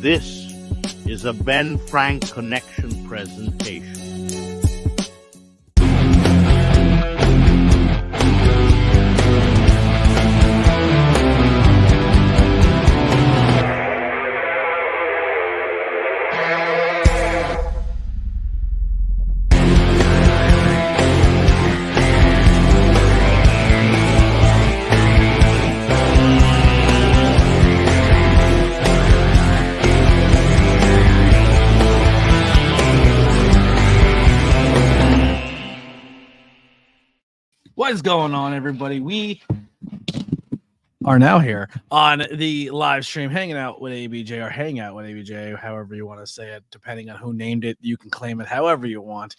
This is a Ben Frank Connection presentation. What is going on, everybody? We are now here on the live stream, hanging out with ABJ, or Hangout with ABJ, however you want to say it, depending on who named it. You can claim it however you want.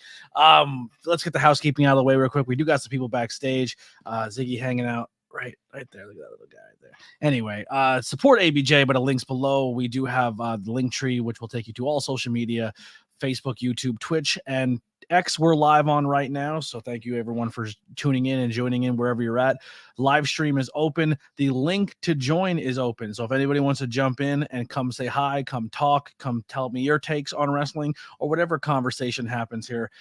Let's get the housekeeping out of the way real quick. We do got some people backstage. Ziggy hanging out right there. Look at that little guy right there. Anyway, support ABJ, but a link's below. We do have the link tree, which will take you to all social media, Facebook, YouTube, Twitch, and X we're live on right now. So thank you everyone for tuning in and joining in wherever you're at. Live stream is open. The link to join is open. So if anybody wants to jump in and come say hi, come talk, come tell me your takes on wrestling or whatever conversation happens here.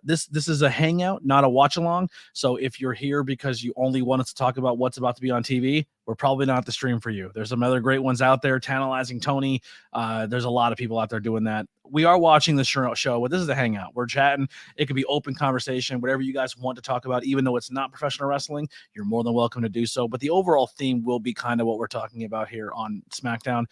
This is a hangout, not a watch along. So if you're here because you only want us to talk about what's about to be on TV, we're probably not the stream for you. There's some other great ones out there, Tantalizing Tony. There's a lot of people out there doing that. We are watching the show, but this is a hangout. We're chatting. It could be open conversation, whatever you guys want to talk about, even though it's not professional wrestling, you're more than welcome to do so. But the overall theme will be kind of what we're talking about here on Smackdown.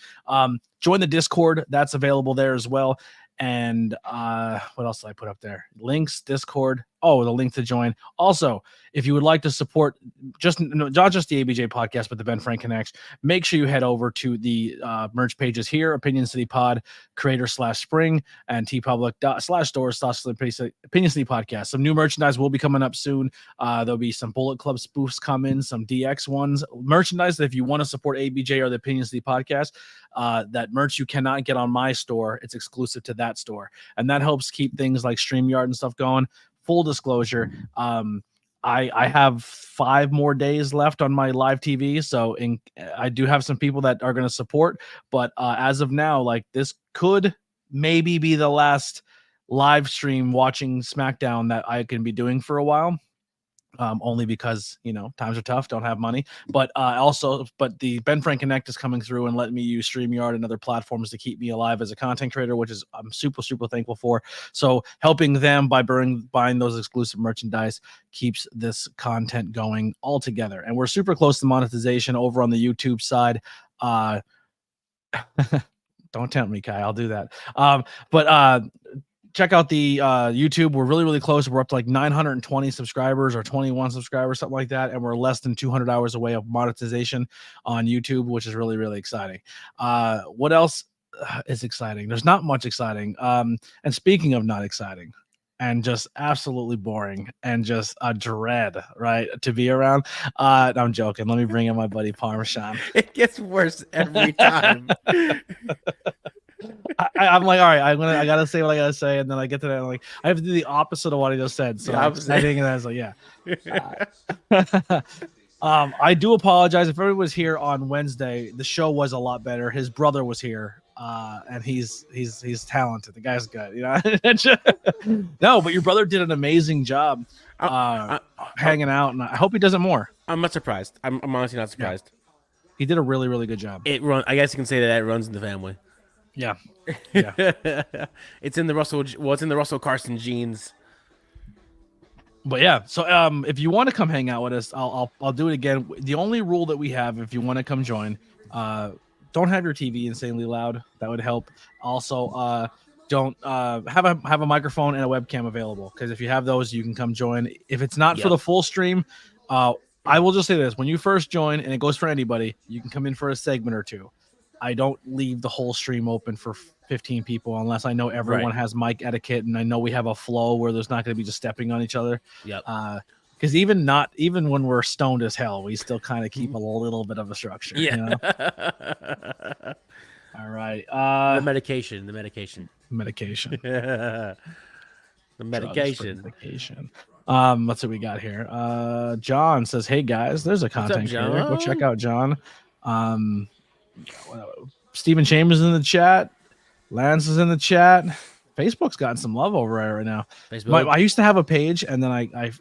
Join the Discord. That's available there as well. And what else did I put up there? Links, Discord. Oh, the link to join. Also, if you would like to support not just the ABJ podcast, but the Ben Frank Connect, make sure you head over to the merch pages here, Opinion City Pod, creator/spring, and tpublic.store/Opinion City Podcast. Some new merchandise will be coming up soon. There'll be some Bullet Club spoofs coming, some DX ones. Merchandise that if you want to support ABJ or the Opinion City Podcast, that merch you cannot get on my store. It's exclusive to that store. And that helps keep things like StreamYard and stuff going. Full disclosure, I have 5 more days left on my live TV, so I do have some people that are going to support, but as of now, like, this could maybe be the last live stream watching SmackDown that I can be doing for a while. Only because, times are tough, don't have money, but the Ben Frank Connect is coming through and letting me use StreamYard and other platforms to keep me alive as a content creator, which is I'm super, super thankful for. So helping them by buying those exclusive merchandise keeps this content going all together. And we're super close to monetization over on the YouTube side. Don't tempt me, Kai. I'll do that. Check out the YouTube. We're really, really close. We're up to like 920 subscribers or 21 subscribers, something like that. And we're less than 200 hours away of monetization on YouTube, which is really, really exciting. What else is exciting? There's not much exciting. And speaking of not exciting and just absolutely boring and just a dread, right, to be around. I'm joking. Let me bring in my buddy Parmesan. It gets worse every time. I'm like, all right, I gotta say what I gotta say, and then I get to that, I'm like, I have to do the opposite of what I just said. So I'm exciting, and I was like, yeah. I do apologize if everyone was here on Wednesday. The show was a lot better. His brother was here, and he's talented. The guy's good, No, but your brother did an amazing job hanging out, and I hope he does it more. I'm not surprised. I'm honestly not surprised. Yeah. He did a really, really good job. I guess you can say that it runs in the family. Yeah. It's in the Russell Carson genes. But yeah, so if you want to come hang out with us, I'll do it again. The only rule that we have, if you want to come join, don't have your TV insanely loud. That would help. Also, don't have a microphone and a webcam available, because if you have those, you can come join. If it's not for the full stream, I will just say this: when you first join, and it goes for anybody, you can come in for a segment or two. I don't leave the whole stream open for 15 people unless I know everyone has mic etiquette and I know we have a flow where there's not going to be just stepping on each other. Yep. Because even when we're stoned as hell, we still kind of keep a little bit of a structure. Yeah. All right. The medication. Medication. The medication. Let's see what we got here. John says, "Hey guys, there's a content creator. Go check out John." Stephen Chambers in the chat. Lance is in the chat. Facebook's gotten some love over it right now. Facebook. I used to have a page, and then I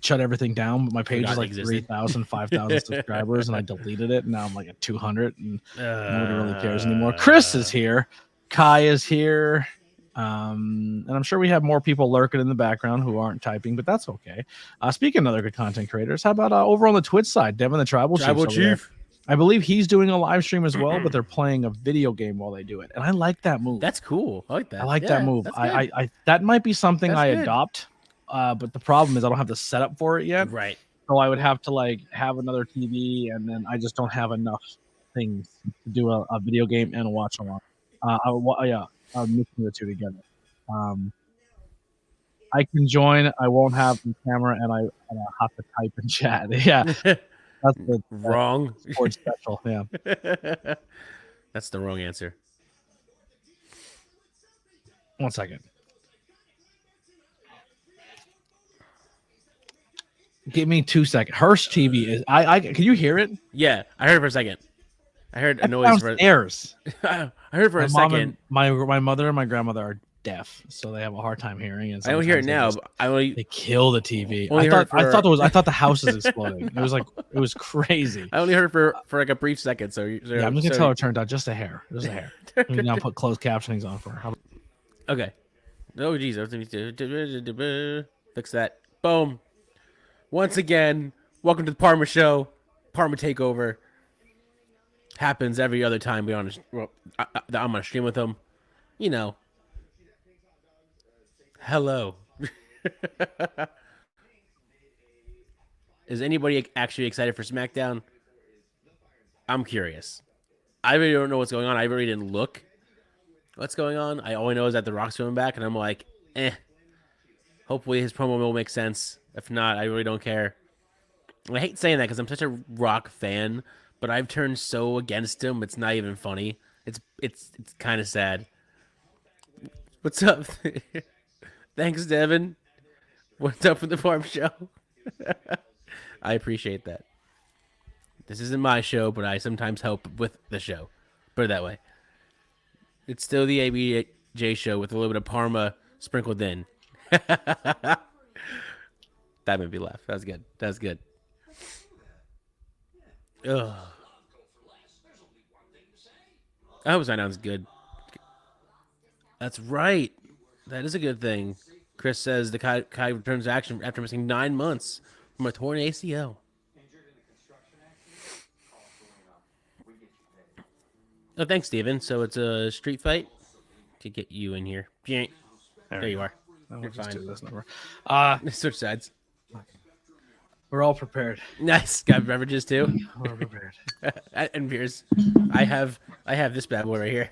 shut everything down. But my page is like 3,000, 5,000 subscribers, and I deleted it. And now I'm like at 200, and nobody really cares anymore. Chris is here. Kai is here. And I'm sure we have more people lurking in the background who aren't typing, but that's okay. Speaking of other good content creators, how about over on the Twitch side, Devin the Tribal Chief? I believe he's doing a live stream as well, but they're playing a video game while they do it, and I like that move. That's cool. I like that. I like that move. I that might be something I adopt, but the problem is I don't have the setup for it yet. Right. So I would have to like have another TV, and then I just don't have enough things to do a video game and a watch along. I'm mixing the two together. I can join. I won't have the camera, and I have to type and chat. Yeah, that's the wrong sports special. Yeah, that's the wrong answer. 1 second. Give me 2 seconds. Hearst TV is. I can you hear it? Yeah, I heard it for a second. I heard a noise downstairs. I heard for a second. My mother and my grandmother are deaf, so they have a hard time hearing. And I don't hear it now. But they kill the TV. I thought the house was exploding. It was crazy. I only heard it for like a brief second. So I'm just gonna tell her it turned out just a hair. Just a hair. We now put closed captionings on for her. Okay. Oh geez, fix that. Boom. Once again, welcome to the Parma Show. Parma Takeover. Happens every other time I'm on a stream with them. You know. Hello. Is anybody actually excited for Smackdown? I'm curious. I really don't know what's going on. I really didn't look what's going on. I only know is that The Rock's coming back, and I'm like, hopefully his promo will make sense. If not, I really don't care. I hate saying that because I'm such a Rock fan, but I've turned so against him. It's not even funny. It's kind of sad. What's up? Thanks, Devin. What's up with the farm show? I appreciate that. This isn't my show, but I sometimes help with the show. Put it that way. It's still the ABJ show with a little bit of Parma sprinkled in. That made me laugh. That was good. That was good. Ugh. I hope Smackdown's good. That's right. That is a good thing. Chris says the Kai returns to action after missing 9 months from a torn ACL. Oh, thanks, Steven. So it's a street fight to get you in here. There you are. You're fine. Do this number. Switch sides. We're all prepared. Nice. Got beverages too. We're prepared. And beers. I have this bad boy right here.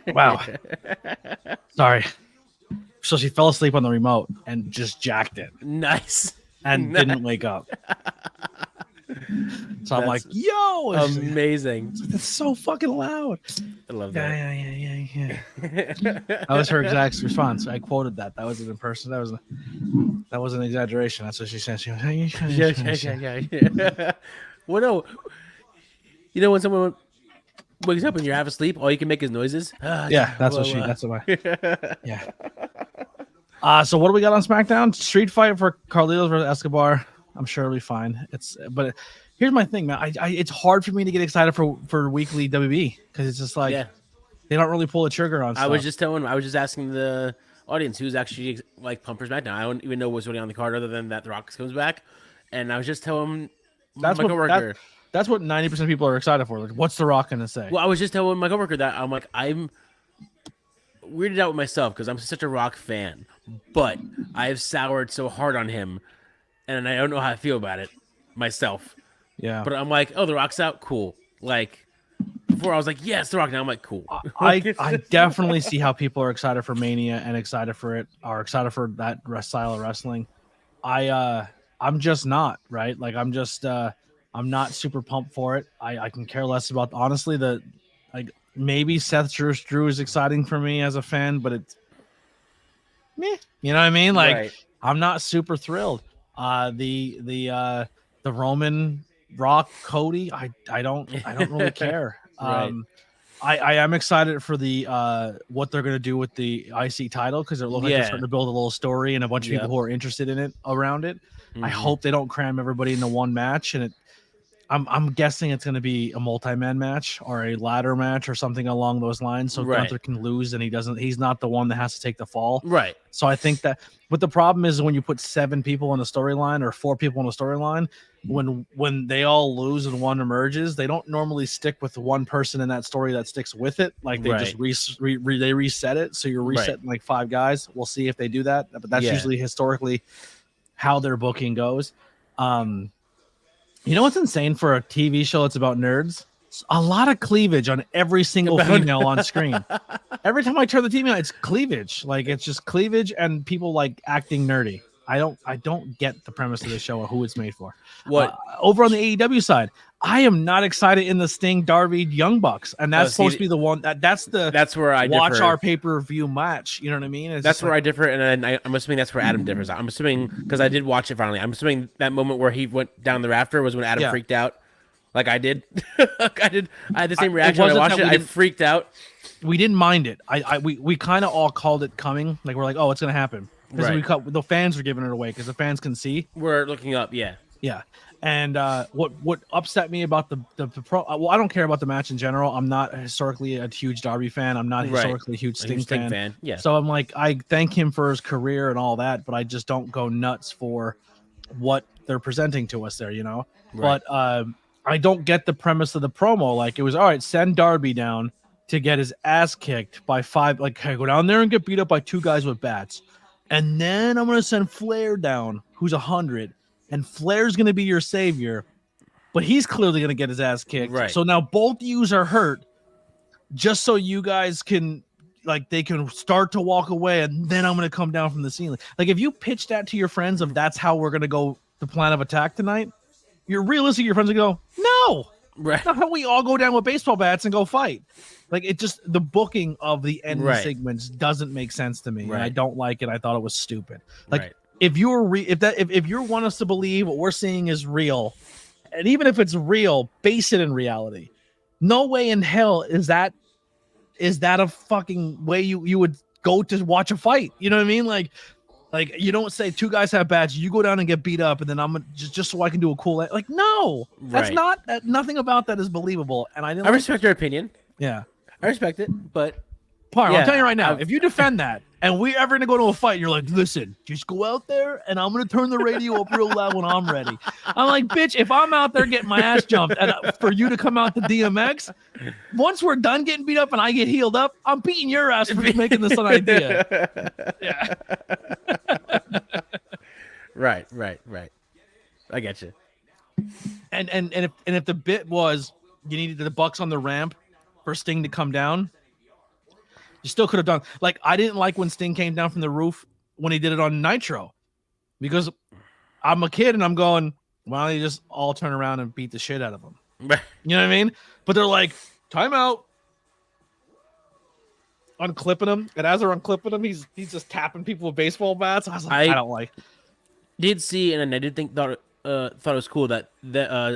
Wow. Sorry. So she fell asleep on the remote and just jacked it. Nice. And didn't wake up. So I'm like, yo, amazing. That's so fucking loud. I love that. Yeah. That was her exact response. I quoted that. That wasn't in person. That was an exaggeration. That's what she said. She was yeah. Well, no. You know when someone wakes up and you're half asleep, all you can make is noises? Yeah, that's what yeah. So what do we got on SmackDown? Street fight for Carlitos versus Escobar. I'm sure it'll be fine. But here's my thing, man. It's hard for me to get excited for weekly WB because it's just like they don't really pull the trigger on stuff. I was just asking the audience who's actually like pumped for SmackDown. I don't even know what's really on the card other than that The Rock comes back, and I was just telling my coworker. That's what 90% of people are excited for. Like, what's The Rock gonna say? Well, I was just telling my coworker that I'm weirded out with myself because I'm such a Rock fan, but I've soured so hard on him. And I don't know how I feel about it myself. Yeah. But I'm like, oh, The Rock's out? Cool. Like, before I was like, yes, The Rock. Now I'm like, cool. I definitely see how people are excited for Mania and excited for that style of wrestling. I'm just not, right? Like, I'm not super pumped for it. I can care less about, honestly, maybe Seth Drew is exciting for me as a fan, but it's meh. You know what I mean? Like, right. I'm not super thrilled. The Roman Rock Cody, I don't really care. Right. I am excited for the what they're gonna do with the IC title because it looks like they're starting to build a little story and a bunch of people who are interested in it around it. I hope they don't cram everybody into one match, and I'm guessing it's gonna be a multi-man match or a ladder match or something along those lines. So Gunther can lose and he's not the one that has to take the fall. Right. So I think that, but the problem is when you put 7 people in a storyline or 4 people in a storyline, when they all lose and one emerges, they don't normally stick with one person in that story that sticks with it. Like they just they reset it. So you're resetting like 5 guys. We'll see if they do that, but that's usually historically how their booking goes. You know what's insane for a TV show that's about nerds? A lot of cleavage on every single female on screen. Every time I turn the TV on, it's cleavage. Like it's just cleavage and people like acting nerdy. I don't get the premise of the show or who it's made for. What over on the AEW side, I am not excited in the Sting Darby Young Bucks, and that's supposed to be the one that's where I watch differ. Our pay-per-view match. You know what I mean? That's where I differ, and then I'm assuming that's where Adam differs. I'm assuming because I did watch it finally. I'm assuming that moment where he went down the rafter was when Adam freaked out, like I did. I had the same reaction when I watched it. I freaked out. We didn't mind it. We kind of all called it coming. Like we're like, oh, it's gonna happen. Because the fans were giving it away because the fans can see. We're looking up, yeah. And what upset me about the pro? Well, I don't care about the match in general. I'm not historically a huge Darby fan. I'm not historically a huge Sting fan. Yeah. So I'm like, I thank him for his career and all that, but I just don't go nuts for what they're presenting to us there, you know. But I don't get the premise of the promo. Like it was all right. Send Darby down to get his ass kicked by 5. Like, hey, go down there and get beat up by 2 guys with bats. And then I'm going to send Flair down, who's 100, and Flair's going to be your savior, but he's clearly going to get his ass kicked. Right. So now both yous are hurt just so you guys can, like, they can start to walk away, and then I'm going to come down from the ceiling. Like, if you pitch that to your friends of that's how we're going to go the plan of attack tonight, you're realistic. Your friends will go, no. Right. Not how we all go down with baseball bats and go fight. Like it just the booking of the end segments doesn't make sense to me. And I don't like it. I thought it was stupid. Like if you were if you want us to believe what we're seeing is real, and even if it's real, base it in reality. No way in hell is that a fucking way you would go to watch a fight. You know what I mean? Like you don't say 2 guys have bats, you go down and get beat up, and then I'm gonna just so I can do a cool like no, that's not nothing about that is believable. And I respect your opinion. Yeah, I respect it, but I'm telling you right now, if you defend that and we're ever gonna go to a fight, you're like, listen, just go out there and I'm gonna turn the radio up real loud when I'm ready. I'm like, bitch, if I'm out there getting my ass jumped and for you to come out to DMX, once we're done getting beat up and I get healed up, I'm beating your ass for making this an idea. Yeah. Right. I get you. And if the bit was you needed the Bucks on the ramp for Sting to come down, you still could have done. Like I didn't like when Sting came down from the roof when he did it on Nitro, because I'm a kid and I'm going, why don't you just all turn around and beat the shit out of him? You know what I mean? But they're like, timeout. Unclipping him, and as they're unclipping him, he's just tapping people with baseball bats. I was like, I don't like. Did see, and I did thought it was cool that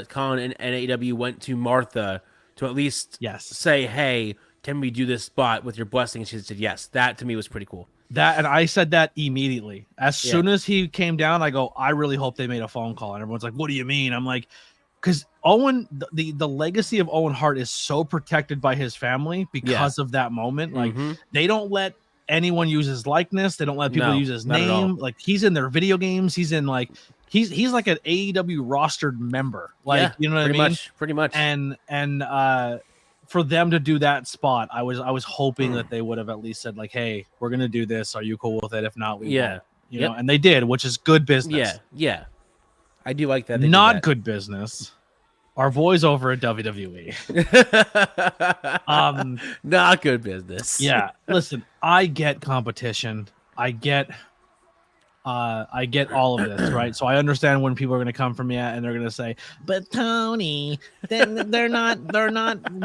Khan and AEW went to Martha to at least say, hey, can we do this spot with your blessing? And she said yes. That to me was pretty cool. That, and I said that immediately. As soon as he came down, I go, I really hope they made a phone call. And everyone's like, what do you mean? I'm like, because Owen, the legacy of Owen Hart is so protected by his family because of that moment. Like they don't let anyone use his likeness. They don't let people use his name. Like he's in their video games. He's in like he's like an AEW rostered member. Like you know what I mean? Pretty much. And for them to do that spot, I was hoping that they would have at least said like, hey, we're gonna do this. Are you cool with it? If not, we won't. You know, and they did, which is good business. Yeah. I do like that. Not good business. Our boys over at WWE. Not good business. Yeah. Listen, I get competition. I get all of this, right? So I understand when people are going to come from me and they're going to say, "But Tony, then they're not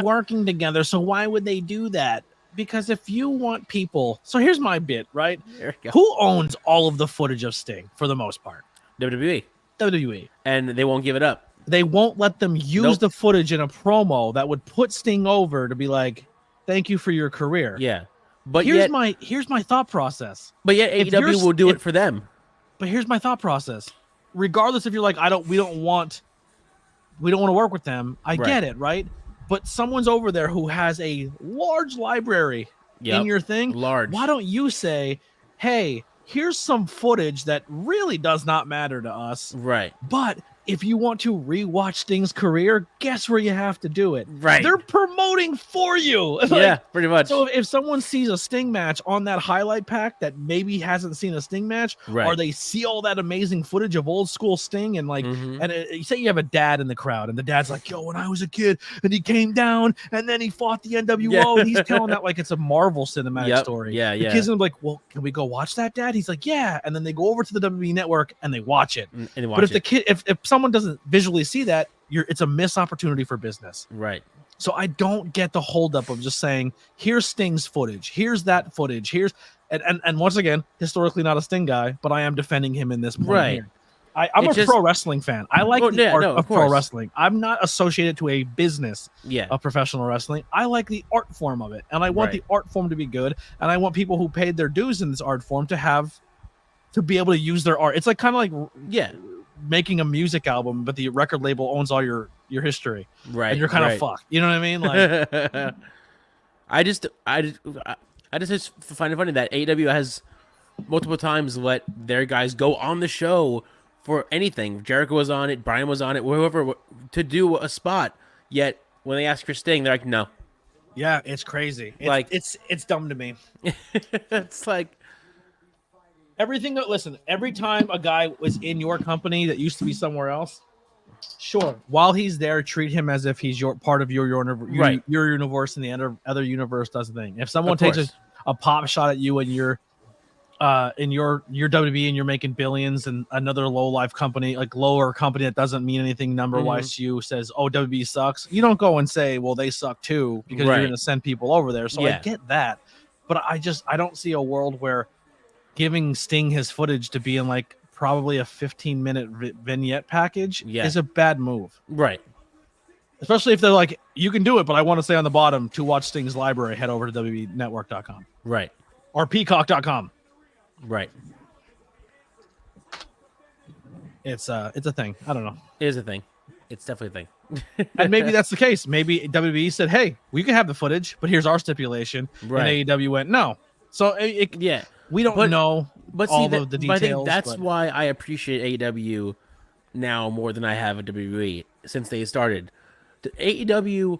working together. So why would they do that?" Because if you want people, so here's my bit, right? Who owns all of the footage of Sting for the most part? WWE. And they won't give it up. They won't let them use the footage in a promo that would put Sting over to be like, Thank you for your career. Yeah. But here's yet my thought process. But yet AEW will do it for them. But here's my thought process. Regardless if you're like, we don't want to work with them. I get it, right? But someone's over there who has a large library in your thing. Large. Why don't you say, hey, here's some footage that really does not matter to us. Right. But if you want to rewatch Sting's career, guess where you have to do it. Right. They're promoting for you. Yeah, pretty much. So if someone sees a Sting match on that highlight pack that maybe hasn't seen a Sting match, or they see all that amazing footage of old school Sting and like, you say you have a dad in the crowd and the dad's like, yo, when I was a kid and he came down and then he fought the NWO and he's telling that like it's a Marvel cinematic story. Yeah, the kids are like, well, can we go watch that, Dad? He's like, yeah. And then they go over to the WWE network and they watch it. But if the kid, if someone doesn't visually see that, it's a missed opportunity for business. Right. So I don't get the holdup of just saying, here's Sting's footage, here's that footage, here's and once again, historically not a Sting guy, but I am defending him in this point here. I'm a pro wrestling fan. I like the art of pro wrestling. I'm not associated to a business of professional wrestling. I like the art form of it, and I want the art form to be good, and I want people who paid their dues in this art form to be able to use their art. It's like kind of like making a music album, but the record label owns all your history, right? And you're kind of fucked. You know what I mean? Like, I just find it funny that AEW has multiple times let their guys go on the show for anything. Jericho was on it, Brian was on it, whoever, to do a spot. Yet when they ask for Sting, they're like, no. Yeah, it's crazy. It's dumb to me. It's like. Everything that every time a guy was in your company that used to be somewhere else, sure, while he's there, treat him as if he's part of your universe and the other universe does the thing. If someone takes a pop shot at you and you're in your WWE and you're making billions, and another lower company that doesn't mean anything number wise to you says, oh, WWE sucks, you don't go and say, well, they suck too, because you're going to send people over there. So I get that, but I don't see a world where giving Sting his footage to be in like probably a 15-minute vignette package is a bad move. Right. Especially if they're like, you can do it, but I want to say on the bottom, to watch Sting's library, head over to WWEnetwork.com. Right. Or Peacock.com. Right. It's a thing. I don't know. It is a thing. It's definitely a thing. And maybe that's the case. Maybe WWE said, hey, we can have the footage, but here's our stipulation. Right. And AEW went, no. So we don't know all of the details. But I think that's why I appreciate AEW now more than I have at WWE since they started. The AEW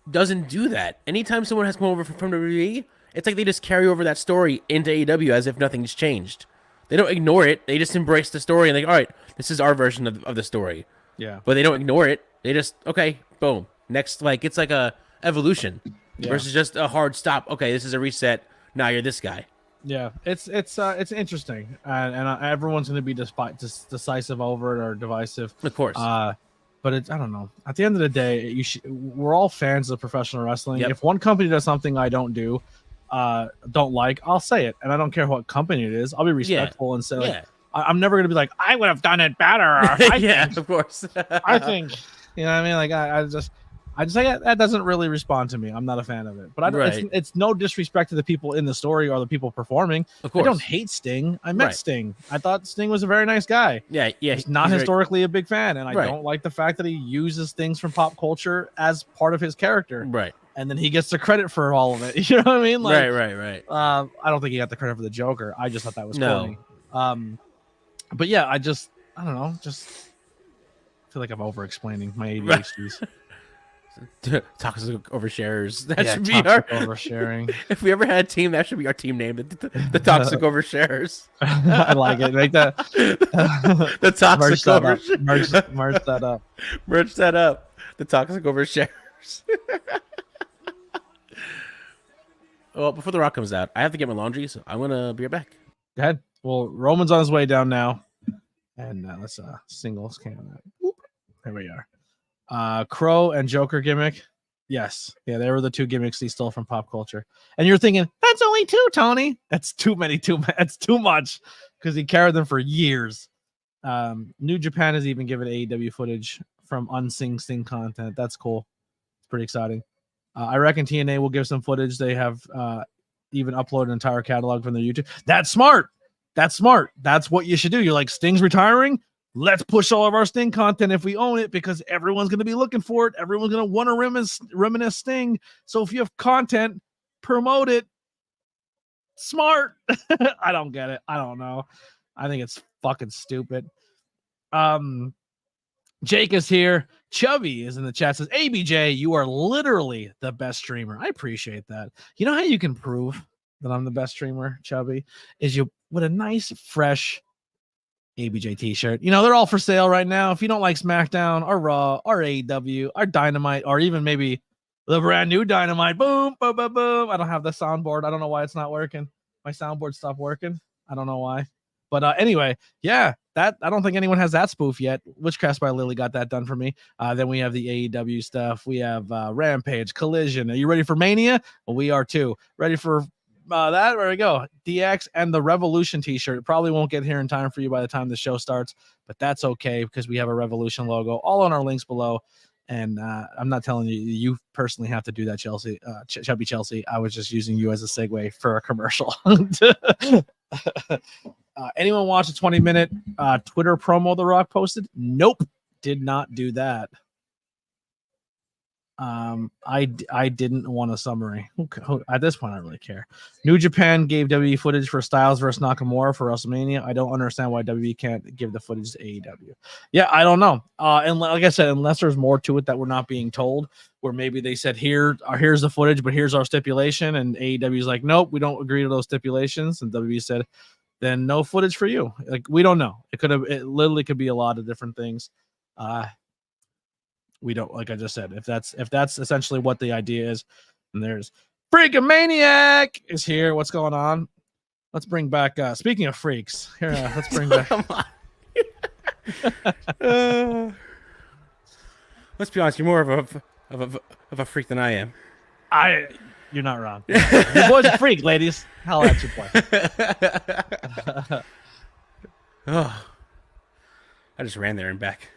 doesn't do that. Anytime someone has come over from WWE, it's like they just carry over that story into AEW as if nothing's changed. They don't ignore it. They just embrace the story and like, all right, this is our version of the story. Yeah. But they don't ignore it. They just, okay, boom. Next, like, it's like a evolution versus just a hard stop. Okay, this is a reset. Now you're this guy. Yeah, it's interesting, and everyone's going to be decisive over it or divisive, of course. But I don't know. At the end of the day, we're all fans of professional wrestling. If one company does something I don't like, I'll say it, and I don't care what company it is. I'll be respectful and say, like, I'm never going to be like, I would have done it better. Of course. I think, you know what I mean? Like, I just like, that doesn't really respond to me. I'm not a fan of it. But it's no disrespect to the people in the story or the people performing. Of course. I don't hate Sting. I met Sting. I thought Sting was a very nice guy. Yeah. He's not historically a big fan, and I don't like the fact that he uses things from pop culture as part of his character. Right. And then he gets the credit for all of it. You know what I mean? Like, right. I don't think he got the credit for the Joker. I just thought that was corny. But yeah, I don't know. Just feel like I'm over-explaining my ADHDs. Toxic oversharers. That should be our oversharing. If we ever had a team, that should be our team name. The Toxic Oversharers. I like it. Make that the Toxic Oversharers. Merge that up. Merge that up. The Toxic Oversharers. Well, before The Rock comes out, I have to get my laundry, so I'm gonna be right back. Go ahead. Well, Roman's on his way down now, and let's singles cam. There we are. Crow and Joker gimmick. Yes. Yeah, they were the two gimmicks he stole from pop culture. And you're thinking, that's only two, Tony. That's too many. That's too much, because he carried them for years. New Japan has even given AEW footage from unsing Sting content. That's cool. It's pretty exciting. I reckon TNA will give some footage. They have even uploaded an entire catalog from their YouTube. That's smart. That's smart. That's what you should do. You're like, Sting's retiring. Let's push all of our Sting content if we own it, because everyone's going to be looking for it. Everyone's going to want to reminisce Sting. So if you have content, promote it. Smart. I don't get it. I don't know. I think it's fucking stupid. Jake is here. Chubby is in the chat, says, ABJ, you are literally the best streamer. I appreciate that. You know how you can prove that I'm the best streamer, Chubby? Is you with a nice, fresh ABJ t-shirt. You know, they're all for sale right now. If you don't like SmackDown or Raw or AEW or Dynamite or even maybe the brand new Dynamite, boom, boom, boom, boom. I don't have the soundboard. I don't know why it's not working. My soundboard stopped working. I don't know why. But anyway, yeah, that I don't think anyone has that spoof yet. Witchcraft by Lily got that done for me. Then we have the AEW stuff. We have Rampage, Collision. Are you ready for Mania? Well, we are too. Ready for that? There we go. DX and the Revolution t-shirt. It probably won't get here in time for you by the time the show starts, but that's okay because we have a Revolution logo all on our links below. And I'm not telling you, you personally have to do that, Chelsea, Chubby Chelsea. I was just using you as a segue for a commercial. Anyone watch a 20-minute Twitter promo The Rock posted? Nope, did not do that. I didn't want a summary. At this point, I don't really care. New Japan gave WWE footage for Styles versus Nakamura for WrestleMania. I don't understand why WWE can't give the footage to AEW. Yeah, I don't know. And like I said, unless there's more to it that we're not being told, where maybe they said here's the footage, but here's our stipulation, and AEW's like, nope, we don't agree to those stipulations, and WWE said, then no footage for you. Like, we don't know. It literally could be a lot of different things. We don't, like I just said, if that's essentially what the idea is. And there's Freaking Maniac is here. What's going on? Let's bring back speaking of freaks. Here, let's bring back let's be honest, you're more of a freak than I am. You're not wrong. Your boy's a freak, ladies. Hell, at your boy. Oh, I just ran there and back.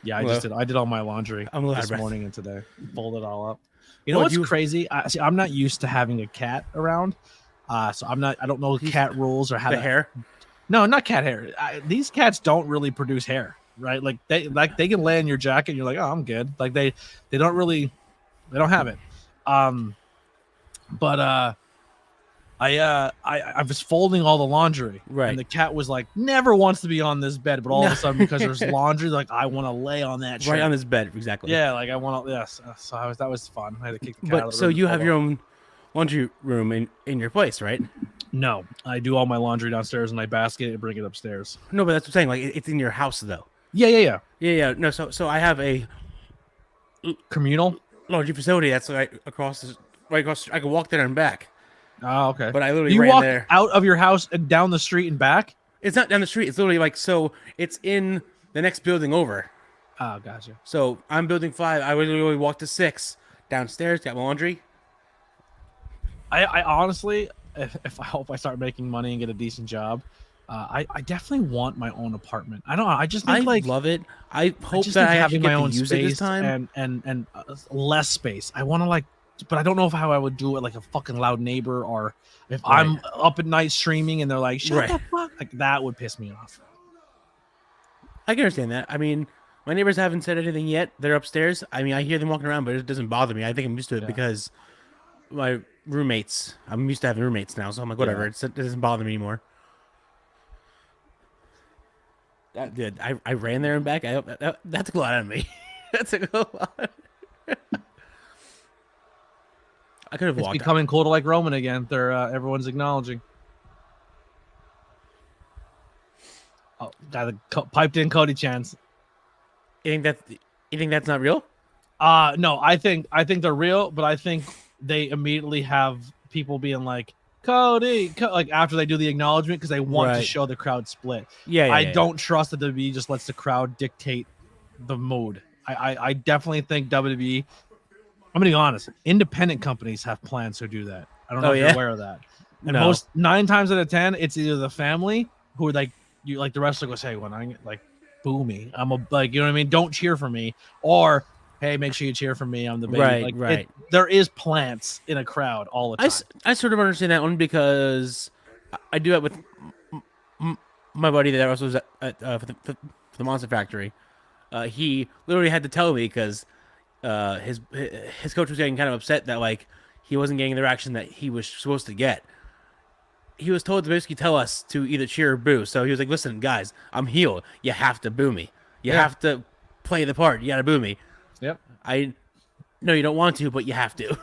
Yeah, I did all my laundry this morning and today. Fold it all up. You know what's crazy? I'm not used to having a cat around, so I don't know cat rules or how the hair. No, not cat hair. These cats don't really produce hair, right? Like they can lay in your jacket. And you're like, oh, I'm good. Like they don't have it. But I was folding all the laundry, right? And the cat was like, never wants to be on this bed, but all of a sudden, because there's laundry, like I want to lay on that right on this bed, exactly. Yeah, like I want to. Yes, so that was fun. I had to kick the cat out of the so room you have your own laundry room in your place, right? No, I do all my laundry downstairs in my basket and bring it upstairs. No, but that's what I'm saying. Like it's in your house, though. Yeah. No, so I have a communal laundry facility that's right across. I can walk there and back. Oh, okay. But I literally you ran walk there out of your house and down the street and back. It's not down the street. It's literally like, so it's in the next building over. Oh, gotcha. So I'm building 5. I literally walked to 6 downstairs, got my laundry. I honestly, if I hope I start making money and get a decent job, I definitely want my own apartment. I don't know. I just think I love it. I hope that I actually get to use it this time. And less space. I want to but I don't know how I would do it, like a fucking loud neighbor, or if I'm up at night streaming and they're like, shut the fuck, like that would piss me off. I can understand that. I mean, my neighbors haven't said anything yet. They're upstairs. I mean, I hear them walking around, but it doesn't bother me. I think I'm used to it because I'm used to having roommates now, so I'm like, whatever. It doesn't bother me anymore. That did. I ran there and back. That took a lot out of me. That took a lot. I could have walked. It's becoming cool to like Roman again. They're everyone's acknowledging. Oh, got the piped in Cody chants. You think that's not real? No, I think they're real, but I think they immediately have people being like Cody, like after they do the acknowledgement because they want to show the crowd split. I don't trust that WWE just lets the crowd dictate the mood. I definitely think WWE. I'm gonna be honest. Independent companies have plans to do that. I don't know if you're aware of that. And most 9 times out of 10, it's either the family who are like you, like the wrestler goes, "Hey, when I like boo me, I'm a like you know what I mean. Don't cheer for me." Or hey, make sure you cheer for me. I'm the baby. Right, Like, right. There is plants in a crowd all the time. I sort of understand that one because I do it with my buddy that also was for the Monster Factory. He literally had to tell me because his coach was getting kind of upset that like he wasn't getting the reaction that he was supposed to get. He was told to basically tell us to either cheer or boo. So he was like, "Listen, guys, I'm heel. You have to boo me. You have to play the part. You got to boo me." Yep. I know you don't want to, but you have to.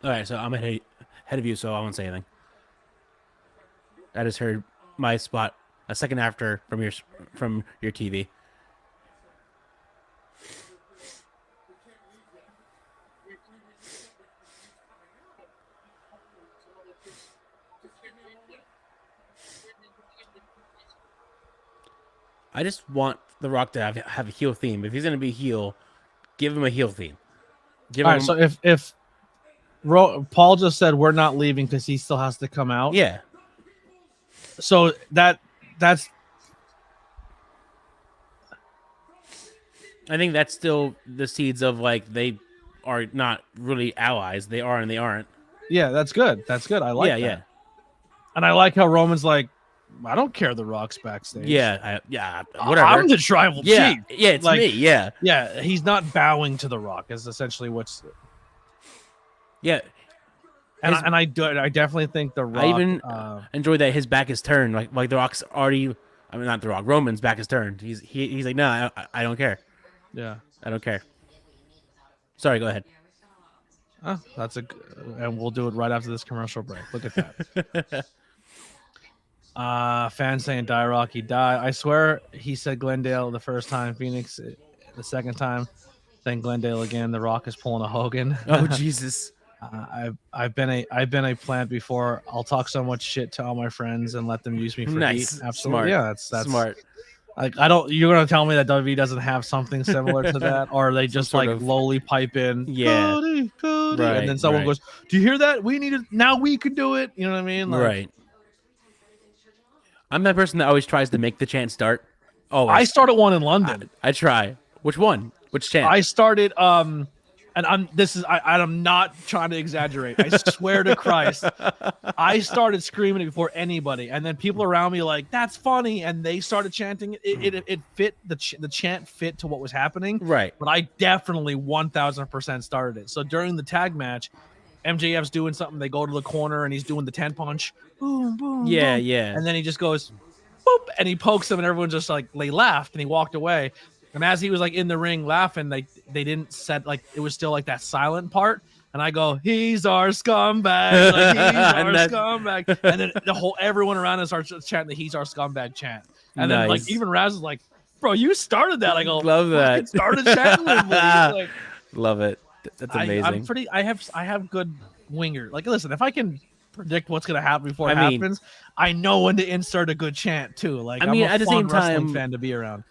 All right, so I'm ahead of you, so I won't say anything. I just heard my spot a second after from your TV. I just want The Rock to have a heel theme. If he's going to be heel, give him a heel theme. All right, so if Paul just said we're not leaving because he still has to come out. Yeah. So that's. I think that's still the seeds of like they are not really allies. They are and they aren't. Yeah, that's good. That's good. I like that. Yeah. And I like how Roman's like, I don't care. The Rock's backstage. Yeah. Whatever. I'm the tribal chief. Yeah, it's like, me. Yeah. Yeah, he's not bowing to the Rock. Is essentially what's. Yeah. And I definitely think the Rock. I even enjoy that his back is turned. Like the Rock's already. I mean, not the Rock. Roman's back is turned. He's like, no, I don't care. Yeah, I don't care. Sorry, go ahead. Oh, and we'll do it right after this commercial break. Look at that. Fans saying die Rocky die. I swear he said Glendale the first time, Phoenix the second time, then Glendale again. The Rock is pulling a Hogan. Oh Jesus. I've been a plant before. I'll talk so much shit to all my friends and let them use me for nice. heat. Absolutely. Smart. Yeah, that's smart. Like you're gonna tell me that WWE doesn't have something similar to that, or they just like lowly pipe in, yeah, Cody, right, and then someone goes, "Do you hear that? We need it now. We could do it." You know what I mean? Like, right. I'm that person that always tries to make the chant start. Oh, I started one in London. I try. Which one? Which chant? I started and I'm not trying to exaggerate. I swear to Christ, I started screaming it before anybody, and then people around me like, "That's funny," and they started chanting it. It fit the chant fit to what was happening, right? But I definitely 1000% started it. So during the tag match, MJF's doing something. They go to the corner, and he's doing the 10 punch, boom, boom, yeah, boom. yeah, and then he just goes, boop, and he pokes him, and everyone just like they laughed, and he walked away. And as he was like in the ring laughing, they didn't set like it was still like that silent part. And I go, "He's our scumbag, like, he's our scumbag." And then everyone around us starts chanting the "He's our scumbag" chant. And then like even Raz is like, "Bro, you started that." I go, "Love that." Started chanting with me. Like, love it. That's amazing. I have good winger. Like, listen, if I can predict what's gonna happen before it happens, I know when to insert a good chant too. Like, I'm at the same time, fan to be around.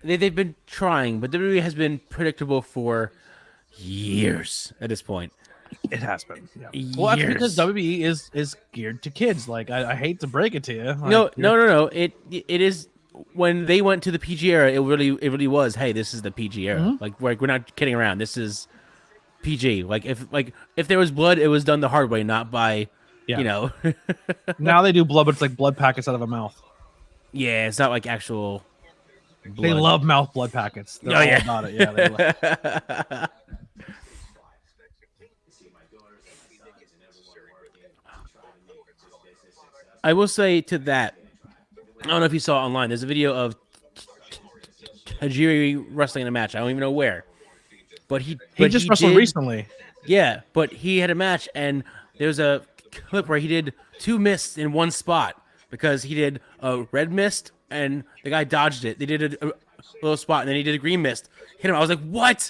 They've been trying, but WWE has been predictable for years at this point. It has been. Yeah. Well, that's because WWE is geared to kids. Like, I hate to break it to you. Like, No. It is when they went to the PG era. It really was. Hey, this is the PG era. Mm-hmm. Like we're not kidding around. This is PG. Like if there was blood, it was done the hard way, not by Now they do blood, but it's like blood packets out of a mouth. Yeah, it's not like actual. Blood. They love mouth blood packets. They're all about it. Yeah, they love. I will say to that, I don't know if you saw online. There's a video of Tajiri wrestling in a match. I don't even know where, but he just wrestled recently. Yeah, but he had a match, and there's a clip where he did 2 mists in one spot because he did a red mist. And the guy dodged it. They did a little spot, and then he did a green mist. Hit him. I was like, "What?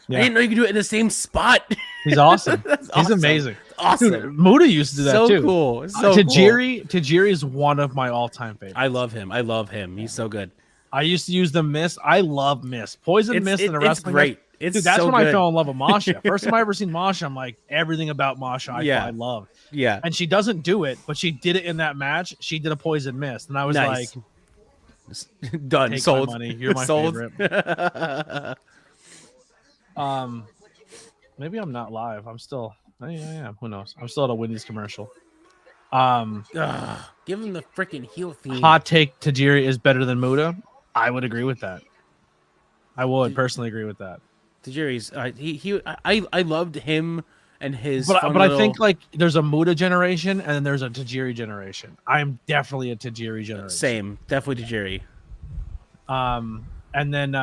Yeah. I didn't know you could do it in the same spot." He's awesome. He's amazing. Awesome. Dude, Muda used to do that too. Cool. Tajiri is one of my all-time favorites. I love him. He's so good. I used to use the mist. I love mist. Poison mist in a wrestling great. match. It's Dude, that's so when good. I fell in love with Masha. First time I ever seen Masha, I'm like, everything about Masha I love. Yeah. And she doesn't do it, but she did it in that match. She did a poison mist, and I was Nice. like, Done. take Sold. my money. You're my Sold. favorite. Maybe I'm not live. I'm still. I am. Who knows? I'm still at a Wendy's commercial. Give him the freaking heel theme. Hot take: Tajiri is better than Muda. I would agree with that. I would personally agree with that. Tajiri's. I loved him and his. But little... I think like there's a Muda generation and then there's a Tajiri generation. I'm definitely a Tajiri generation. Same, definitely Tajiri. And then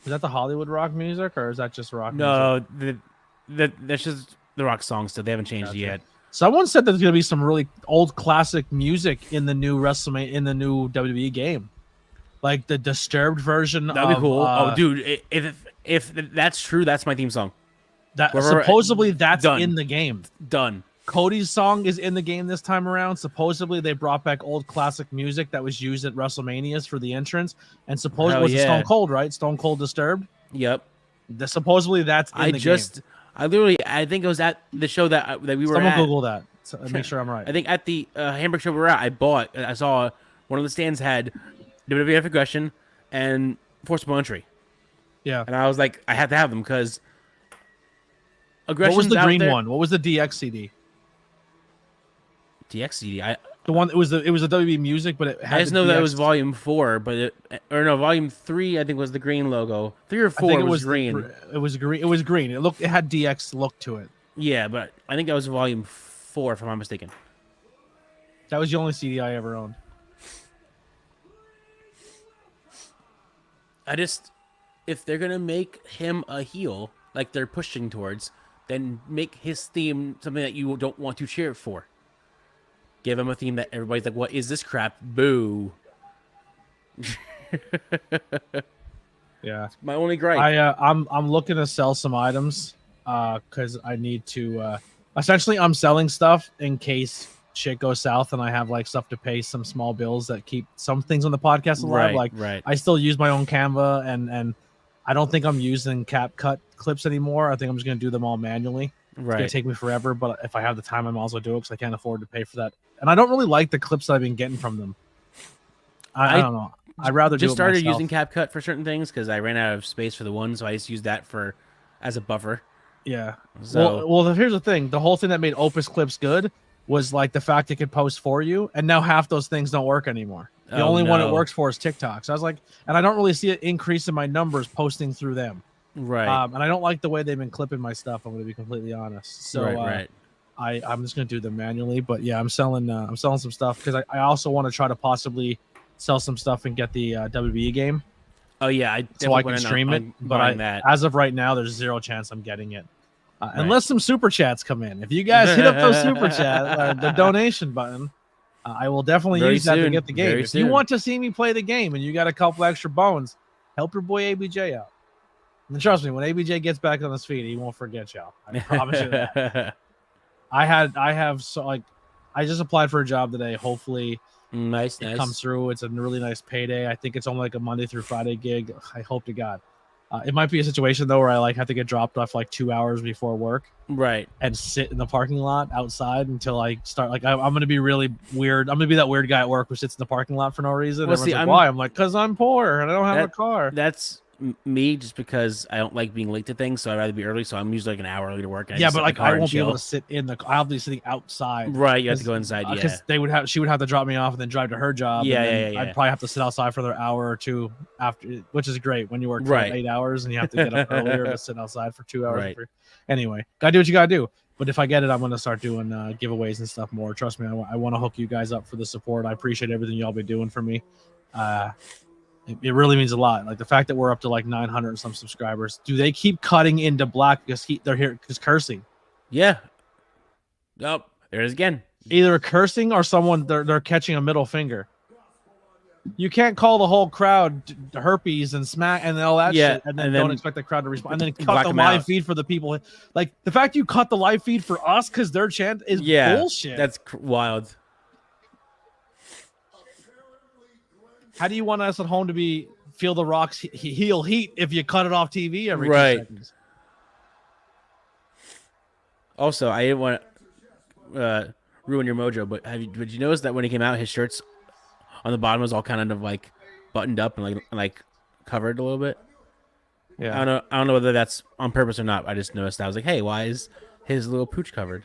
is that the Hollywood rock music or is that just rock? No, that's just the rock songs. So they haven't changed yet. Someone said there's gonna be some really old classic music in the new WrestleMania in the new WWE game, like the Disturbed version. That'd be cool. Dude, if that's true, that's my theme song. That supposedly that's done. In the game. Done. Cody's song is in the game this time around. Supposedly they brought back old classic music that was used at WrestleManias for the entrance, and supposedly was Stone Cold, right? Stone Cold Disturbed. Yep. Supposedly that's in the game. I think it was at the show that we were Someone at. Google that. So make sure I'm right. I think at the Hamburg show we were at, I saw one of the stands had WWF Aggression and Forcible Entry. Yeah. And I was like, I had to have them because Aggression. What was the green one? What was the DX CD? DX CD. The one it was a WB music, but it had I just know that it was Volume 4, but Volume 3. I think was the green logo. 3 or 4 was green. It was green. It was green. It had DX look to it. Yeah, but I think that was Volume 4, if I'm not mistaken. That was the only CD I ever owned. If they're gonna make him a heel, like they're pushing towards, then make his theme something that you don't want to cheer for. Give him a theme that everybody's like, "What is this crap?" Boo. Yeah, it's my only gripe. I'm looking to sell some items because I need to. Essentially, I'm selling stuff in case shit goes south and I have like stuff to pay some small bills that keep some things on the podcast alive. Right. I still use my own Canva and I don't think I'm using CapCut clips anymore. I think I'm just gonna do them all manually. It's gonna take me forever, but if I have the time, I might as well do it because I can't afford to pay for that. And I don't really like the clips that I've been getting from them. I don't know. I'd rather just do it started myself. using CapCut for certain things because I ran out of space for the one, so I just used that as a buffer. Yeah. So, well, here's the thing. The whole thing that made Opus Clips good was like the fact it could post for you, and now half those things don't work anymore. The only one it works for is TikTok. So I was like, and I don't really see an increase in my numbers posting through them. Right. And I don't like the way they've been clipping my stuff. I'm going to be completely honest. So right. I'm just going to do them manually. But yeah, I'm selling some stuff because I also want to try to possibly sell some stuff and get the WWE game. Oh yeah, so I can stream it. But as of right now, there's zero chance I'm getting it. Unless some super chats come in. If you guys hit up those super chats, the donation button, I will definitely use that to get the game. If you want to see me play the game and you got a couple extra bones, help your boy ABJ out. And trust me, when ABJ gets back on his feet, he won't forget y'all. I promise you that. I just applied for a job today. Hopefully, nice comes through. It's a really nice payday. I think it's only like a Monday through Friday gig. I hope to God. It might be a situation though where I have to get dropped off like 2 hours before work, right, and sit in the parking lot outside until I start. Like I'm going to be really weird. I'm going to be that weird guy at work who sits in the parking lot for no reason. Well, why? I'm like, because I'm poor and I don't have a car. That's me, just because I don't like being late to things, so I'd rather be early. So I'm usually like an hour early to work. Yeah, but like I won't be able to sit in the. I'll be sitting outside. Right, you have to go inside. Yeah, because she would have to drop me off and then drive to her job. Yeah. I'd probably have to sit outside for another hour or two after, which is great when you work for 8 hours and you have to get up earlier to sit outside for 2 hours. Right. Anyway, gotta do what you gotta do. But if I get it, I'm gonna start doing giveaways and stuff more. Trust me, I want to hook you guys up for the support. I appreciate everything y'all been doing for me. It really means a lot. Like the fact that we're up to like 900 and some subscribers. Do they keep cutting into black because they're here because cursing? Yeah. Oh, there it is again. Either cursing or someone they're catching a middle finger. You can't call the whole crowd herpes and smack and all that shit, and then don't expect the crowd to respond. And then cut the live feed for the people. Like the fact you cut the live feed for us because their chant is bullshit. That's wild. How do you want us at home to feel the Rock's heel heat if you cut it off TV every 2 seconds? Also, I didn't want to ruin your mojo, but did you notice that when he came out, his shirts on the bottom was all kind of like buttoned up and like covered a little bit? Yeah. I don't know whether that's on purpose or not. I just noticed that. I was like, hey, why is his little pooch covered?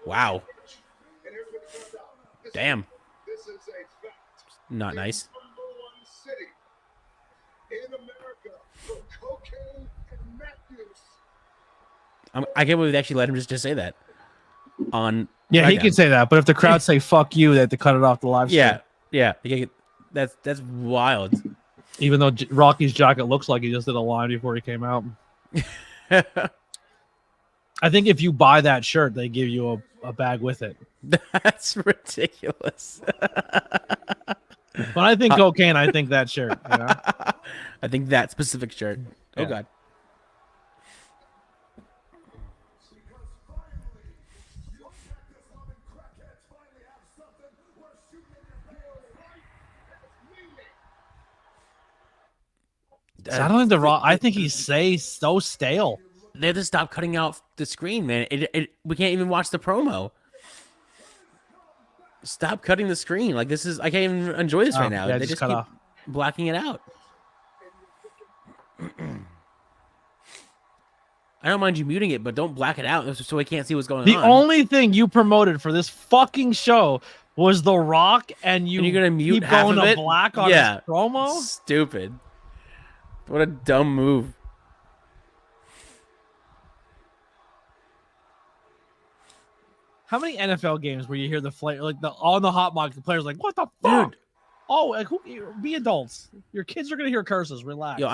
Wow. Damn. Not nice. I can't believe they actually let him just say that on. Yeah, Smackdown. he can say that, but if the crowd say "fuck you," they have to cut it off the live stream. Yeah. That's wild. Even though Rocky's jacket looks like he just did a line before he came out. I think if you buy that shirt, they give you a bag with it. That's ridiculous. When I think cocaine, I think that shirt. You know? I think that specific shirt. Yeah. Oh, God. I don't think the Rock. I think he's so stale. They have to stop cutting out the screen, man. We can't even watch the promo. Stop cutting the screen. Like this is. I can't even enjoy this right now. Yeah, they just keep blacking it out. I don't mind you muting it, but don't black it out so I can't see what's going on. The only thing you promoted for this fucking show was The Rock, and you're gonna mute keep half going of to it? black on his promo. Stupid. What a dumb move. How many NFL games where you hear the on the hot mic, the players like, "What the fuck?" Dude. Oh, like be adults. Your kids are gonna hear curses. Relax. Yo,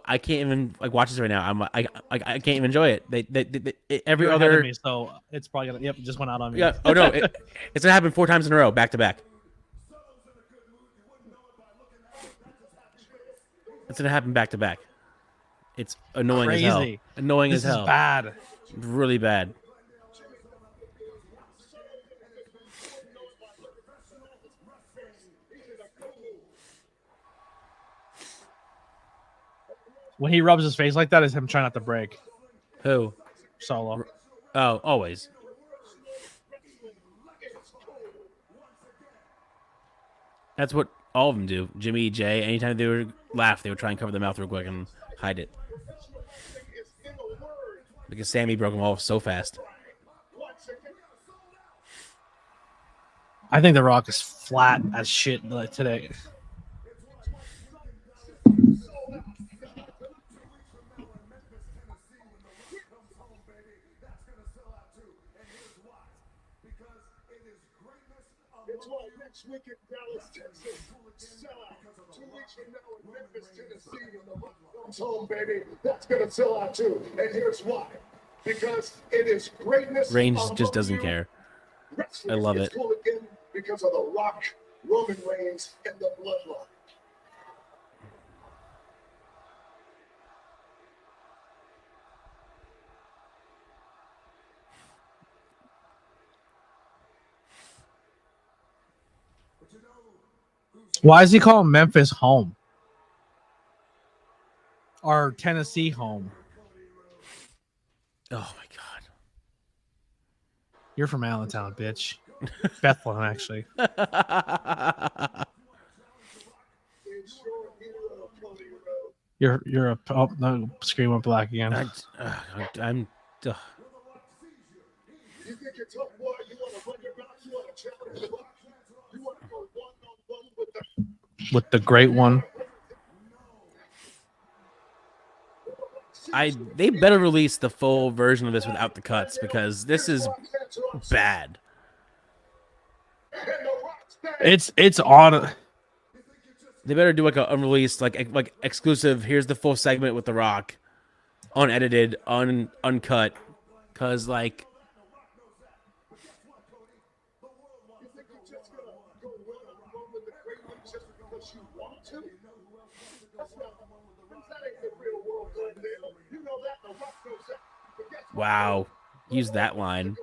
I can't even watch this right now. I can't even enjoy it. They every You're other ahead of me, so it's probably gonna. Yep, it just went out on me. Yeah. Oh no, it's gonna happen 4 times in a row, back to back. It's gonna happen back to back. It's annoying as hell. Annoying as hell. This is bad. Really bad. When he rubs his face like that, is him trying not to break. Who? Solo. Oh, always. That's what all of them do. Jimmy, Jay, anytime they would laugh, they would try and cover their mouth real quick and hide it. Because Sammy broke them all so fast. I think The Rock is flat as shit today. It's why next week in Dallas, Texas, sell out. 2 weeks from now in Memphis, Tennessee, when the Rock comes home, baby, that's going to sell out too. And here's why. Because it is greatness. Reigns just doesn't care. I love it. Cool again because of The Rock, Roman Reigns, and the Bloodline. Why is he calling Memphis home? Or Tennessee home? Oh my God. You're from Allentown, bitch. Bethlehem, actually. You're a no, screen went black again. I'm. You think you're tough, boy? You want to run your mouth? You want to challenge The Rock? You want to go one-on-one with the great one. They better release the full version of this without the cuts because this is bad. It's on. They better do like a unreleased, like exclusive. Here's the full segment with The Rock, unedited, uncut, because like. Wow. Use that line.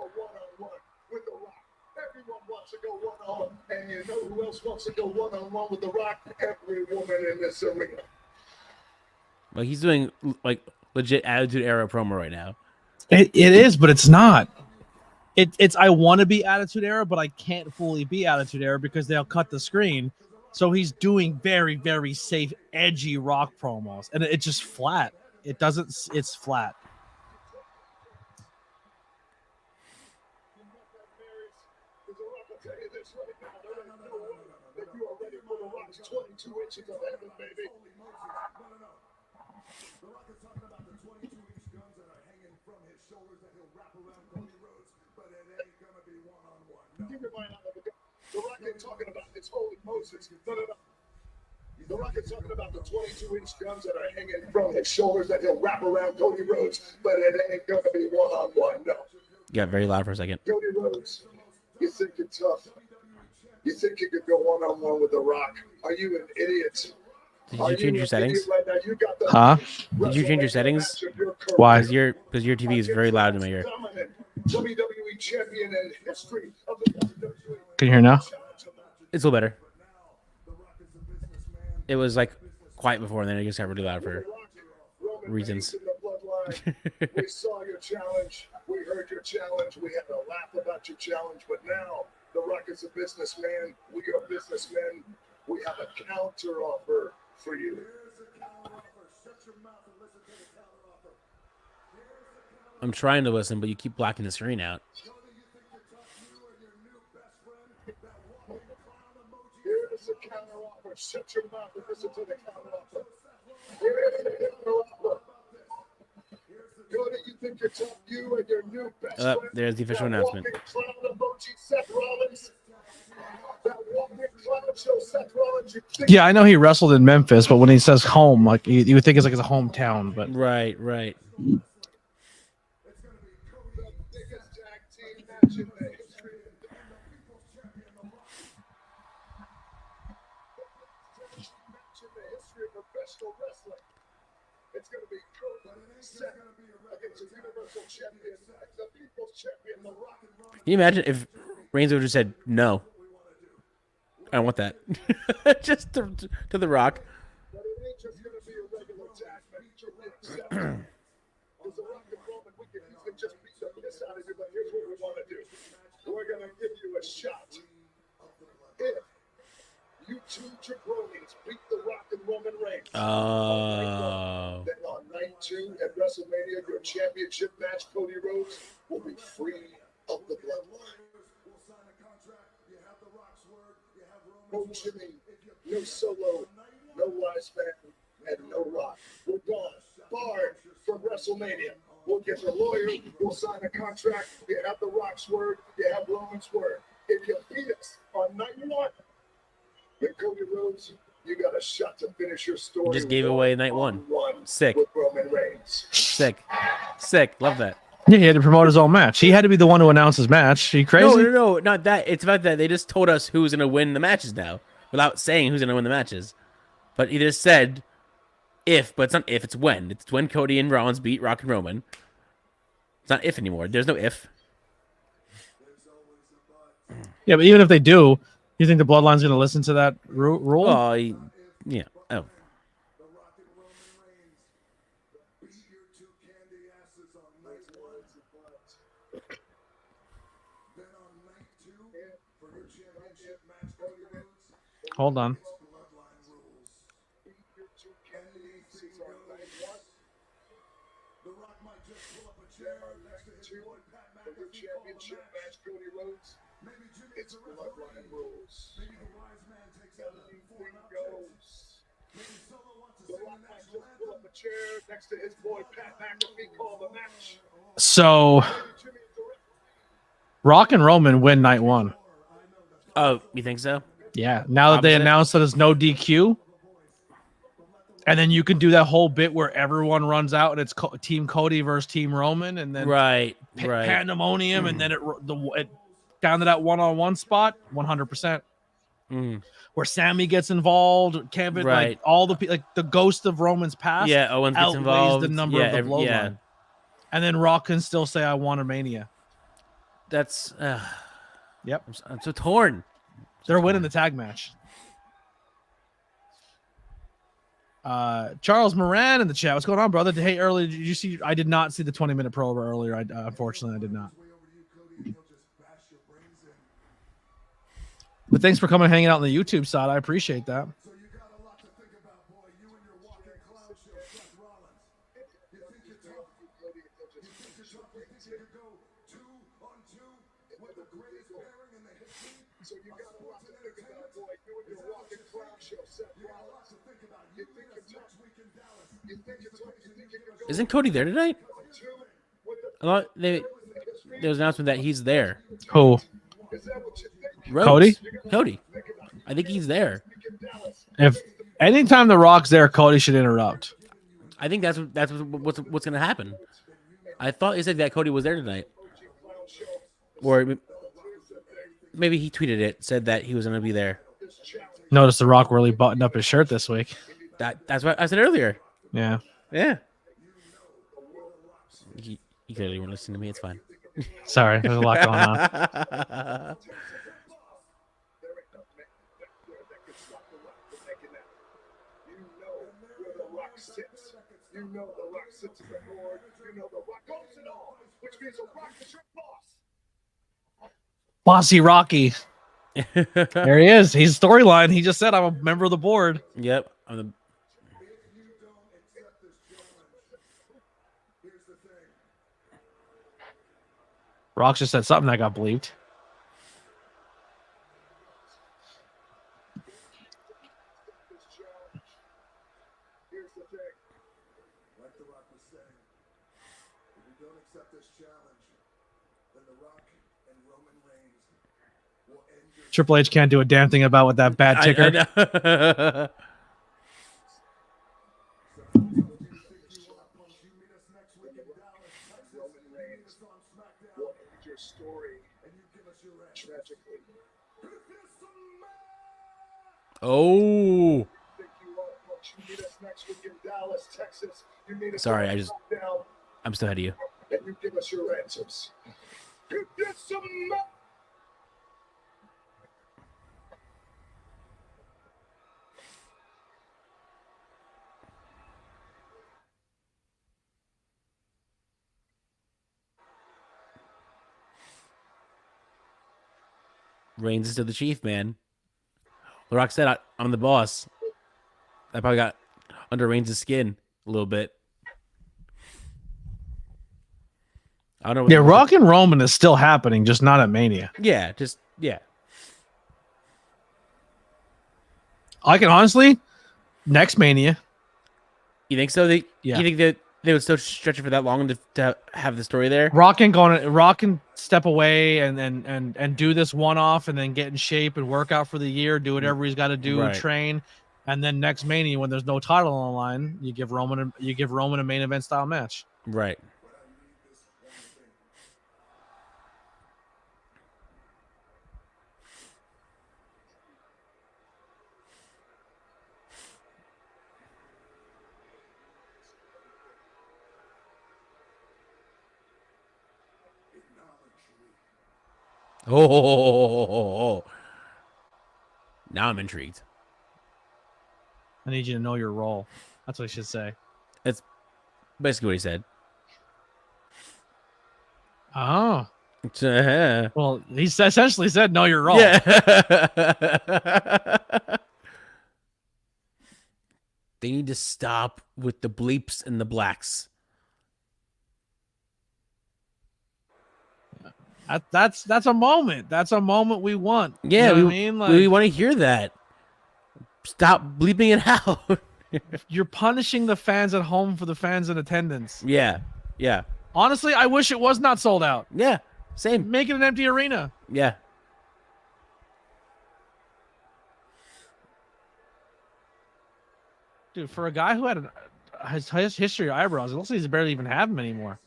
Everyone wants to go one-on-one, and you know who else wants to go one-on-one with The Rock? Every woman in this arena. Like he's doing like legit Attitude Era promo right now. It is, but it's not. It's I want to be Attitude Era, but I can't fully be Attitude Era because they'll cut the screen. So he's doing very, very safe, edgy Rock promos, and it's just flat. It doesn't. It's flat. Because The Rock will tell you this right now. There ain't no way that you are ready for The Rock's 22 inches of heaven, baby. The Rock is talking about the 22-inch guns that are hanging from his shoulders that he'll wrap around Cody Rhodes, but it ain't gonna be one-on-one. No. Keep your mind out of it. The Rock ain't talking about his holy Moses. No. The Rock is talking about the 22-inch guns that are hanging from his shoulders that he'll wrap around Cody Rhodes, but it ain't gonna be one-on-one. No. Got very loud for a second. Cody Rhodes, you think you're tough? You think you could go one-on-one with The Rock? Are you an idiot? Did you change your settings? Right now? You got the Huh? Did you change your settings? Why? Because your TV is very loud in my ear. WWE champion in history of the WWE. Can you hear now? It's a little better. It was like quiet before, and then it just got really loud for reasons. We saw your challenge. We heard your challenge. We had a laugh about your challenge. But now, The Rock is a businessman. We are businessmen. We have a counter offer for you. I'm trying to listen, but you keep blocking the screen out. Here's the counter offer. Shut your mouth and listen to the counter offer. Here's the counter offer. Cody, you think you're tough? You and your new best friend. There's the official that announcement. walking clown emoji, Seth Rollins. That walking clown show, Seth Rollins. You think Yeah, I know he wrestled in Memphis, but when he says home, like you would think it's like his hometown. But Right. the biggest tag team match in the history of the People's Champion, The Rock. Match in the history of professional wrestling. It's going to be Cody Seth against the Universal Champion, the People's Champion, The Rock. Can you imagine if Reigns would have just said no? I don't want that. Just to The Rock. But it ain't just going to be a regular tag match. You'll be accepted. Because The Rock and Roman, we can easily just beat the piss out of you, but here's what we want to do. We're going to give you a shot. If you two jabronis beat The Rock and Roman Reigns, Oh. then on night 2 at WrestleMania, your championship match, Cody Rhodes, will be free of the bloodline. No Jimmy, no Solo, no Wiseman, and no Rock. We're gone. Barred from WrestleMania. We'll get the lawyer. We'll sign a contract. You have the Rock's word. You have Roman's word. If you beat us on night 1, then Cody Rhodes, you got a shot to finish your story. Just gave away night 1. Sick. With Roman Reigns. Sick. Love that. yeah, he had to promote his own match. He had to be the one to announce his match. Are you crazy? No, not that. It's about that they just told us who's gonna win the matches now, without saying who's gonna win the matches. But he just said if, but it's not if. It's when. It's when Cody and Rollins beat Rock and Roman. It's not if anymore. There's no if. Yeah, but even if they do, you think the Bloodline's going to listen to that rule? Oh, yeah. Oh. Hold on. Championship match, Cody Rhodes. It's bloodline rules. Anything goes. The Rock might just pull up a chair next to his boy Pat McAfee, call the match. So, Rock and Roman win night 1. Oh, you think so? Yeah. Now that they Opposite? announced that there's no DQ, and then you can do that whole bit where everyone runs out and it's Team Cody versus Team Roman, and then Right. pandemonium, and then it down to that one-on-one spot, 100%. Mm. Where Sammy gets involved, Kevin, like Right. all the like the ghost of Roman's past. Yeah, Owens gets outweighs involved. the number of the bloodline. Yeah. and then Rock can still say, "I want a Mania." That's Yep, I'm so torn. they're winning the tag match. Charles Moran in the chat. What's going on, brother? Hey, earlier, did you see? I did not see the 20-minute probe earlier. Unfortunately, I did not. But thanks for coming and hanging out on the YouTube side. I appreciate that. So you got a lot to think about, boy. You and your walking clown show, Seth Rollins. You think you're tough? You think you're tough? You think you could go 2-on-2 with the greatest pairing in the history? So you got a lot to think about, boy. You and your walking clown show, Seth Rollins. You got a lot to think about. You think you're tough? Next week in Dallas. You think you're tough? You think you could go Isn't Cody there tonight? I thought there was an announcement that he's there. Who? Rhodes. Cody. I think he's there. If anytime the Rock's there, Cody should interrupt. I think that's what's going to happen. I thought he said that Cody was there tonight, or maybe he tweeted it, said that he was going to be there. Notice the Rock really buttoned up his shirt this week. That's what I said earlier. Yeah. Yeah. You clearly weren't listening to me. It's fine. Sorry, there's a lot going on. You know the Rock sits at the board. You know the Rock goes it all, which means the Rock is your boss. Bossy Rocky. There he is. He's storyline. He just said, "I'm a member of the board." Yep. If you don't accept this challenge, here's the thing. Rock just said something that got bleeped. This challenge. Here's the thing. Like The Rock was saying, if you don't accept this challenge, then The Rock and Roman Reigns will end your Triple H can't do a damn thing about with that bad ticker. I know. Roman Reigns will end your story and you give us your answer. tragically. Oh. Think you want to punch? You meet us next week in Dallas, Texas. You meet us Sorry, on I just- Smackdown, I'm still ahead of you. and you give us your answers. You get some. Reigns is still the chief, man. The Rock said, I'm the boss. I probably got under Reigns' skin a little bit. I don't know. What Yeah, Rock and Roman is still happening, just not at Mania. Yeah. I can honestly, next Mania, You think so? Yeah. You think that they would still stretch it for that long to have the story there? Rock can step away and do this one off and then get in shape and work out for the year, do whatever he's got to do, Right. train, and then next Mania when there's no title on the line, you give Roman a main event style match. Right. Oh. Now I'm intrigued. I need you to know your role. That's what I should say. That's basically what he said. Oh, Yeah. well, he essentially said know your role. They need to stop with the bleeps and the blacks. That's a moment. That's a moment we want. Yeah, You know what I mean? Like, we want to hear that. Stop bleeping it out. you're punishing the fans at home for the fans in attendance. Yeah. Honestly, I wish it was not sold out. Yeah. Same. Make it an empty arena. Yeah. Dude, for a guy who had his history of eyebrows, it looks like he's barely even have them anymore.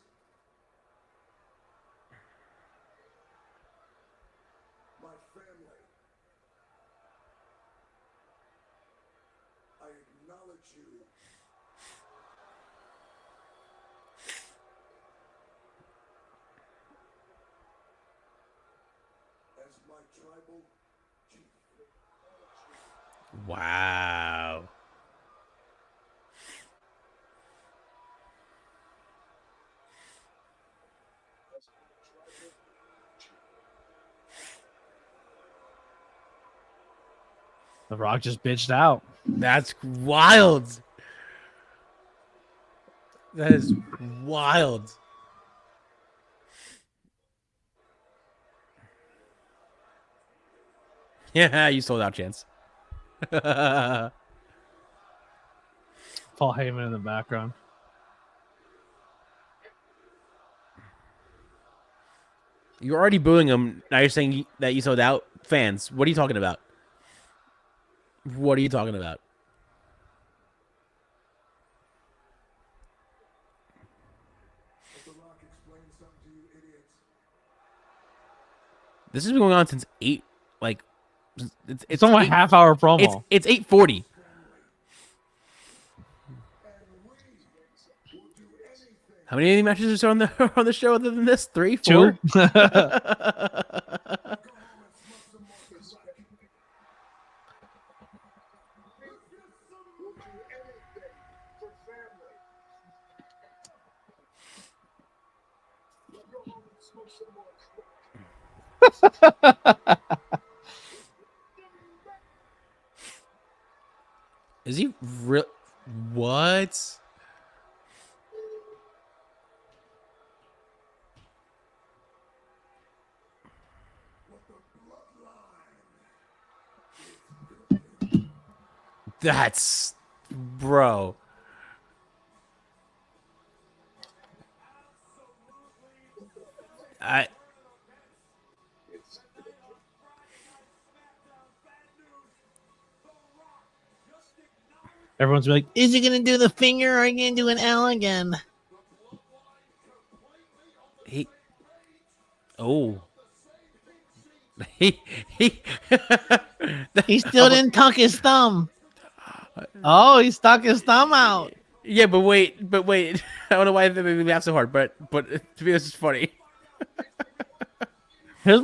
My family, I acknowledge you. Wow. The Rock just bitched out. That's wild. That is wild. Yeah, you sold out, Chance. Paul Heyman in the background. You're already booing him. Now you're saying that you sold out. Fans, what are you talking about? What are you talking about? This has been going on since 8. Like, It's only a half-hour promo. It's 8:40. How many matches are on the show other than this? 3, 4? 2. Is he real? What? That's, bro. Everyone's like, is he going to do the finger or are you going to do an L again? He still didn't tuck his thumb. Oh, he stuck his thumb out. Yeah, but wait. I don't know why they made me laugh so hard, but to me this is funny. Here's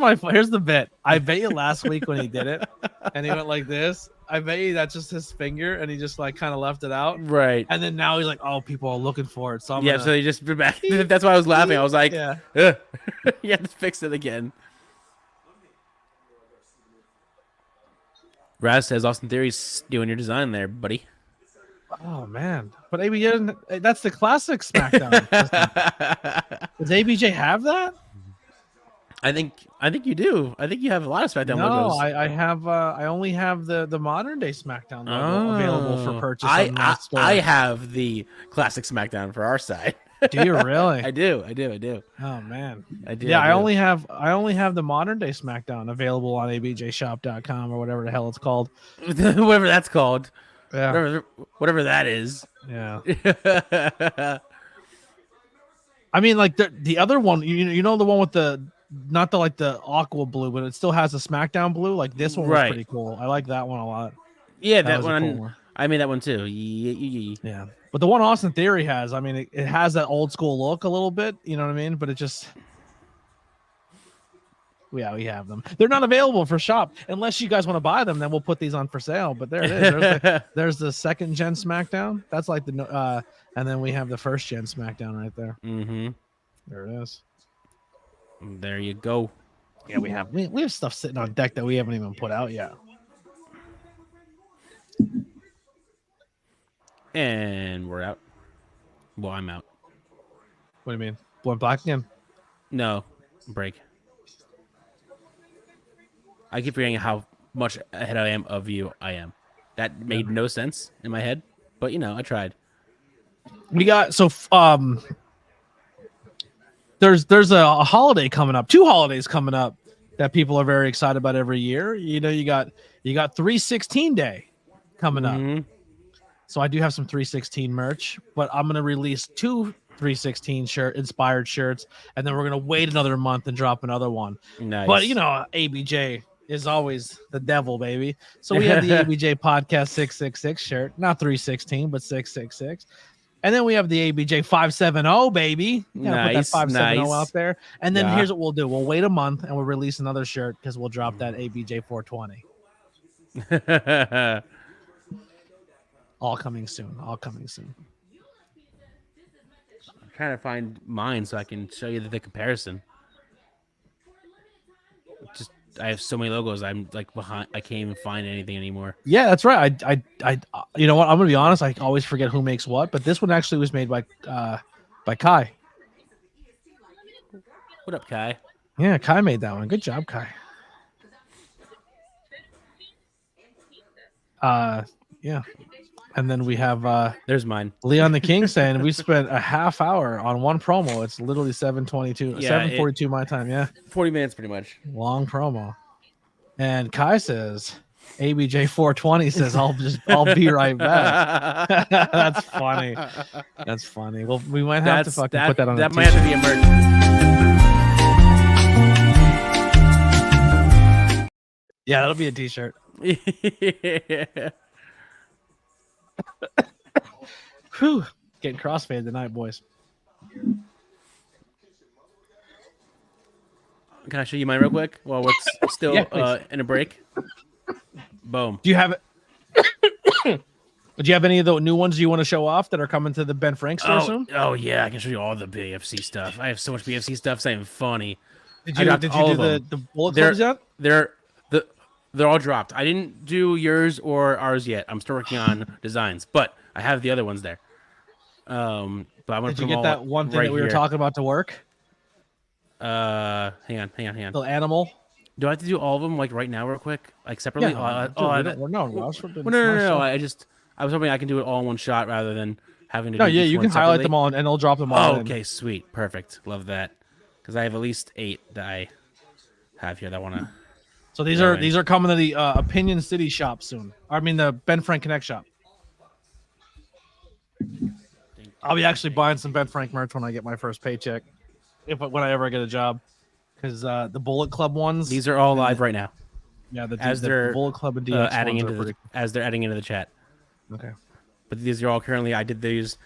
the bit. I bet you last week when he did it and he went like this, I bet you that's just his finger and he just like kind of left it out. Right. And then now he's like, oh, people are looking for it. So so he just back. That's why I was laughing. I was like, yeah. You have to fix it again. Raz says Austin Theory's doing your design there, buddy. Oh man. But ABJ, that's the classic SmackDown system. Does ABJ have that? I think you do. I think you have a lot of SmackDown logos. No, I have. I only have the modern day SmackDown logo available for purchase. I have the classic SmackDown for our side. Do you really? I do. Oh man, I do. Yeah, I only have the modern day SmackDown available on abjshop.com or whatever the hell it's called. Whatever that's called. Yeah. Whatever that is. Yeah. I mean, like the other one, you know, the one with the not the like the aqua blue, but it still has a SmackDown blue. Like this one was pretty cool. I like that one a lot. Yeah, that one. Cool, I made that one too. Yeah, but the one Austin Theory has, I mean, it has that old school look a little bit. You know what I mean? But it just, yeah, we have them. They're not available for shop unless you guys want to buy them. Then we'll put these on for sale. But there it is. There's the second gen SmackDown. That's like the and then we have the first gen SmackDown right there. Mm-hmm. There it is. There you go. Yeah, we have stuff sitting on deck that we haven't even put out yet. And we're out. Well, I'm out. What do you mean? Went black again? No, break. I keep forgetting how much ahead I am of you. I am. That made no sense in my head, but I tried. We got There's a holiday coming up, 2 holidays coming up that people are very excited about every year. You got 316 Day coming up. So I do have some 316 merch, but I'm going to release 2 316 inspired shirts, and then we're going to wait another month and drop another one. Nice. But ABJ is always the devil, baby. So we have the ABJ Podcast 666 shirt, not 316, but 666. And then we have the ABJ 570, baby. You gotta put that Nice, 570 nice. out there. And then Yeah. here's what we'll do. We'll wait a month and we'll release another shirt because we'll drop that ABJ 420. All coming soon. All coming soon. I'm trying to find mine so I can show you the comparison. Just I have so many logos. I'm like behind. I can't even find anything anymore. Yeah, that's right. I you know what? I'm gonna be honest. I always forget who makes what, but this one actually was made by Kai. What up, Kai? Yeah, Kai made that one. Good job, Kai. Yeah. And then we have There's mine. Leon the King saying we spent a half hour on one promo. It's literally 7:22, Yeah, 7:42 my time. Yeah, 40 minutes, pretty much. long promo. And Kai says, ABJ 420 says, I'll be right back. That's funny. That's funny. Well, we might have to fucking put that on. That a might have to be a merch. Yeah, that'll be a t-shirt. Whew. Getting crossfaded tonight, boys. Can I show you mine real quick? Well, we're still Yeah, please. in a break. Boom. Do you have it? Do you have any of the new ones you want to show off that are coming to the Ben Frank store soon? Oh yeah, I can show you all the BFC stuff. I have so much BFC stuff. It's not even funny. Did I you got do all of the them. bullet They're- clubs yet? They're all dropped. I didn't do yours or ours yet. I'm still working on designs, but I have the other ones there. But I'm gonna Did put you them get all that one thing right that we were here. talking about to work? Hang on. The animal. Do I have to do all of them like right now, real quick, like separately? We're no rush. Well, no. I was hoping I can do it all in one shot rather than having to. No, do yeah, each you one can highlight separately. them all and they'll drop them all. Oh, in. okay, sweet, perfect, love that. Because I have at least 8 that I have here that I want to. So these are coming to the Opinion City shop soon. I mean the Ben Frank Connect shop. I'll be actually buying some Ben Frank merch when I get my first paycheck, when I ever get a job, because the Bullet Club ones. These are all live right now. Yeah, the they're, Bullet Club and DX adding ones into are pretty as they're adding into the chat. okay. But these are all currently. I did these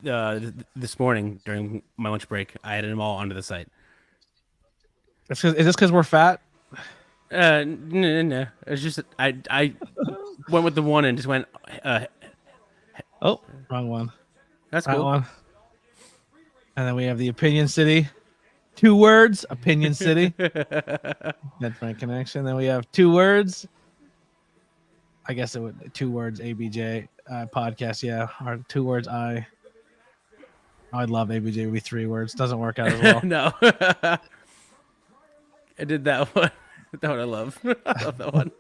this morning during my lunch break. I added them all onto the site. Is this because we're fat? No. It's just I went with the one and just went. Oh, wrong one. That's That cool. one. And then we have the Opinion City. 2 words, Opinion City. Ben Frank Connection. Then we have 2 words. I guess it would 2 words, ABJ podcast. Yeah, or 2 words. I'd love ABJ would be 3 words. Doesn't work out as well. No. I did that one. That one I love. I love that one.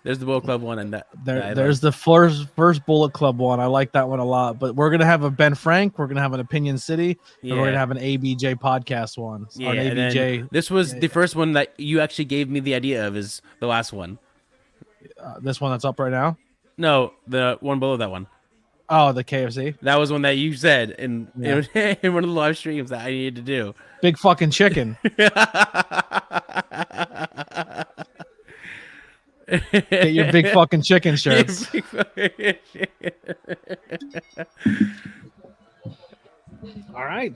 There's the Bullet Club one and that. There's the first Bullet Club one. I like that one a lot. But we're gonna have a Ben Frank. We're gonna have an Opinion City. And we're gonna have an ABJ podcast one. Yeah, Or an and then ABJ. this was the first one that you actually gave me the idea of. Is the last one? This one that's up right now. No, the one below that one. Oh, the KFC. That was one that you said in Yeah. in one of the live streams that I needed to do. Big fucking chicken. Get your big fucking chicken shirts. All right,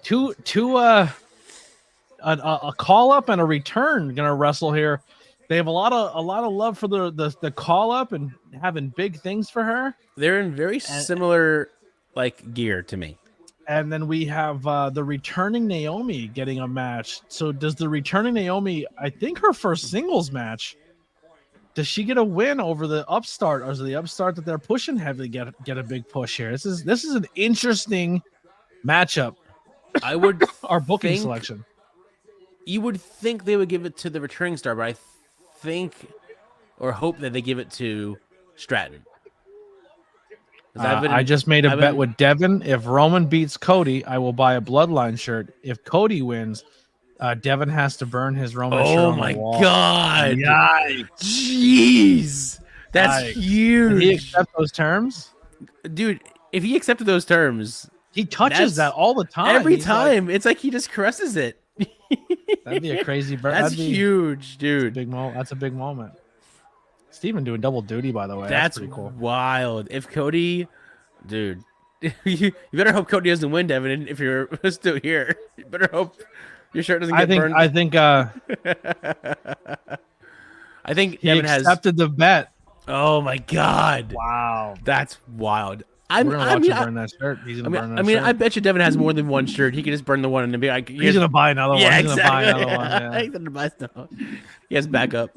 a call up and a return gonna wrestle here. They have a lot of love for the call up and having big things for her. They're in very similar like gear to me. And then we have the returning Naomi getting a match. So does the returning Naomi? I think her first singles match. Does she get a win over the upstart, or is it the upstart that they're pushing heavily get a big push here? This is an interesting matchup. I would Our booking think- selection. You would think they would give it to the returning star, but I think or hope that they give it to Stratton. 'Cause I just made a bet with Devin. If Roman beats Cody, I will buy a Bloodline shirt. If Cody wins, Devin has to burn his Roman shirt Oh on my the wall. god! Yikes. Jeez, that's Yikes. huge. Did he accept those terms? Dude, if he accepted those terms, He touches That's- that all the time. every He's like- time, it's like he just caresses it. that'd be a crazy burn. That's That'd be huge, dude. That's a big moment. Steven doing double duty, by the way. That's Pretty cool. wild. If Cody, dude, you better hope Cody doesn't win, Devin. If you're still here, you better hope your shirt doesn't get burned. I think I think he Devin has. accepted the bet. Oh my god, Wow. that's wild. We're gonna watch him burn that shirt. He's gonna burn that shirt. I bet you Devin has more than one shirt. He can just burn the one and then be like, He's gonna buy another one. Yeah, He's gonna buy exactly. another one. Yeah. He's gonna buy stuff. He has backup.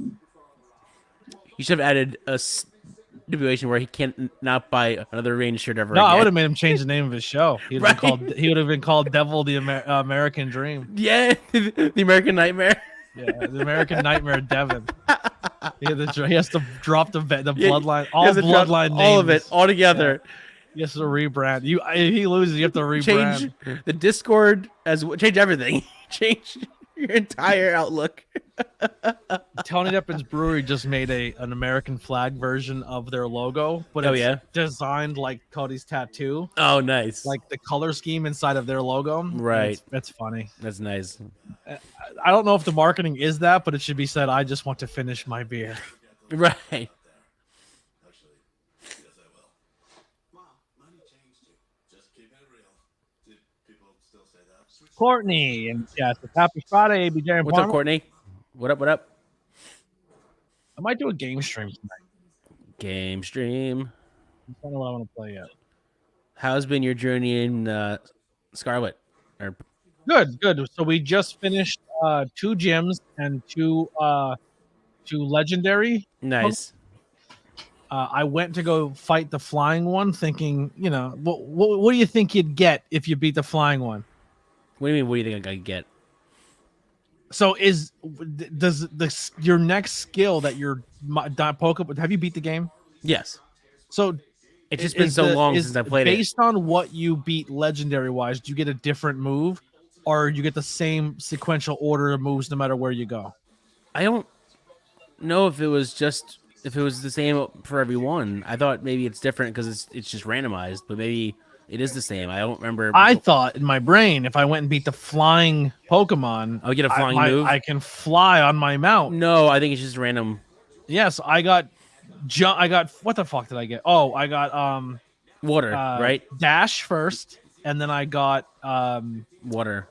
You should have added a stipulation where he can't not buy another rain shirt ever. No, again. I would have made him change the name of his show. He would Right. have been called Devil the American Dream. Yeah, the American Nightmare. Yeah, the American Nightmare Devin. He has to drop the bloodline, all bloodline names, all of it, all together. He has to rebrand. If he loses, you have to rebrand. Change the Discord change everything. Change your entire outlook. Tony Deppin's Brewery just made an American flag version of their logo, but it's designed like Cody's tattoo. Oh, nice! Like the color scheme inside of their logo. Right. That's funny. That's nice. I don't know if the marketing is that, but it should be said, I just want to finish my beer. Right. Courtney, and yes, it's Happy Friday, ABJ and What's up, Palmer. Courtney? What up? What up? I might do a game stream tonight. Game stream. I don't know what I want to play yet. How's been your journey in Scarlet? Or Good. So we just finished 2 gyms and 2 legendary. nice. I went to go fight the flying one, thinking, what do you think you'd get if you beat the flying one? What do you mean? What do you think I could get? So does your next skill that you're Pokemon? Have you beat the game? Yes. So It's just been so long since I played it. Based on what you beat legendary wise, do you get a different move, or you get the same sequential order of moves no matter where you go? I don't know if it was the same for everyone. I thought maybe it's different because it's just randomized, but maybe it is the same. I don't remember. I thought in my brain, if I went and beat the flying Pokemon, I would get a flying move. I can fly on my mount. No, I think it's just random. Yes, I got what the fuck did I get? Oh, I got Water, right? Dash first, and then I got Water.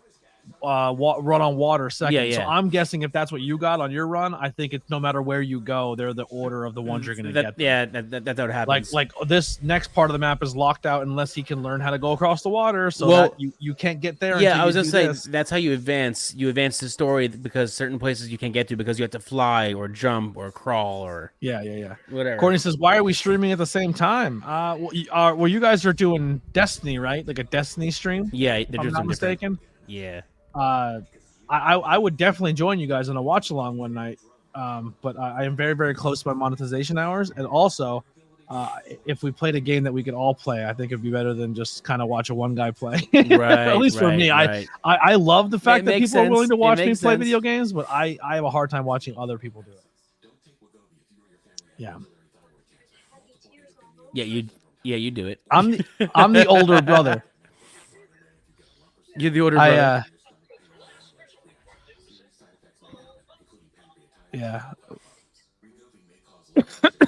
run on water second. Yeah. So I'm guessing if that's what you got on your run, I think it's no matter where you go, they're the order of the ones you're gonna get. Yeah, that's what happens. Like this next part of the map is locked out unless he can learn how to go across the water. So that you can't get there. Yeah, I was gonna say this. that's how you advance. You advance the story because certain places you can't get to because you have to fly or jump or crawl or Yeah. whatever. Courtney says, "Why are we streaming at the same time?" Well, you guys are doing Destiny, right? Like a Destiny stream. Yeah, If they're I'm doing not something different. mistaken. Yeah. I would definitely join you guys on a watch along one night. But I am very, very close to my monetization hours. And also, if we played a game that we could all play, I think it'd be better than just kind of watch a one guy play. Right. At least for me. Right. I love the fact that makes people are willing to sense. watch It me makes play sense. video games, but I have a hard time watching other people do it. Yeah. Yeah, you do it. I'm the older brother. You're the older brother. Yeah.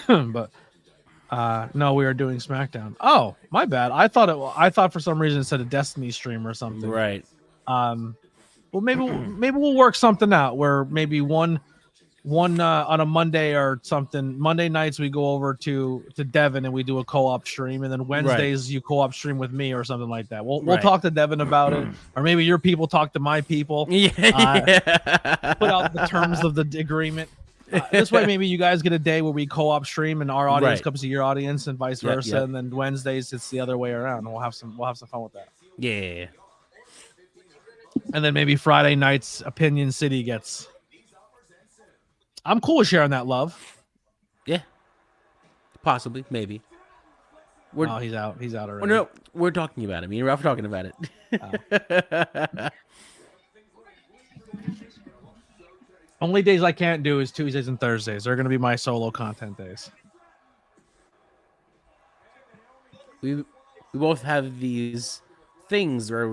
But no, we are doing Smackdown. Oh, my bad. I thought for some reason it said a Destiny stream or something. Right. Well, maybe we'll work something out where maybe one on a Monday or something. Monday nights we go over to Devin and we do a co-op stream, and then Wednesdays you co-op stream with me or something like that. We'll talk to Devin about it, or maybe your people talk to my people. Yeah. Put out the terms of the agreement. This way, maybe you guys get a day where we co-op stream and our audience comes to your audience, and vice versa. Yep. And then Wednesdays it's the other way around. We'll have some fun with that. Yeah. And then maybe Friday nights, Opinion City gets. I'm cool with sharing that love. Yeah. Possibly, maybe. Oh, he's out. He's out already. No, we're talking about it. Me and Ralph are talking about it. Only days I can't do is Tuesdays and Thursdays. They're going to be my solo content days. We both have these things where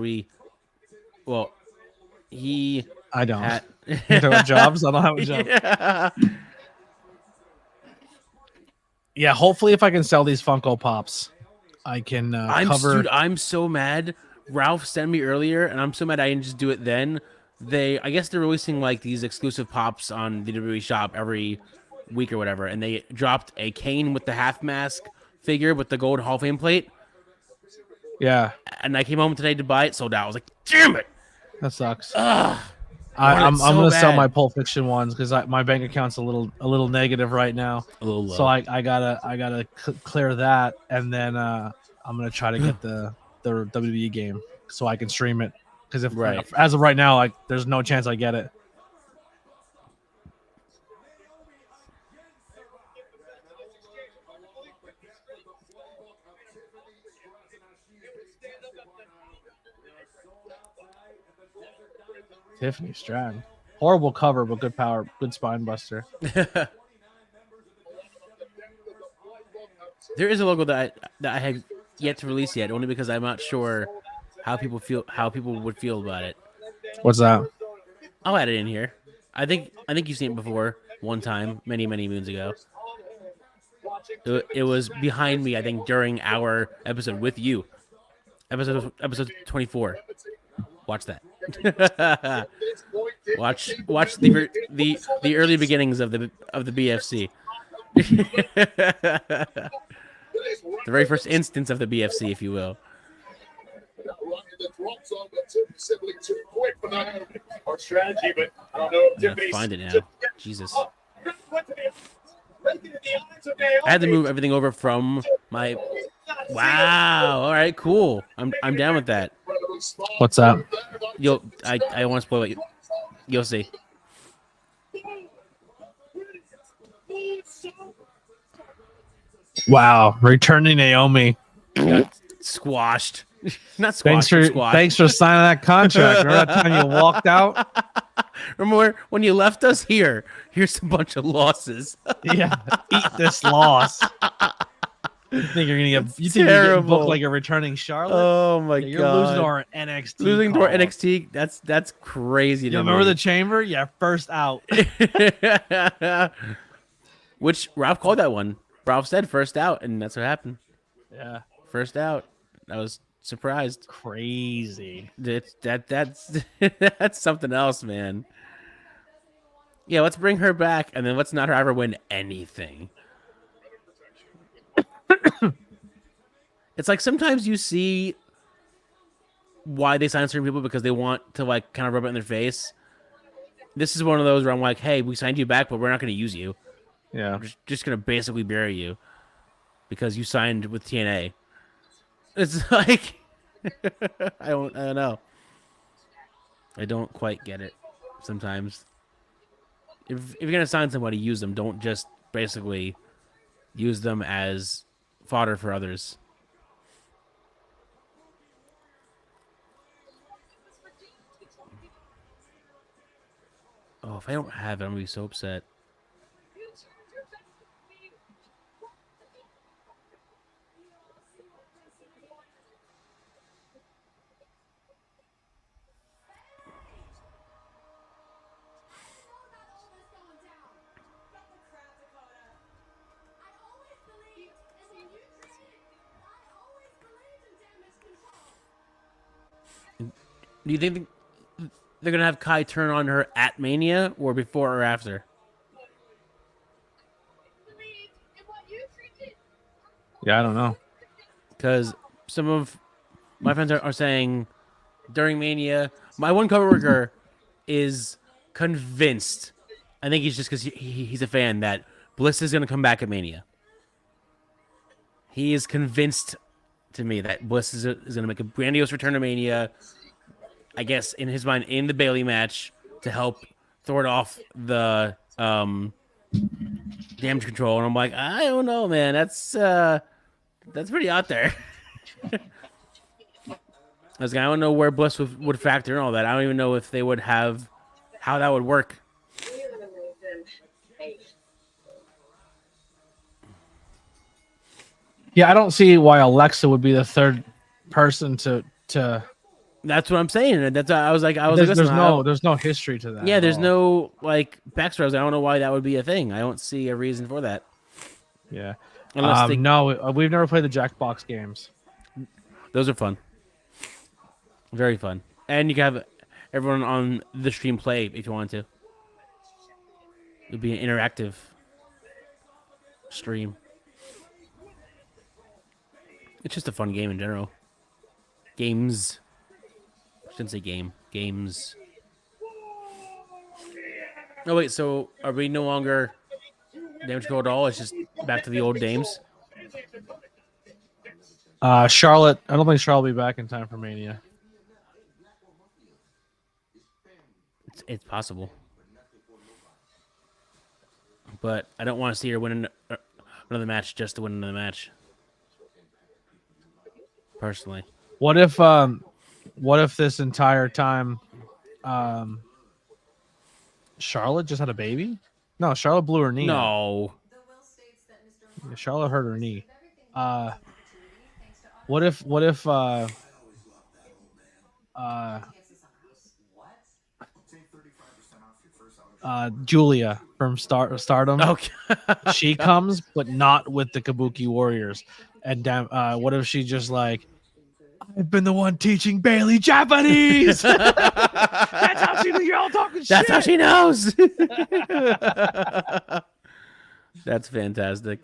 I don't. You don't have jobs? I don't have a job. Yeah, hopefully if I can sell these Funko Pops, I can I'm cover. dude, I'm so mad. Ralph sent me earlier, and I'm so mad I didn't just do it then. I guess they're releasing like these exclusive pops on the WWE shop every week or whatever, and they dropped a Kane with the half mask figure with the gold Hall of Fame plate. Yeah, And I came home today to buy it, sold out. I was like, damn it! that sucks. Ugh. I'm so gonna sell bad. my Pulp Fiction ones because my bank account's a little negative right now. A little low. So I gotta clear that, and then I'm gonna try to get the WWE game so I can stream it. Because if Right. as of right now, like there's no chance I get it. Tiffany Stratton, horrible cover, but good power, good spine buster. There is a logo that I have yet to release yet, only because I'm not sure how people would feel about it. What's that? I'll add it in here. I think you've seen it before one time, many moons ago. It was behind me, I think, during our episode with you, episode 24. Watch that. watch the early beginnings of the BFC. The very first instance of the BFC, if you will. Our strategy, but I don't know if I'm gonna find it now. Jesus. I had to move everything over from my. Wow. All right. Cool. I'm down with that. What's that? I want to spoil it. You'll see. Wow, returning Naomi. Got squashed. Not squashed. Squashed. Thanks for signing that contract. Remember that time you walked out? Remember when you left us here? Here's a bunch of losses. Yeah, eat this loss. You think you're gonna get? You think you're getting booked like a returning Charlotte? Oh my Yeah, god! You're losing to our NXT. Losing to our call. NXT. That's crazy. You remember the chamber? Yeah, first out. Which Ralph called that one. Ralph said first out, and that's what happened. Yeah, First out. I was surprised. crazy. That's that's something else, man. Yeah, let's bring her back, and then let's not have her win anything. It's like sometimes you see why they sign certain people because they want to like kind of rub it in their face. This is one of those where I'm like, hey, we signed you back, but we're not going to use you. Yeah, We're just going to basically bury you because you signed with TNA. It's like I don't know. I don't quite get it sometimes. If you're going to sign somebody, use them. Don't just basically use them as fodder for others. Oh, if I don't have it, I'm going to be so upset. Do you think they're gonna have Kai turn on her at Mania or before or after? yeah. I don't know. Because some of my friends are saying during Mania, my one coworker is convinced. I think he's just because he's a fan that Bliss is gonna come back at Mania. He is convinced to me that Bliss is gonna make a grandiose return to Mania. I guess in his mind, in the Bayley match to help thwart off the damage control, and I'm like, I don't know, man. That's pretty out there. I was like, I don't know where Bliss would factor in all that. I don't even know if they would have how that would work. Yeah, I don't see why Alexa would be the third person to. That's what I'm saying. That's I was like, There's listen, there's no history to that. yeah, at there's all. no like backstory. I don't know why that would be a thing. I don't see a reason for that. Yeah, Unless they, No, we've never played the Jackbox games. those are fun. Very fun. And you can have everyone on the stream play if you want to. It'd be an interactive stream. It's just a fun game in general. Games. I shouldn't say game. Games. Oh, wait, so are we no longer Damage Control at all? It's just back to the old dames? Charlotte, I don't think Charlotte will be back in time for Mania. It's possible. But I don't want to see her win another match just to win another match. Personally. What if this entire time Charlotte just had a baby? No, Charlotte blew her knee. No. Yeah, Charlotte hurt her knee. What if Julia from Stardom? Okay. She comes, but not with the Kabuki Warriors. And what if she just like, I've been the one teaching Bailey Japanese. That's how she. You're all talking shit. That's how she knows. That's fantastic.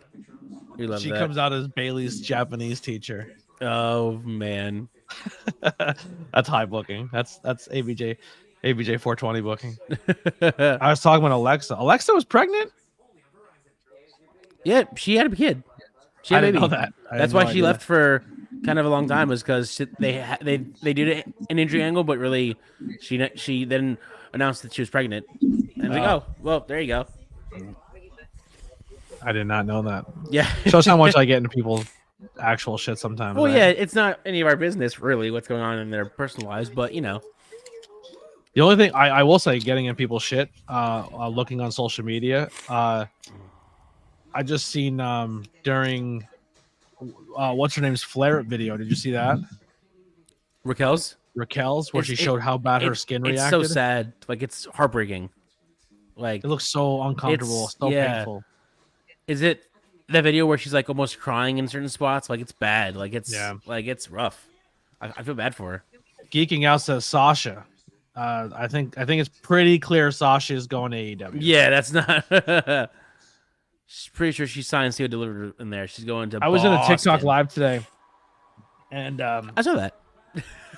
We love She that. comes out as Bailey's Japanese teacher. Oh man. That's high booking. That's ABJ 420 booking. I was talking about Alexa. Alexa was pregnant. Yeah, she had a kid. She had I a didn't baby. know that. I That's had no why she idea. left for kind of a long time, was because they did an injury angle, but really she then announced that she was pregnant. And like, oh, well, there you go. I did not know that. Yeah. Shows how much I get into people's actual shit sometimes. Well, right? yeah, it's not any of our business really what's going on in their personal lives, but you know. The only thing I will say, getting in people's shit, looking on social media, I just seen during what's her name's flare up video. Did you see that? Raquel's, Raquel's, where she It's- showed how bad her skin reacted. It's so sad. Like, it's heartbreaking. Like, It looks so uncomfortable, It's- so yeah. painful. is it that video where she's like almost crying in certain spots? Like, it's bad. Like, it's Yeah. like it's rough. I feel bad for her. Geeking out says Sasha. I think it's pretty clear Sasha is going to AEW. Yeah, that's not. She's pretty sure she signed sealed delivered in there. She's going to. I was in a TikTok Boston. live today, and I saw that.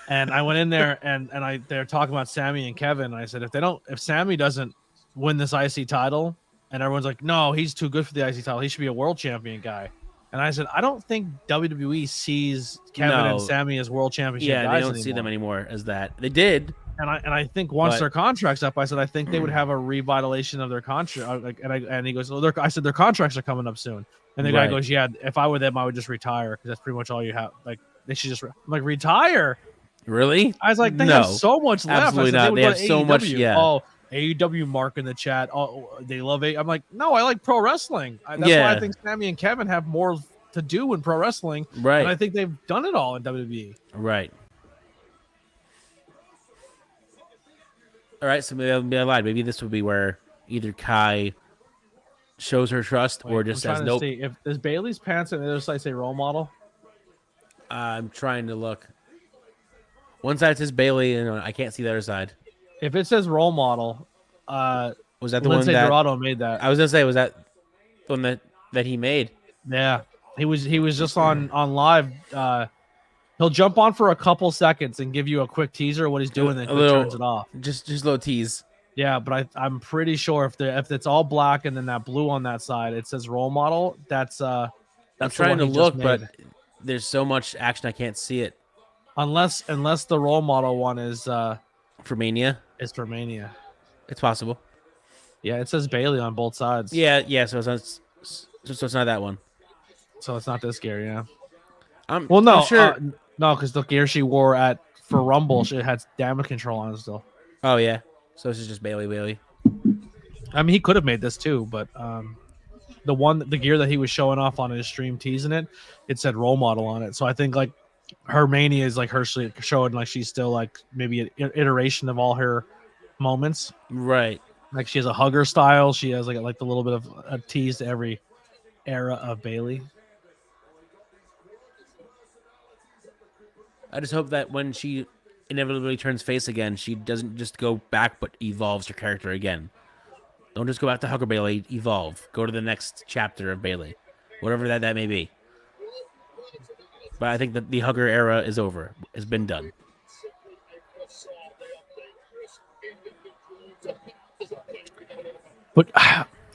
and I went in there and they're talking about Sammy and Kevin. And I said if Sammy doesn't win this IC title, and everyone's like, no, he's too good for the IC title. He should be a world champion guy. And I said, I don't think WWE sees Kevin No. and Sammy as world championship Yeah, guys they don't see them anymore. anymore as that. They did. And I think once But- their contract's up, I said I think they would have a revitalization of their contract. And he goes, well, I said their contracts are coming up soon. And the guy Right. goes, yeah, if I were them, I would just retire because that's pretty much all you have. Like they should just I'm like retire. Really? I was like, they No, have so much left. absolutely I said, not. would They go have to so much- AEW. yeah. Oh, AEW mark in the chat. Oh, they love it. I'm like, no, I like pro wrestling. That's why Yeah. I think Sammy and Kevin have more to do in pro wrestling. Right. And I think they've done it all in WWE. Right. All right, so maybe I lied. Maybe this would be where either Kai shows her trust or just I'm says trying nope. to see if there's Bailey's pants and the other side say role model. I'm trying to look. One side says Bailey, and I can't see the other side. If it says role model, Was that the Lindsay one that Dorado made that. I was gonna say? Was that the one that he made? Yeah, he was just on live. He'll jump on for a couple seconds and give you a quick teaser of what he's doing, then A quick little- turns it off. Just a little tease. Yeah, but I'm pretty sure if it's all black and then that blue on that side, it says role model. That's I'm the trying one to he just look, made. but there's so much action I can't see it. unless the role model one is For Mania, for Mania. it's possible. Yeah, it says Bailey on both sides. Yeah. So it's not that one. So it's not this gear, yeah. Well, no, I'm sure. No, because the gear she wore for Rumble, she had damage control on it still. Oh yeah. So this is just Bailey. I mean, he could have made this too, but the gear that he was showing off on his stream teasing it said role model on it. So I think like her Mania is like her showing like she's still like maybe an iteration of all her moments. Right. Like she has a hugger style. She has like the little bit of a tease to every era of Bailey. I just hope that when she inevitably turns face again, she doesn't just go back but evolves her character again. Don't just go back to Hugger Bailey. Evolve. Go to the next chapter of Bailey, whatever that may be. But I think that the Hugger era is over. Has been done. But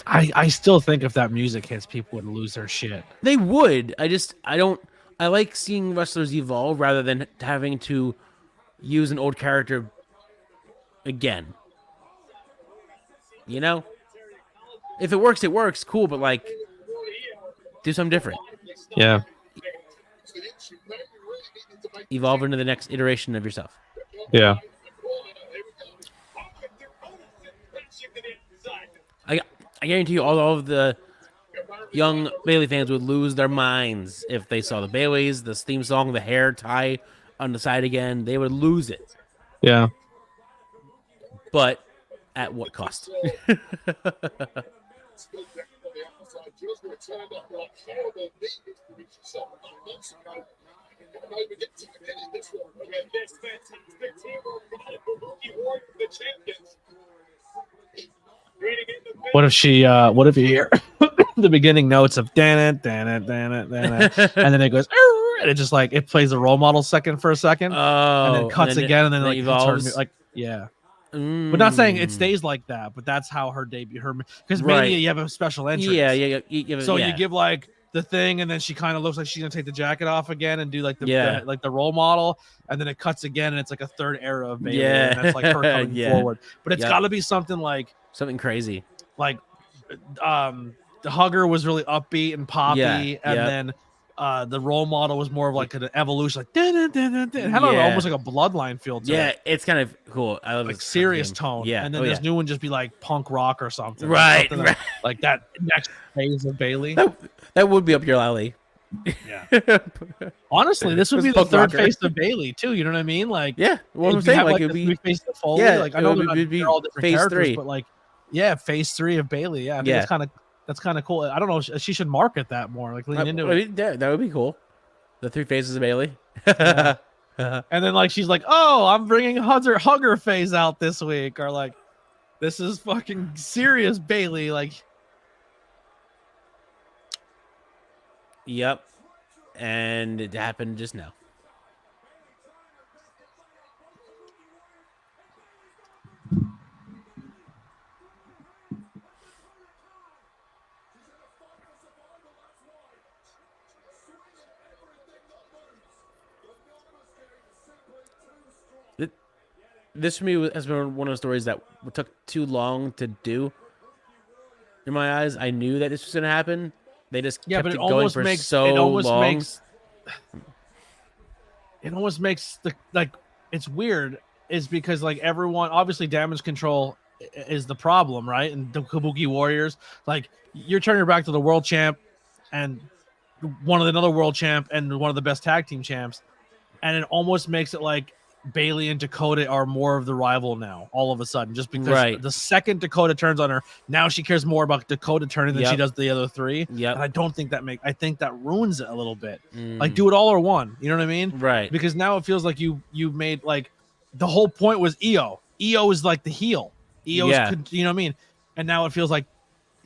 I still think if that music hits, people would lose their shit. They would. I like seeing wrestlers evolve rather than having to use an old character again. You know? If it works, it works. Cool, but like, do something different. Yeah. Evolve into the next iteration of yourself. Yeah. I guarantee you all of the young Bailey fans would lose their minds if they saw the Baileys, the theme song, the hair tie on the side again. They would lose it. Yeah. But at what cost? What if you hear the beginning notes of dan it, and then it goes "Arr," and it just like it plays the role model second for a second, and then cuts again, and then like evolves. it's her, like yeah. We're not saying it stays like that, but that's how her debut, because Mania you have a special entrance. Yeah. So you give like the thing, and then she kind of looks like she's gonna take the jacket off again and do like the role model, and then it cuts again, and it's like a third era of Bayley, and that's like her coming forward. But it's got to be something like something crazy, like the Hugger was really upbeat and poppy, and then the role model was more of like an evolution, like it had almost like a bloodline feel to it. It's kind of cool. I love like serious tone, and then this new one just be like punk rock or something, right? Like that next phase of Bailey. That would be up your alley. Yeah. Honestly, this would be the third face of Bailey too. You know what I mean? Like, yeah. What I'm saying, like, it would be face of Foley. Yeah, like I know they're all different phase characters, 3, but like, yeah, phase 3 of Bailey. Yeah, I think that's kind of cool. I don't know. She should market that more, like lean into it. That would be cool. The 3 phases of Bailey. Yeah. And then like she's like, oh, I'm bringing Hugger phase out this week, or like, this is fucking serious Bailey. Like, yep. And it happened just now. This for me has been one of the stories that took too long to do. In my eyes, I knew that this was going to happen. They just kept it going for so long. It almost makes the it's weird is because like everyone obviously Damage Control is the problem, right? And the Kabuki Warriors, like you're turning your back to the world champ and another world champ and one of the best tag team champs, and it almost makes it like Bailey and Dakota are more of the rival now all of a sudden, just because the second Dakota turns on her, now she cares more about Dakota turning than she does the other 3. And I don't think I think that ruins it a little bit. Like do it all or one, you know what I mean? Right. Because now it feels like you made like the whole point was Io is like the heel. You know what I mean? And now it feels like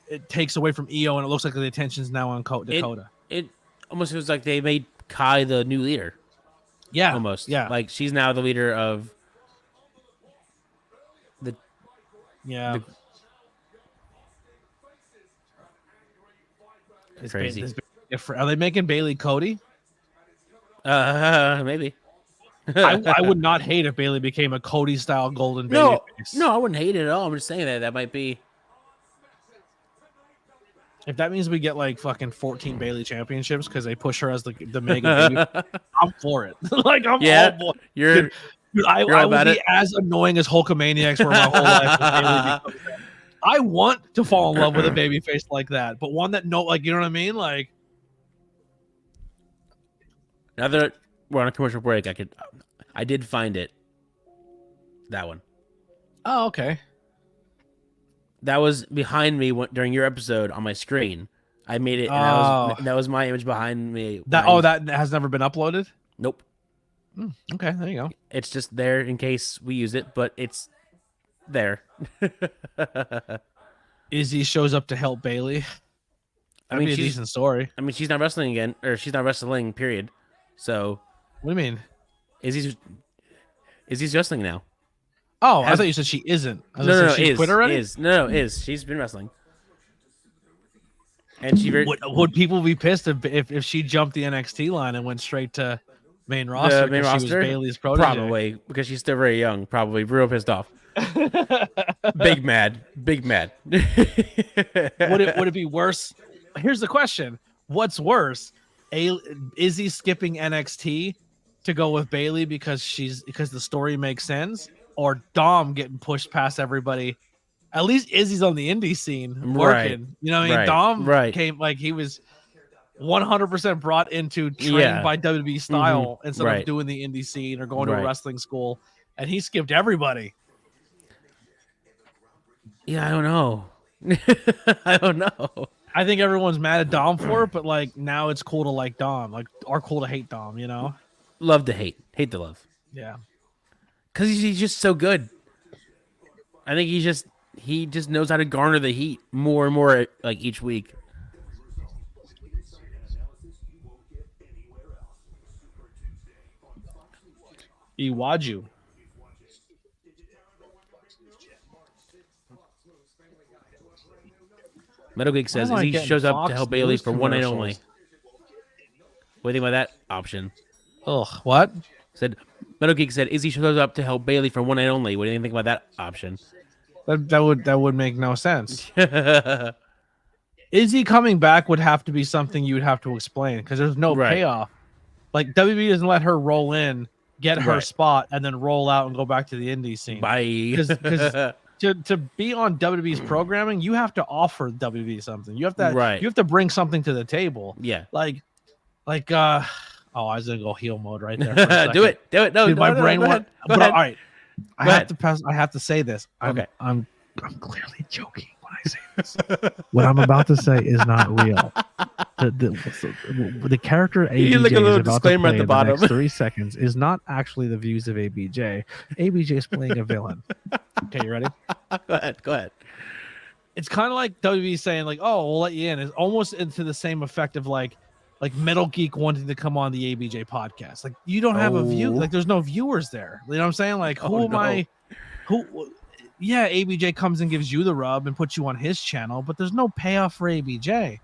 it takes away from Io, and it looks like the attention's now on Dakota. It almost feels like they made Kai the new leader. Yeah, almost. Yeah, like she's now the leader of the. Yeah, it's crazy. Are they making Bailey Cody? Maybe. I would not hate if Bailey became a Cody style golden baby. No, I wouldn't hate it at all. I'm just saying that might be. If that means we get like fucking 14 Bailey championships because they push her as the mega baby, I'm for it. Like I'm all for it. Dude, I will be as annoying as Hulkamaniacs for my whole life. I want to fall in love with a baby face like that, but one that you know what I mean? Like, now that we're on a commercial break, I did find it. That one. Oh, okay. That was behind me during your episode on my screen. I made it, and that was my image behind me. That has never been uploaded? Nope. Okay, there you go. It's just there in case we use it, but it's there. Izzy shows up to help Bailey. That'd be a decent story. I mean, she's not wrestling again, or she's not wrestling. Period. So, What do you mean? Izzy's wrestling now. Oh, I thought you said she isn't. No, she quit already. Is she's been wrestling, and she Would people be pissed if she jumped the NXT line and went straight to main roster? the main roster. She was Bailey's protege? Probably because she's still very young. Probably real pissed off. Big mad. Would it be worse? Here's the question: what's worse? Izzy skipping NXT to go with Bailey because the story makes sense, or Dom getting pushed past everybody? At least Izzy's on the indie scene working. Right. You know what I mean? Right. Dom came like he was 100% brought into trained by WWE style instead of doing the indie scene or going to a wrestling school, and he skipped everybody. Yeah, I don't know. I don't know. I think everyone's mad at Dom for it, but like now it's cool to like Dom, like or cool to hate Dom, you know? Love to hate to love. Yeah, because he's just so good. I think he just knows how to garner the heat more and more like each week. Iwaju. Metal Geek says he shows up to help Bailey for one night only. What do you think about that option? Ugh, what? Metal Geek said Izzy shows up to help Bailey for one night only. What do you think about that option? That would make no sense. Izzy coming back would have to be something you would have to explain because there's no payoff. Like WWE doesn't let her roll in, get her spot, and then roll out and go back to the indie scene. Bye. Because to be on WWE's programming, you have to offer WWE something. You have to bring something to the table. Yeah. Like I was gonna go heel mode right there. For a second. Do it. No, dude, my brain went. But all right, I have to say this. I'm clearly joking when I say this. What I'm about to say is not real. The character ABJ look a little is about to disclaimer play at the in bottom. the next 3 seconds is not actually the views of ABJ. ABJ is playing a villain. Okay, you ready? Go ahead. It's kind of like WWE saying like, "Oh, we'll let you in." It's almost into the same effect of like Metal Geek wanting to come on the ABJ podcast. Like you don't have a view. Like there's no viewers there. You know what I'm saying? Like yeah, ABJ comes and gives you the rub and puts you on his channel, but there's no payoff for ABJ.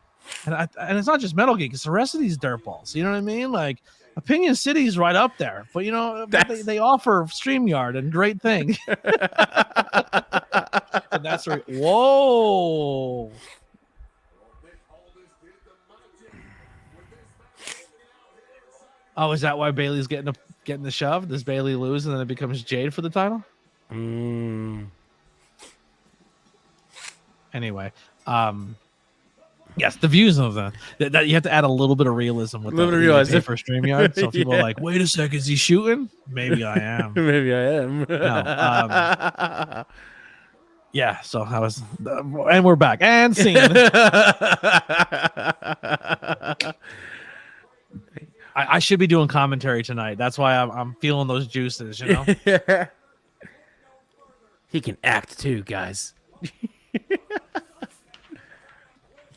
And it's not just Metal Geek, it's the rest of these dirtballs. You know what I mean? Like Opinion City's right up there, but you know, they offer StreamYard and great thing. And that's right. Whoa. Oh, is that why Bailey's getting the shove? Does Bailey lose and then it becomes Jade for the title? Anyway, yes, the views of that you have to add a little bit of realism with the for StreamYard. So people are like, "Wait a second, is he shooting?" Maybe I am. Maybe I am. No, yeah. So I was, and we're back and scene. I should be doing commentary tonight. That's why I'm feeling those juices. You know. He can act too, guys.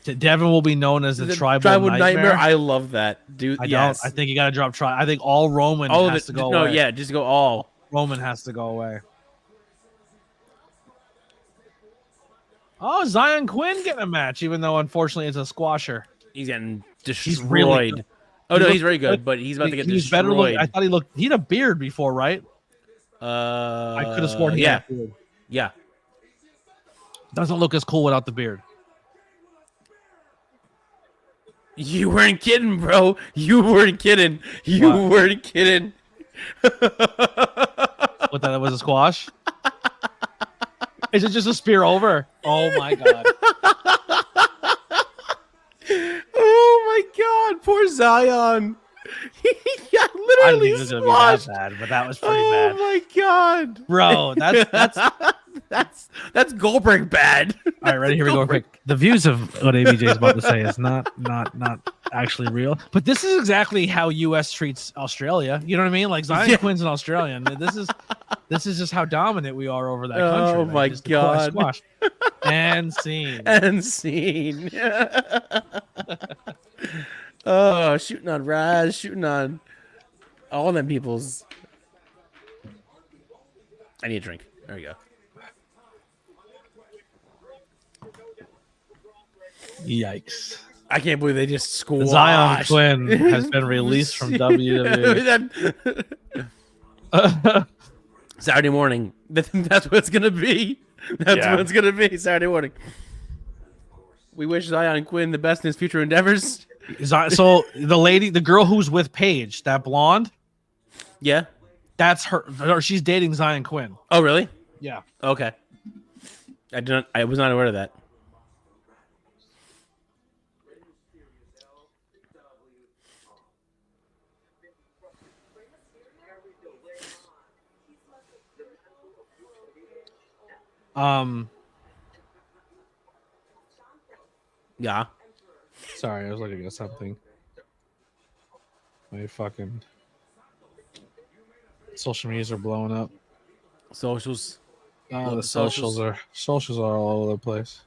Devin will be known as the tribal nightmare. I love that, dude. I think you got to drop I think all Roman has to go away. No, yeah, just go all. Roman has to go away. Oh, Zion Quinn getting a match, even though unfortunately it's a squasher. He's getting destroyed. He's really good. He's very good, but he's about to get destroyed. Better I thought he had a beard before, right? I could have sworn he had a beard. Yeah. Doesn't look as cool without the beard. You weren't kidding, bro. You weren't kidding. Weren't kidding. What, that was a squash? Is it just a spear over? Oh my god. Oh my god, poor Zion. He got literally I didn't think it was gonna be that bad, but that was pretty bad. Oh my god. Bro, that's That's Goldberg bad. All right, ready? Here we go. Quick. The views of what ABJ is about to say is not actually real. But this is exactly how US treats Australia. You know what I mean? Like Zion Quinn's an Australian. This is just how dominant we are over that country. Oh my Just God. Squash. And scene. And scene. Oh, shooting on Raz, shooting on all them peoples. I need a drink. There we go. Yikes. I can't believe they just squashed. Zion Quinn has been released from WWE. Saturday morning. That's what it's gonna be. That's what it's gonna be. Saturday morning. We wish Zion Quinn the best in his future endeavors. So the girl who's with Paige, that blonde, Yeah. that's her. Or she's dating Zion Quinn. Oh, really? Yeah. Okay. I was not aware of that. Yeah. Sorry, I was looking at something. My fucking social medias are blowing up. Socials. Oh, the socials are all over the place.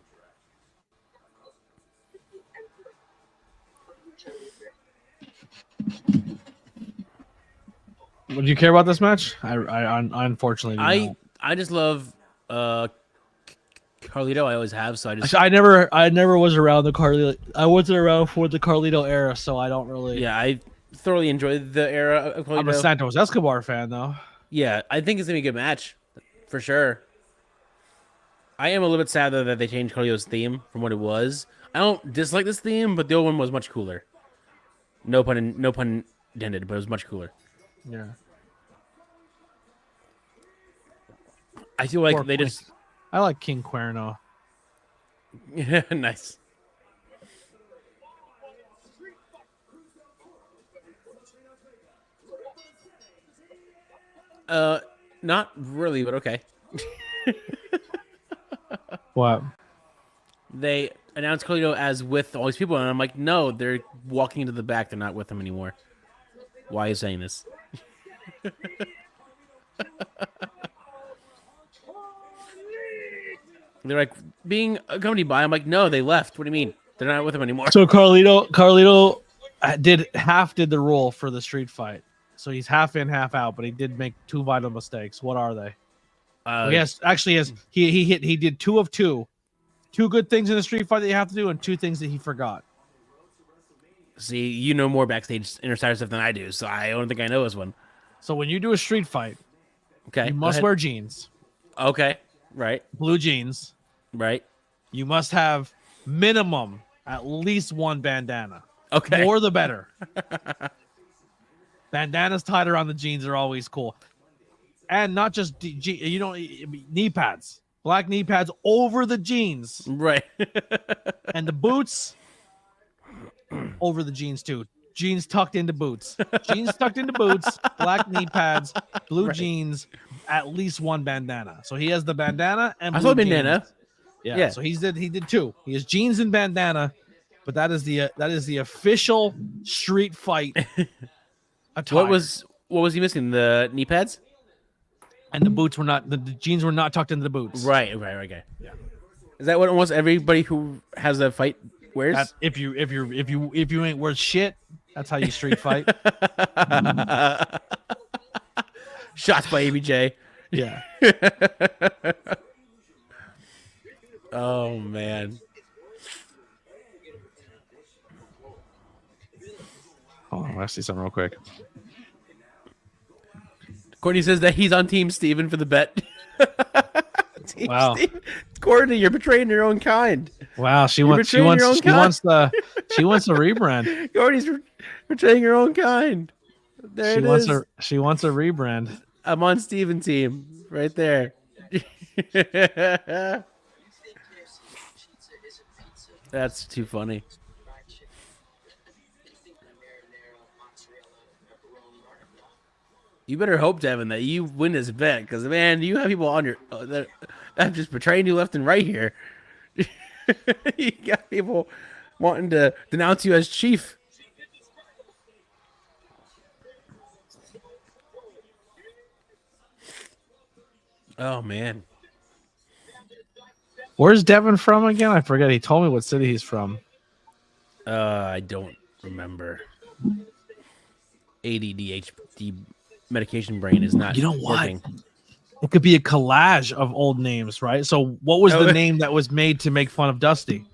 Would you care about this match? I unfortunately do not. I just love Carlito. I always have, so I never was around the Carlito. I wasn't around for the Carlito era, so I don't really. Yeah, I thoroughly enjoyed the era of Carlito. I'm a Santos Escobar fan, though. Yeah, I think it's gonna be a good match, for sure. I am a little bit sad though that they changed Carlito's theme from what it was. I don't dislike this theme, but the old one was much cooler. No pun intended, but it was much cooler. Yeah. I feel like Poor they Queen. just I like King Cuerno. yeah, nice. Not really, but okay. What? They announced Carlito as with all these people, and I'm like, no, they're walking into the back. They're not with him anymore. Why are you saying this? They're like being accompanied by. I'm like, no, they left. What do you mean? They're not with him anymore. So Carlito did the role for the street fight. So he's half in, half out, but he did make two vital mistakes. What are they? He did 2 of 2. 2 good things in the street fight that you have to do, and 2 things that he forgot. See, you know more backstage insider stuff than I do, so I don't think I know this one. So when you do a street fight, Okay, you go must ahead. wear jeans, Okay, right, blue jeans. right. You must have minimum at least 1 bandana. Okay, More the better. Bandanas tied around the jeans are always cool. And not just knee pads. Black knee pads over the jeans. right. And the boots over the jeans too. Jeans tucked into boots. Jeans tucked into boots, black knee pads, blue jeans, at least 1 bandana. So he has the bandana and I blue saw bandana. jeans. Yeah. Yeah. So he did 2. He has jeans and bandana, but that is the official street fight attire. What was he missing? The knee pads? And the boots were not the jeans were not tucked into the boots. Right. Okay. Yeah. Is that what almost everybody who has a fight wears? That's, if you ain't worth shit, that's how you street fight. Shots by ABJ. Yeah. Oh man. Hold on, I see something real quick. Courtney says that he's on Team Steven for the bet. Team Wow. Steven. Courtney, you're betraying your own kind. Wow, she You're wants betraying your own kind. she wants a rebrand. Courtney's betraying your own kind. There it is. She wants a rebrand. I'm on Steven team right there. That's too funny. You better hope, Devin, that you win this bet, because man, you have people on your that I'm just betraying you left and right here. You got people wanting to denounce you as chief. Oh man, Where's Devin from again? I forget. He told me what city he's from. I don't remember. ADHD medication brain is not. You know what? working. It could be a collage of old names, right? So, what was the name that was made to make fun of Dusty?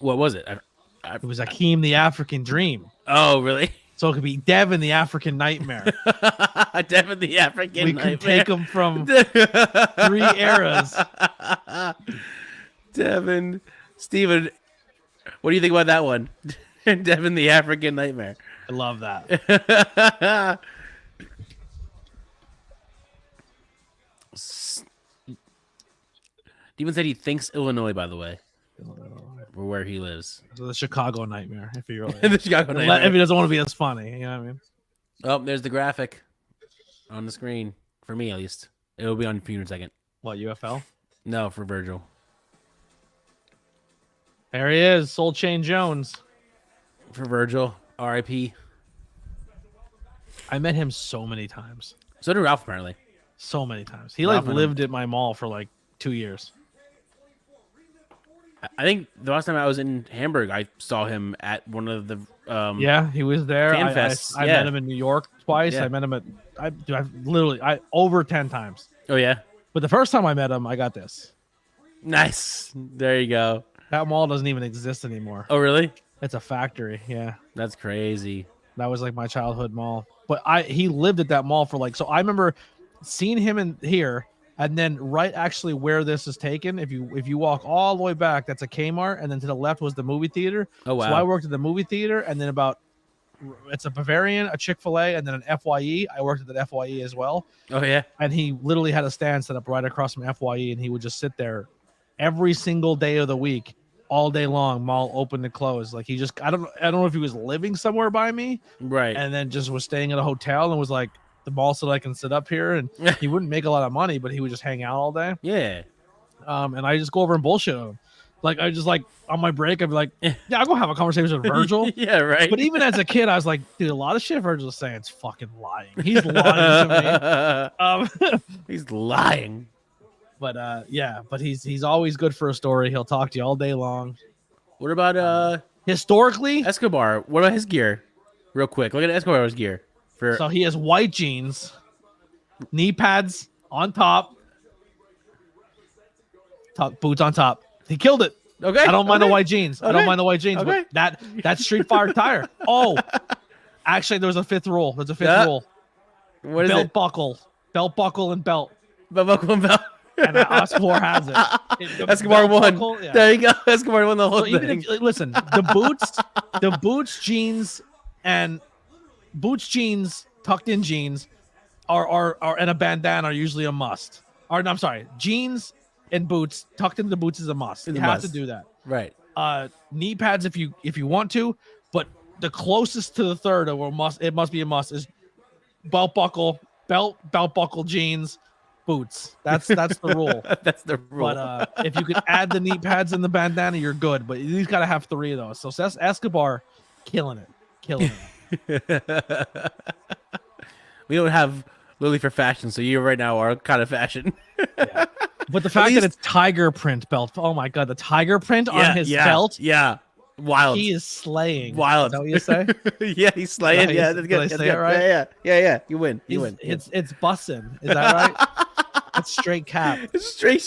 What was it? It was Akeem the African Dream. Oh, really? So it could be Devin the African Nightmare. Devin the African We Nightmare. could take him from 3 eras. Devin, Steven, what do you think about that one? Devin the African Nightmare. I love that. Steven said he thinks Illinois, by the way, or where he lives. So the Chicago Nightmare, if he really The Chicago Nightmare. if he doesn't want to be as funny, you know what I mean? Oh, there's the graphic on the screen for me, at least. It will be on for you in a second. What, UFL? No, for Virgil. There he is, Soul Chain Jones. For Virgil, R.I.P. I met him so many times. So did Ralph, apparently. So many times. He Ralph like and lived at my mall for like 2 years. I think the last time I was in Hamburg, I saw him at one of the Yeah, he was there. Fan I fests, I yeah. met him in New York twice. Yeah. I met him at I over 10 times. Oh yeah, But the first time I met him, I got this. nice. There you go. That mall doesn't even exist anymore. Oh really? It's a factory. Yeah. That's crazy. That was like my childhood mall. But he lived at that mall for like, so I remember seeing him in here, and then right actually where this is taken, if you walk all the way back, that's a Kmart, and then to the left was the movie theater. Oh wow. So I worked at the movie theater, and then it's a Bavarian, a Chick-fil-A, and then an FYE. I worked at that FYE as well. Oh yeah. And he literally had a stand set up right across from FYE, and he would just sit there every single day of the week, all day long, mall open to close. Like he just, I don't know if he was living somewhere by me, Right. and then just was staying at a hotel and was like, the mall so that I can sit up here, and he wouldn't make a lot of money, but he would just hang out all day. Yeah. And I just go over and bullshit him. Like I just like on my break, I'd be like, yeah, I'll go have a conversation with Virgil. Yeah. Right. But even as a kid, I was like, dude, a lot of shit Virgil's saying is fucking lying. He's lying to me. He's lying. But yeah, but he's always good for a story. He'll talk to you all day long. What about Historically, Escobar? What about his gear? Real quick, look at Escobar's gear. For so he has white jeans, knee pads on top, boots on top. He killed it. okay, I don't mind the okay. white jeans. I don't Okay. mind the white jeans. Okay. But that's Street Fire tire. Oh, actually, there was a fifth rule. There's a fifth Yeah. rule. What is Belt it? buckle, and belt. Buckle and belt. And Escobar has it. The Escobar belt won. buckle, yeah. There you go. Escobar won the whole So even thing. if listen, the boots, jeans, and jeans, tucked in jeans, are and a bandana are usually a must. Or no, I'm sorry, jeans and boots tucked into the boots is a must. It's You a have to must. do that. Right. Knee pads if you want to, but the closest to the third of it must be a must is belt buckle, jeans, boots. That's the rule. That's the rule. But if you could add the knee pads and the bandana, you're good. But you got to have 3 of those. So Escobar, killing it. We don't have Lily for fashion, so you right now are kind of fashion. Yeah. But the fact that it's tiger print belt. Oh my god, the tiger print on his belt. Yeah. Wild. He is slaying. Wild. Is that what you say? Yeah, he's slaying. Did I- Yeah, that's did good. I That's say it good. right? Yeah. You win. You win. It's bussin'. Is that right? That's straight cap. Straight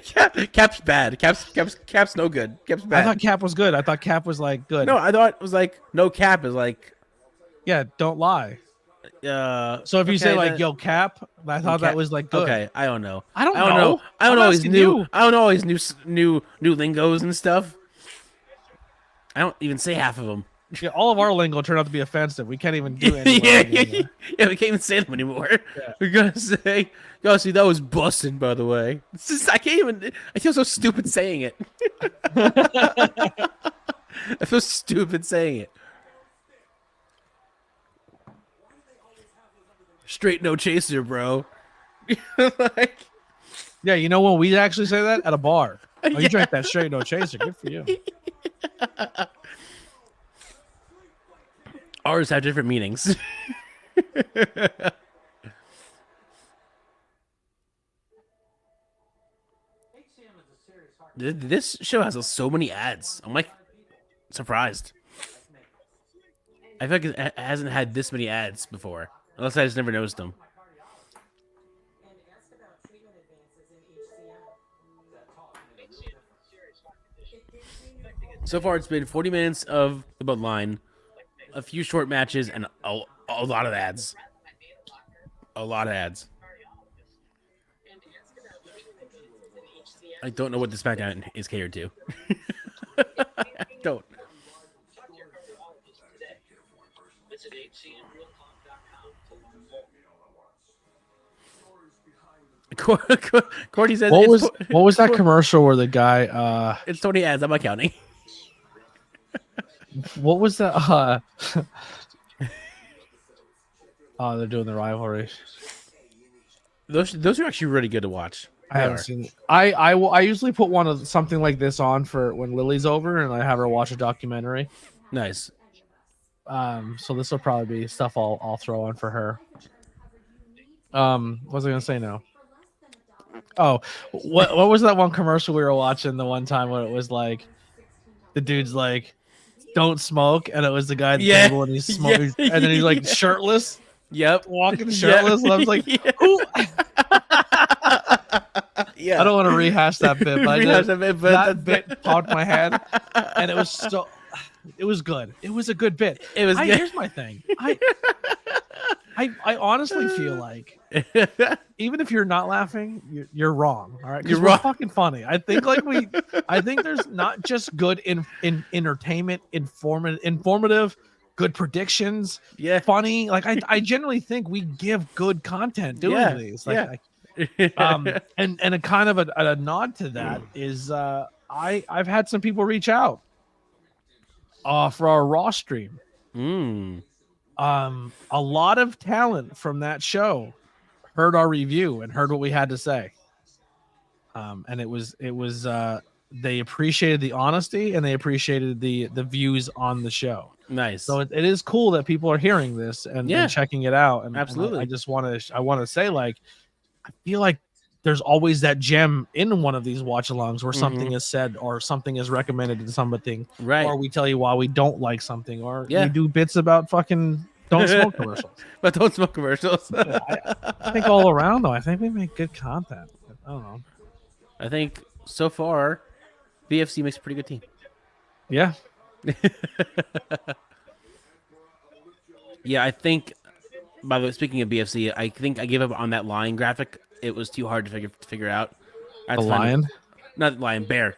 cap. Cap's bad. Cap's no good. Cap's I bad. thought cap was good. I thought cap was like good. No, I thought it was like no cap is like Yeah, don't lie. So if you say okay, like then- yo cap, I thought that Cap- was like good. Okay, I don't know. I don't know. I don't know I'm all his asking new. you. I don't know all his new lingos and stuff. I don't even say half of them. Yeah, all of our lingo turned out to be offensive. We can't even do any. Yeah, we can't even say them anymore. Yeah. We're gonna say, that was bussin', by the way. It's just, I can't even. I feel so stupid saying it. I feel stupid saying it. Straight no chaser, bro. Like, Yeah, you know when we actually say that? At a bar. Oh, you Yeah. drank that straight no chaser. Good for you. ours have different meanings. This show has so many ads. I'm like surprised. I feel like it hasn't had this many ads before, unless I just never noticed them. So far, it's been 40 minutes of the Bloodline, a few short matches, and a lot of ads. A lot of ads. I don't know what the SmackDown is catered to. I don't. Cordy says What was that commercial where the guy it's 20 ads. I'm not counting. what was that oh, they're doing the rivalry. Those are actually really good to watch. I haven't seen it. I usually put one of something like this on for when Lily's over and I have her watch a documentary. Nice. So this will probably be stuff I'll throw on for her. What was I gonna say now? Oh, what was that one commercial we were watching the one time when it was like the dude's like, don't smoke, and it was the guy at the table and he's smoking, and then he's like shirtless. Yep. Walking shirtless. And I was like, who? Yeah. I don't want to rehash that bit, but that bit popped my head, and it was good. It was a good bit. It was. Here's my thing. I honestly feel like even if you're not laughing, you're wrong. All right, because we're fucking funny. I think there's not just good in entertainment, informative, good predictions, funny. Like I generally think we give good content doing these. Like, and a kind of a nod to that is I've had some people reach out for our Raw stream. A lot of talent from that show heard our review and heard what we had to say. And it was they appreciated the honesty and they appreciated the views on the show. Nice. So it is cool that people are hearing this and checking it out. And absolutely. And I want to say, like, I feel like there's always that gem in one of these watch alongs where something is said or something is recommended to something, right? Or we tell you why we don't like something, or we do bits about fucking don't smoke commercials. But don't smoke commercials. I think all around though, I think we make good content. I don't know. I think so far, BFC makes a pretty good team. Yeah. Yeah, I think. By the way, speaking of BFC, I think I gave up on that lion graphic. It was too hard to figure out. The lion? Not lion, bear.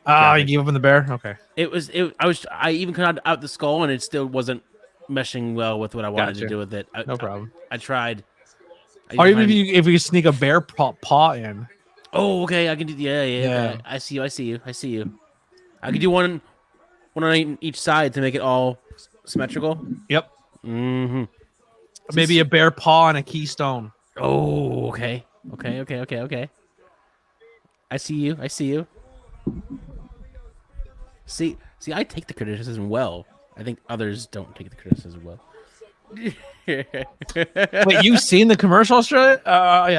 Oh, you gave up on the bear? Okay. I even cut out the skull and it still wasn't meshing well with what I wanted to do with it. No problem. I tried. Or even if you sneak a bear paw in. Oh, okay. I can do. Yeah. I see you. I could do one on each side to make it all symmetrical. Yep. Mm-hmm. Maybe a bear paw and a keystone. Oh, okay. I see you. See, I take the criticism well. I think others don't take the criticism well. Wait, you seen the commercial, Australia?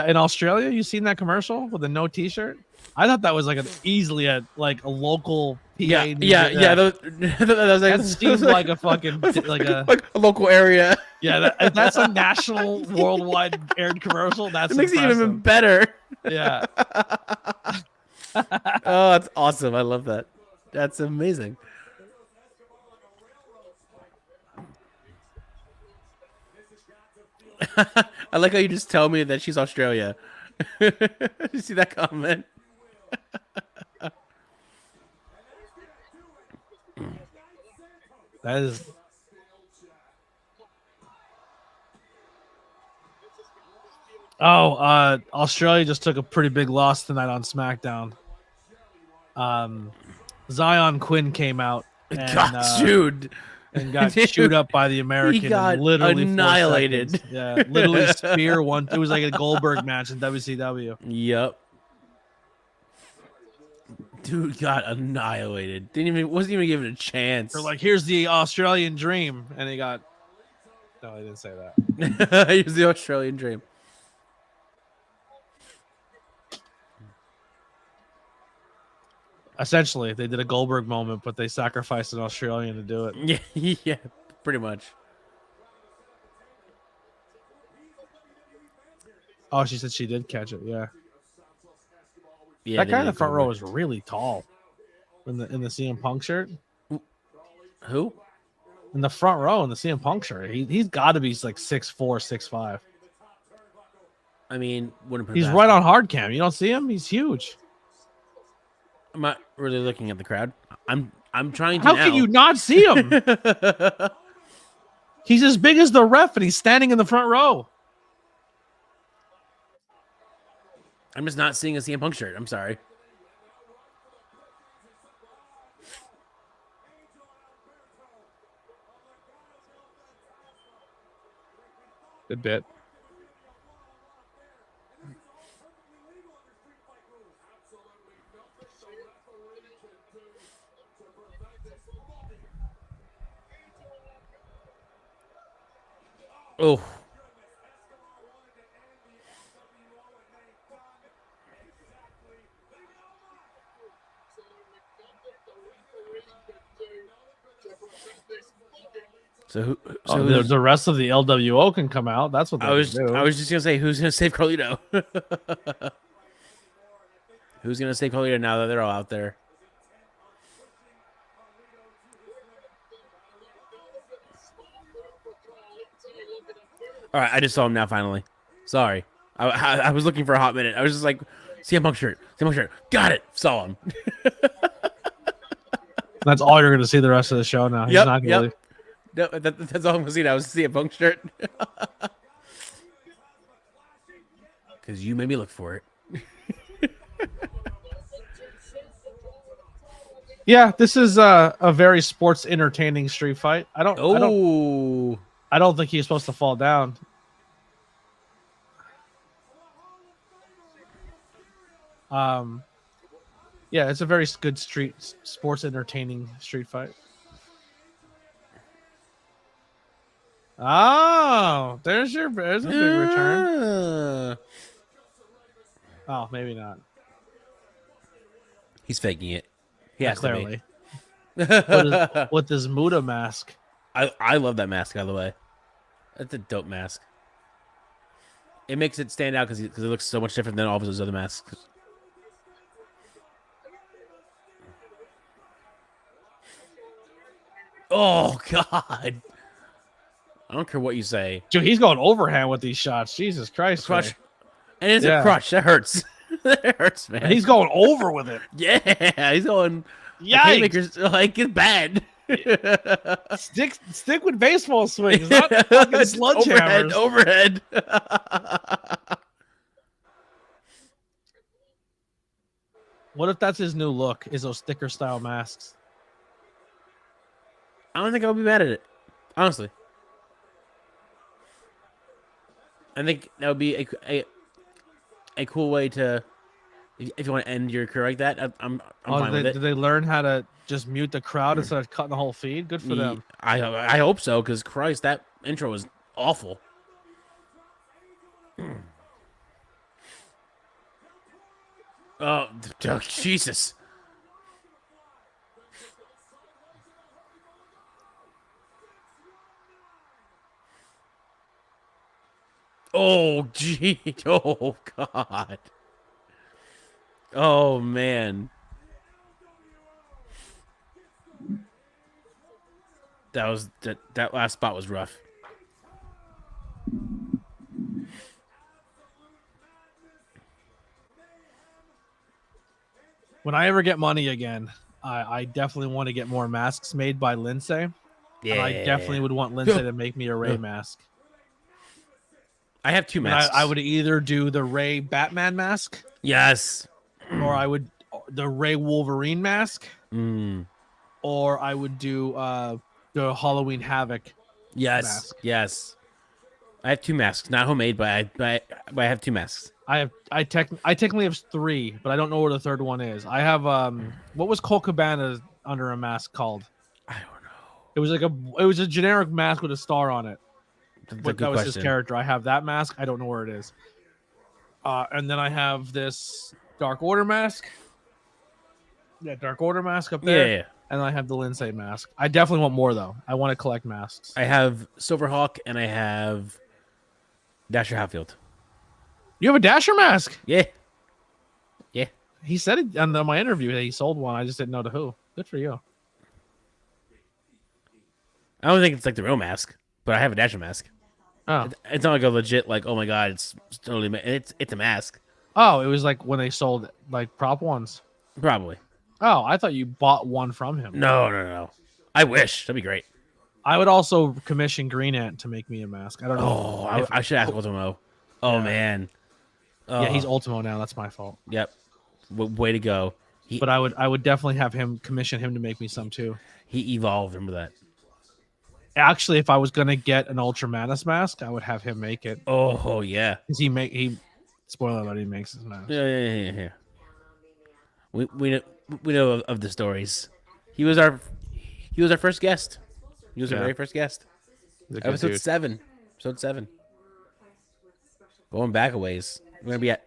In Australia, you seen that commercial with the no T-shirt? I thought that was like easily a local PA. Yeah. That seems like a fucking like a local area. Yeah, if that's a national, worldwide aired commercial, it makes it even better. Yeah. Oh, that's awesome! I love that. That's amazing. I like how you just tell me that she's Australia. You see that comment? That is. Australia just took a pretty big loss tonight on SmackDown. Zion Quinn came out. And, God, dude. and got Dude, chewed up by the American. he got in literally 4 annihilated. seconds. Yeah, literally spear one. It was like a Goldberg match in WCW. Yep. Dude got annihilated. Wasn't even given a chance. They're like, here's the Australian dream. And he got. No, they didn't say that. Here's the Australian dream. Essentially, they did a Goldberg moment, but they sacrificed an Australian to do it. Yeah, yeah, pretty much. Oh, she said she did catch it. Yeah. Yeah, That they guy in did the front Goldberg. row is really tall. In the CM Punk shirt. Who? In the front row in the CM Punk shirt. He's got to be like 6'4", 6'5". I mean, wouldn't put it He's past right him. on hard cam. You don't see him? He's huge. I'm not really looking at the crowd. I'm trying to. How can you not see him? He's as big as the ref, and he's standing in the front row. I'm just not seeing a CM Punk shirt. I'm sorry. Good bit. Oh. So who? So The rest of the LWO can come out. That's what they I was can do. just gonna say, who's gonna save Carlito? Who's gonna save Carlito now that they're all out there? All right, I just saw him now. Finally, sorry, I was looking for a hot minute. I was just like, CM Punk shirt, CM Punk shirt, got it. Saw him. That's all you're going to see the rest of the show now. He's Yep, not gonna leave. No, that's all I'm gonna see now. Is CM Punk shirt. Because you made me look for it. Yeah, this is a very sports entertaining street fight. I don't think he's supposed to fall down. Yeah, it's a very good sports entertaining street fight. Oh, there's a big return. Oh, maybe not. He's faking it. He has Clearly. to be. With this Muda mask. I love that mask, by the way. That's a dope mask. It makes it stand out because it looks so much different than all of his other masks. Oh, God. I don't care what you say. Dude, he's going overhand with these shots. Jesus Christ. Crush. man. And it's Yeah. a crush. That hurts. That hurts, man. And he's going over with it. Yeah, he's going. Yikes. Like it's bad. Stick with baseball swings, not fucking sledgehammers. Overhead. What if that's his new look? Is those sticker style masks? I don't think I'll be mad at it. Honestly. I think that would be a cool way to, if you want to end your career like that. I'm fine with it. Did they learn how to just mute the crowd instead of cutting the whole feed? Good for them. I hope so, because Christ, that intro was awful. Oh, Jesus. Oh, gee. Oh, God. Oh, man. That last spot was rough. When I ever get money again, I definitely want to get more masks made by Lindsay. Yeah. And I definitely would want Lindsay to make me a Ray mask. I have two And masks. I would either do the Ray Batman mask, Yes. or I would the Ray Wolverine mask, Mm. or I would do the Halloween Havoc. Yes, Mask. yes. I have 2 masks, not homemade, but I have 2 masks. I technically have 3, but I don't know where the third one is. I have what was Cole Cabana under a mask called? I don't know. It was a generic mask with a star on it. That's a But good that was question. his character. I have that mask. I don't know where it is. And then I have this Dark Order mask. Yeah, Dark Order mask up there. Yeah. And I have the Lindsay mask. I definitely want more though. I want to collect masks. I have Silverhawk and I have Dasher Hatfield. You have a Dasher mask? Yeah. He said it on my interview that he sold one. I just didn't know to who. Good for you. I don't think it's like the real mask, but I have a Dasher mask. Oh, It's not like a legit like, oh my god, it's totally it's a mask. oh, it was like when they sold like prop ones. Probably. Oh, I thought you bought one from him. No. I wish. That'd be great. I would also commission Green Ant to make me a mask. I don't know. Oh, I should ask Ultimo. Oh man. Yeah, he's Oh, Ultimo now. That's my fault. Yep. Way to go. But I would definitely have him commission him to make me some too. He evolved. Remember that? Actually, if I was gonna get an Ultra Manus mask, I would have him make it. Oh yeah. Because he spoiler alert, he makes his mask. Yeah. We know of the stories. He was our first guest. He was our very first guest. He's a good Episode dude. 7. Episode 7. Going back a ways. We're gonna be at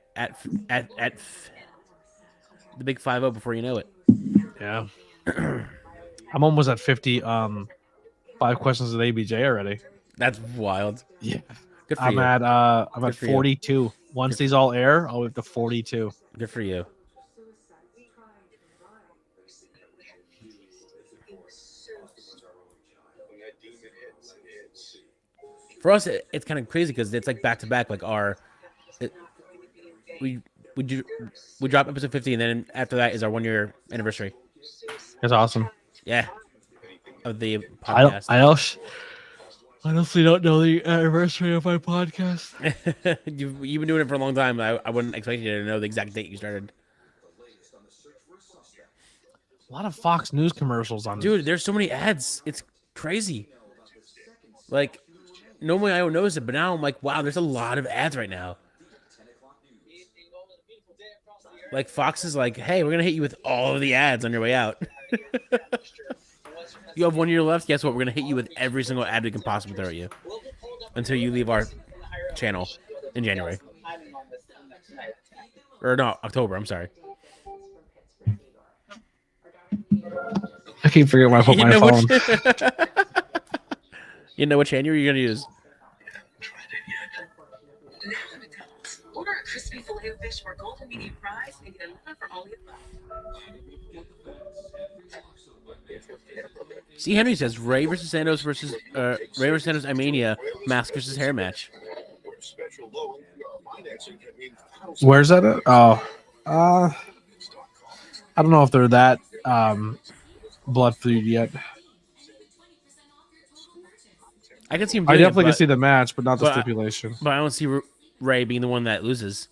the big 5-0 before you know it. Yeah. I'm almost at 50 5 questions at ABJ already. That's wild. Yeah. Good for I'm you. at Good for you. 42. Once these all air, I'll be up to 42. Good for you. For us, it's kind of crazy because it's like back to back. Like we drop episode 50, and then after that is our 1-year anniversary. That's awesome. Yeah, of the I podcast. I honestly don't know the anniversary of my podcast. You've been doing it for a long time. I wouldn't expect you to know the exact date you started. A lot of Fox News commercials on Dude, there's so many ads. It's crazy. Like, normally I don't notice it, but now I'm like, wow, there's a lot of ads right now. Like, Fox is like, hey, we're going to hit you with all of the ads on your way out. You have 1 year left. Guess what? We're going to hit you with every single ad we can possibly throw at you until you leave our channel in January. Or no, October. I'm sorry. I keep forgetting where I put my phone. You know what channel you're going to use? Order a crispy filet of fish for golden medium fries and get another for only $1. See, Henry says Ray versus Santos versus Imania mask versus hair match. Where's that at? Oh. I don't know if they're that blood feud yet. I can see him. I Doing definitely it, can see the match, but not the but- stipulation. but I don't see Ray being the one that loses.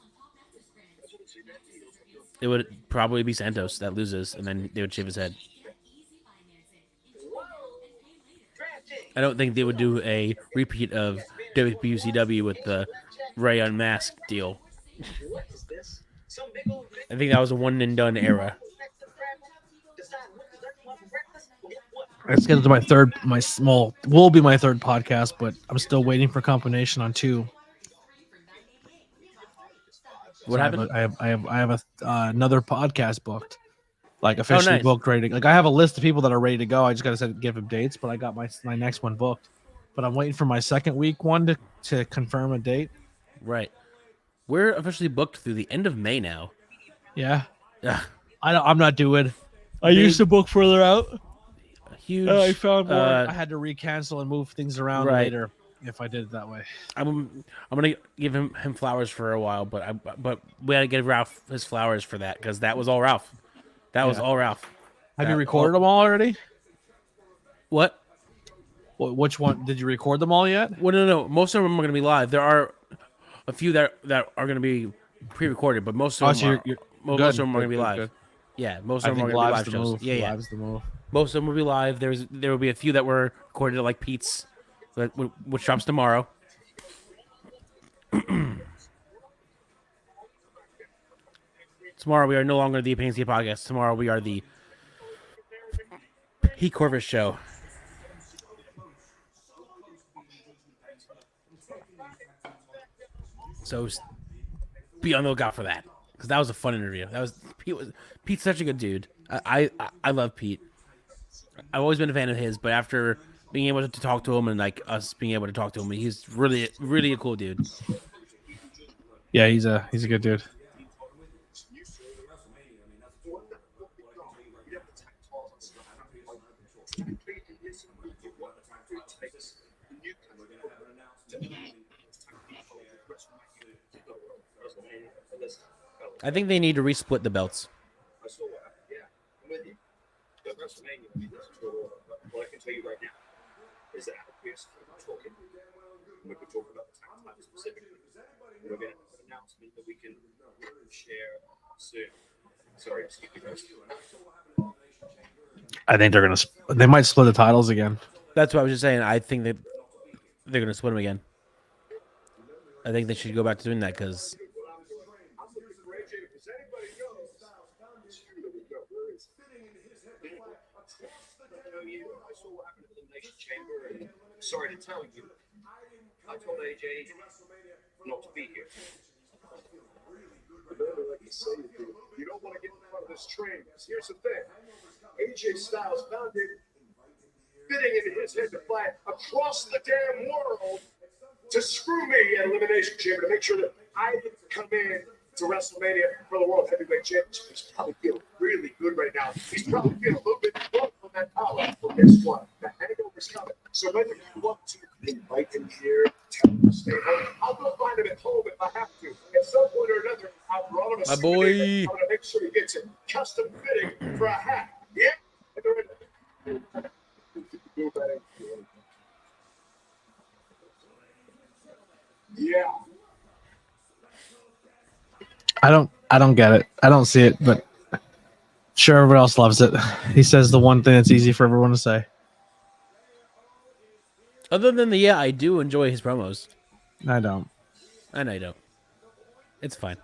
It would probably be Santos that loses, and then they would shave his head. I don't think they would do a repeat of WCW with the Ray Unmasked deal. I think that was a one and done era. It's getting to will be my third podcast, but I'm still waiting for confirmation on 2. What happened? I have another podcast booked, like officially nice. booked, ready. Like I have a list of people that are ready to go. I just gotta give them dates, but I got my next one booked. But I'm waiting for my second week one to confirm a date. Right. We're officially booked through the end of May now. Yeah, Ugh, I'm not doing. I used to book further out. huge. I found more. I had to recancel and move things around Right. later if I did it that way. I'm gonna give him flowers for a while, but we had to give Ralph his flowers for that because that was all Ralph. That was Yeah. all Ralph. Have you recorded them all already? What? Which one did you record them all yet? Well, no. Most of them are gonna be live. There are a few that are gonna be pre-recorded, but most of them So are, most of them are gonna be live. good. Yeah, most I of them are think going to be live's live the shows. move. Yeah. Live's the move. Most of them will be live. There will be a few that were recorded like Pete's, which drops tomorrow. Tomorrow we are no longer the Opinion Skate Podcast. Tomorrow we are the Pete Corvus Show. So be on the lookout for that, because that was a fun interview. Pete's such a good dude. I love Pete. I've always been a fan of his, but after being able to talk to him and like us being able to talk to him, he's really a cool dude. Yeah, he's a good dude. I think they need to resplit the belts. What I can tell you right now is that we could talk about the tag time specifically. We're going to have an announcement that we can share soon. Sorry, excuse me, guys. I think they might split the titles again. That's what I was just saying. I think that they're going to split them again. I think they should go back to doing that because Sorry to tell you, I told AJ not to be here. You don't want to get in front of this train. Because here's the thing. AJ Styles found it fitting into his head to fly across the damn world to screw me at Elimination Chamber to make sure that I get to come in to WrestleMania for the World Heavyweight Championship. He's probably feeling really good right now. He's probably feeling a little bit drunk on that power. But guess what? The hangover's coming. So whether you want to invite him here, tell him to stay home, I'll go find him at home if I have to. At some point or another, I'll run him a My boy. I'm going to make sure he gets it custom fitting for a hat. Yeah? Yeah. I don't get it. I don't see it, but sure, everyone else loves it. He says the one thing that's easy for everyone to say. other than I do enjoy his promos. I don't. I know you don't. It's fine.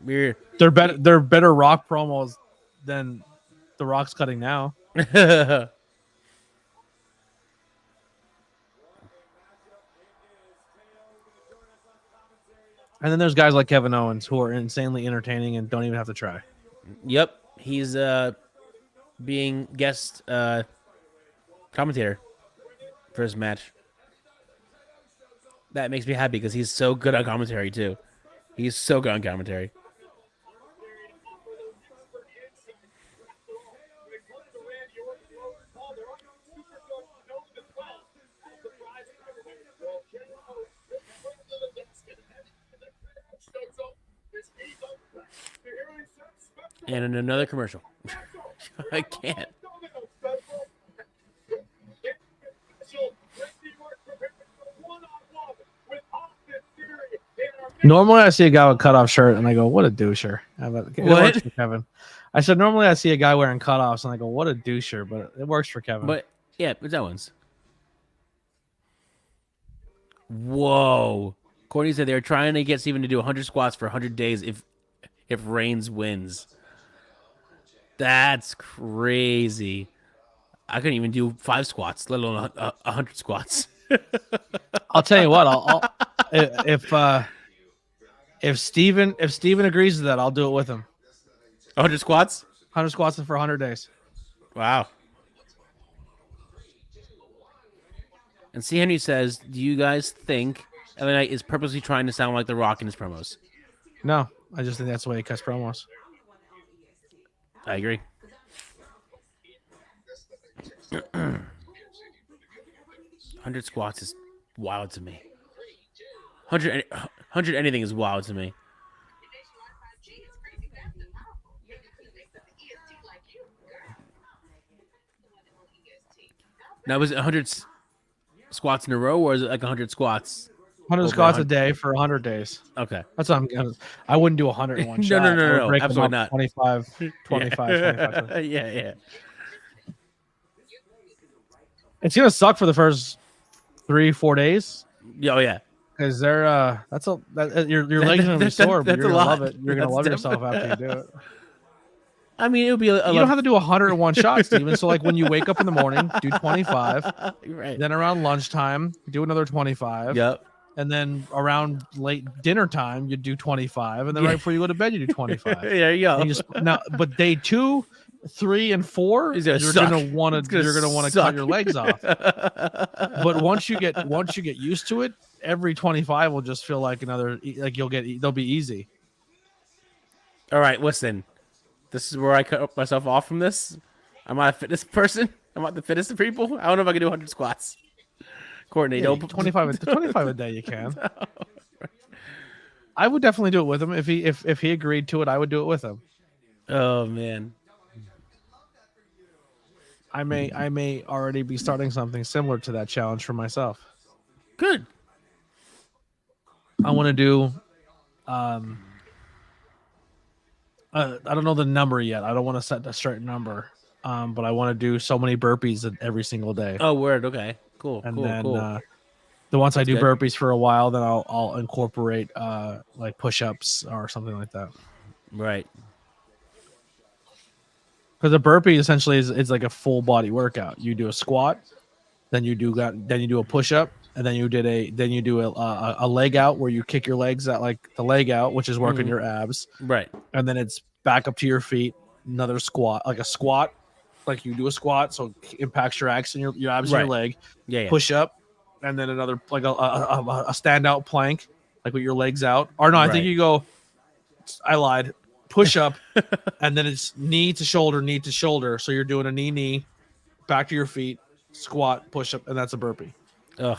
They're better. They're better Rock promos than the Rock's cutting now. And then there's guys like Kevin Owens who are insanely entertaining and don't even have to try. Yep, he's being guest commentator for his match. That makes me happy because he's so good on commentary too. He's so good on commentary. And in another commercial. I can't. Normally, I see a guy with cutoff shirt and I go, "What a doucher!" It works for Kevin. I said normally I see a guy wearing cutoffs and I go, "What a doucher!" But it works for Kevin. But yeah, it's Owens. Whoa. Courtney said they're trying to get Steven to do 100 squats for 100 days if Reigns wins. That's crazy. I couldn't even do 5 squats, let alone 100 squats. I'll tell you what. If Steven agrees to that, I'll do it with him. 100 squats? 100 squats for 100 days. Wow. And C. Henry says, do you guys think LA Knight is purposely trying to sound like The Rock in his promos? No, I just think that's the way he cuts promos. I agree. 100 squats is wild to me. 100 anything is wild to me. Now, was it 100 squats in a row, or is it like 100 squats 100 over squats a 100 day for 100 days. Okay. That's what I'm gonna. I wouldn't do 100 in one No, shot. no, no, I would no, break them absolutely up not. 25, 25, 25. Yeah, yeah. It's gonna suck for the first 3-4 days Yeah, oh, yeah. because they're your legs are gonna be sore, but that's you're a gonna lot. love it. You're gonna That's love yourself after you do it. I mean, it would be a You lot. don't have to do 101 shots, Steven. So like when you wake up in the morning, do 25. Right. Then around lunchtime, do another 25. Yep. And then around late dinner time, you do 25. And then Yeah. right before you go to bed, you do 25. There you go. And you just, now, but day 2, 3, and 4, It's gonna you're suck. gonna want It's gonna to suck. cut your legs off. But once you get used to it, every 25 will just feel like another, like they'll be easy. All right, listen. This is where I cut myself off from this. I'm not a fitness person. I'm not the fittest of people. I don't know if I can do 100 squats. Courtney, Yeah, don't 25 a day you can. I would definitely do it with him if he agreed to it. I would do it with him. Oh man. I may already be starting something similar to that challenge for myself. Good. I want to do I don't know the number yet. I don't want to set a certain number. But I want to do so many burpees every single day. Oh, word. Okay. Cool. And cool. then cool. then once I do good. burpees for a while, then I'll incorporate like push-ups or something like that. Right. Because a burpee essentially is like a full body workout. You do a squat, then you do a push-up, and then you do a leg out where you kick your legs out, like the leg out, which is working your abs. Right. And then it's back up to your feet, another squat, like a squat, like you do a squat, so it impacts your abs and your abs and your leg. Yeah. Yeah. Push up, and then another like a standout plank, like with your legs out. Or no, I think Right. you go. I lied. Push up, and then it's knee to shoulder. So you're doing a knee, back to your feet, squat, push up, and that's a burpee. Ugh.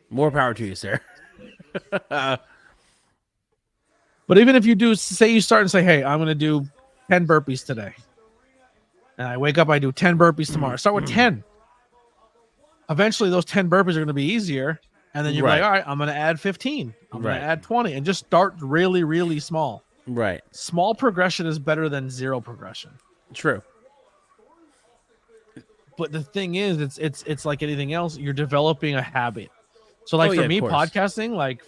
More power to you, sir. But even if you do, say you start and say, hey, I'm going to do 10 burpees today. And I wake up, I do 10 burpees tomorrow. Start with 10. Eventually, those 10 burpees are going to be easier. And then you're Right. like, all right, I'm going to add 15. I'm going Right. to add 20. And just start really, really small. Right. Small progression is better than zero progression. True. But the thing is, it's like anything else. You're developing a habit. So like Oh, for yeah, me, of course. podcasting, like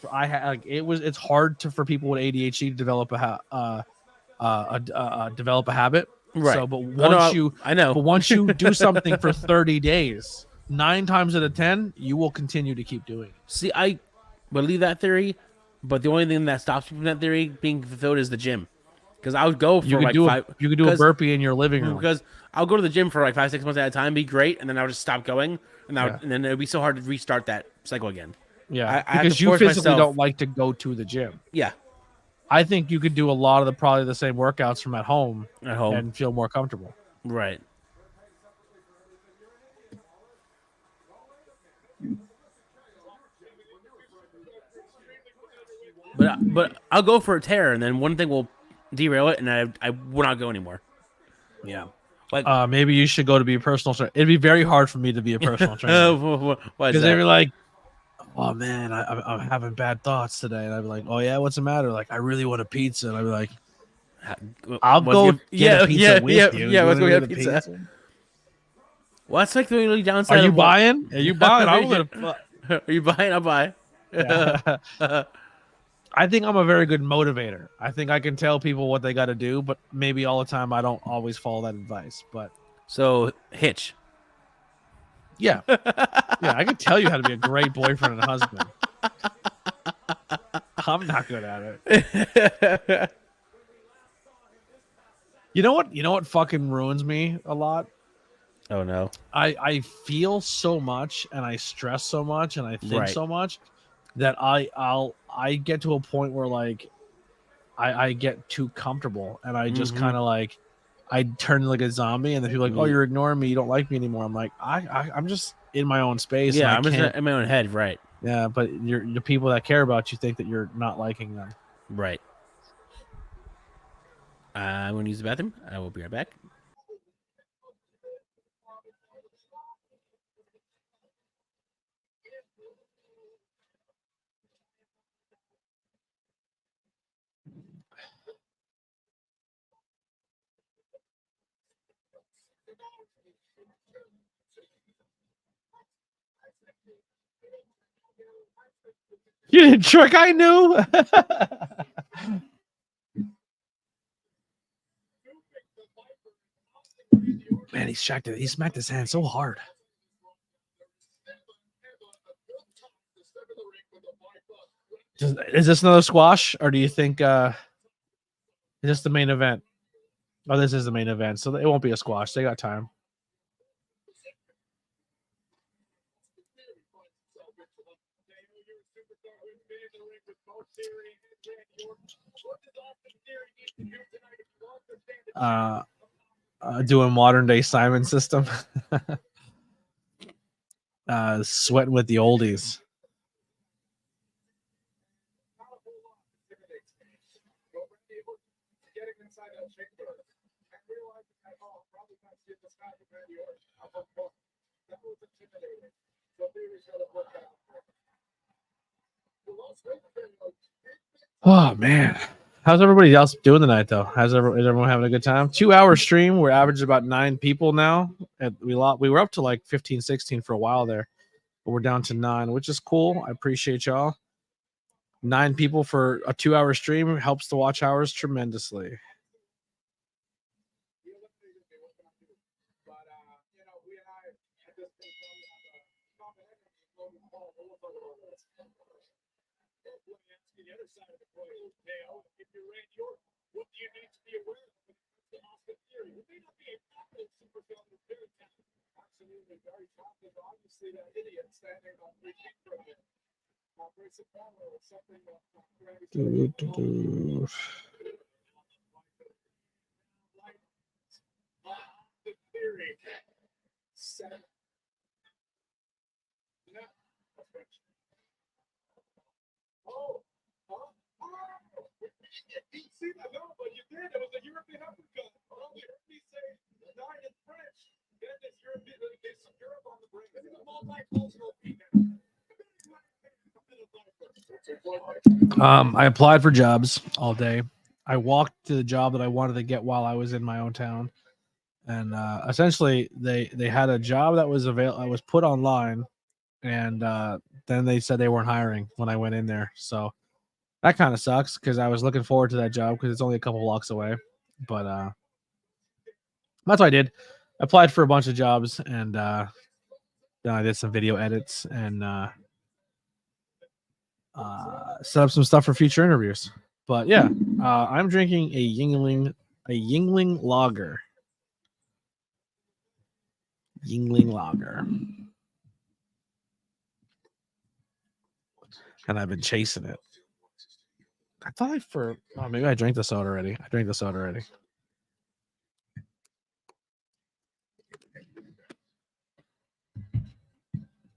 it's hard to for people with ADHD to develop develop a habit. Right. So, but I know. But once you do something for 30 days, 9 times out of 10, you will continue to keep doing it. See, I believe that theory, but the only thing that stops me from that theory being fulfilled is the gym. Because I would go for You could like do 5. you could do a burpee in your living room. Because I'll go to the gym for like 5-6 months at a time, be great, and then I'll just stop going, and and then it would be so hard to restart that cycle again. Yeah, I have because to you force physically myself- don't like to go to the gym. Yeah, I think you could do a lot of probably the same workouts from at home at home. and feel more comfortable. Right. But I'll go for a tear, and then one thing will derail it, and I will not go anymore. Yeah. Like Maybe you should go to be a personal trainer. It'd be very hard for me to be a personal trainer why is because they'd be that? like, "Oh man, I'm having bad thoughts today," and I'd be like, "Oh yeah, what's the matter?" Like, I really want a pizza, and I'd be like, "I'll go get a pizza with you. Yeah, You let's go wanna get pizza. Well, that's like the only downside. Are you of buying? Are you buying? I'm gonna. Are you buying? I'll buy. Yeah. I think I'm a very good motivator. I think I can tell people what they got to do, but maybe all the time I don't always follow that advice. But So Hitch. yeah, yeah, I can tell you how to be a great boyfriend and husband. I'm not good at it. You know what? You know what fucking ruins me a lot? Oh no. I feel so much and I stress so much and I think Right. so much that I get to a point where like I get too comfortable and I just kind of like I turn like a zombie and then people are like, oh, you're ignoring me, you don't like me anymore. I'm like, I'm just in my own space. Yeah, and I'm just in my own head, right? yeah, but the people that care about you think that you're not liking them. Right. I'm gonna use the bathroom. I will be right back. You didn't trick. I knew. Man, he smacked his hand so hard. Is this another squash, or do you think is this the main event? Oh, this is the main event, so it won't be a squash. They got time. Doing modern day Simon system. Sweating with the oldies. Oh man, how's everybody else doing tonight though? Is everyone having a good time? 2-hour stream. We're averaging about 9 people now. We were up to like 15, 16 for a while there, but we're down to 9, which is cool. I appreciate y'all. 9 people for a 2-hour stream helps the watch hours tremendously. I applied for jobs all day. I walked to the job that I wanted to get while I was in my own town, and essentially they had a job that was available. I was put online, and then they said they weren't hiring when I went in there. So that kind of sucks because I was looking forward to that job because it's only a couple blocks away. But that's what I did. I applied for a bunch of jobs, and then I did some video edits and set up some stuff for future interviews. But yeah, I'm drinking a Yingling lager. Yingling lager. And I've been chasing it. I thought maybe I drank the soda already. I drank the soda already.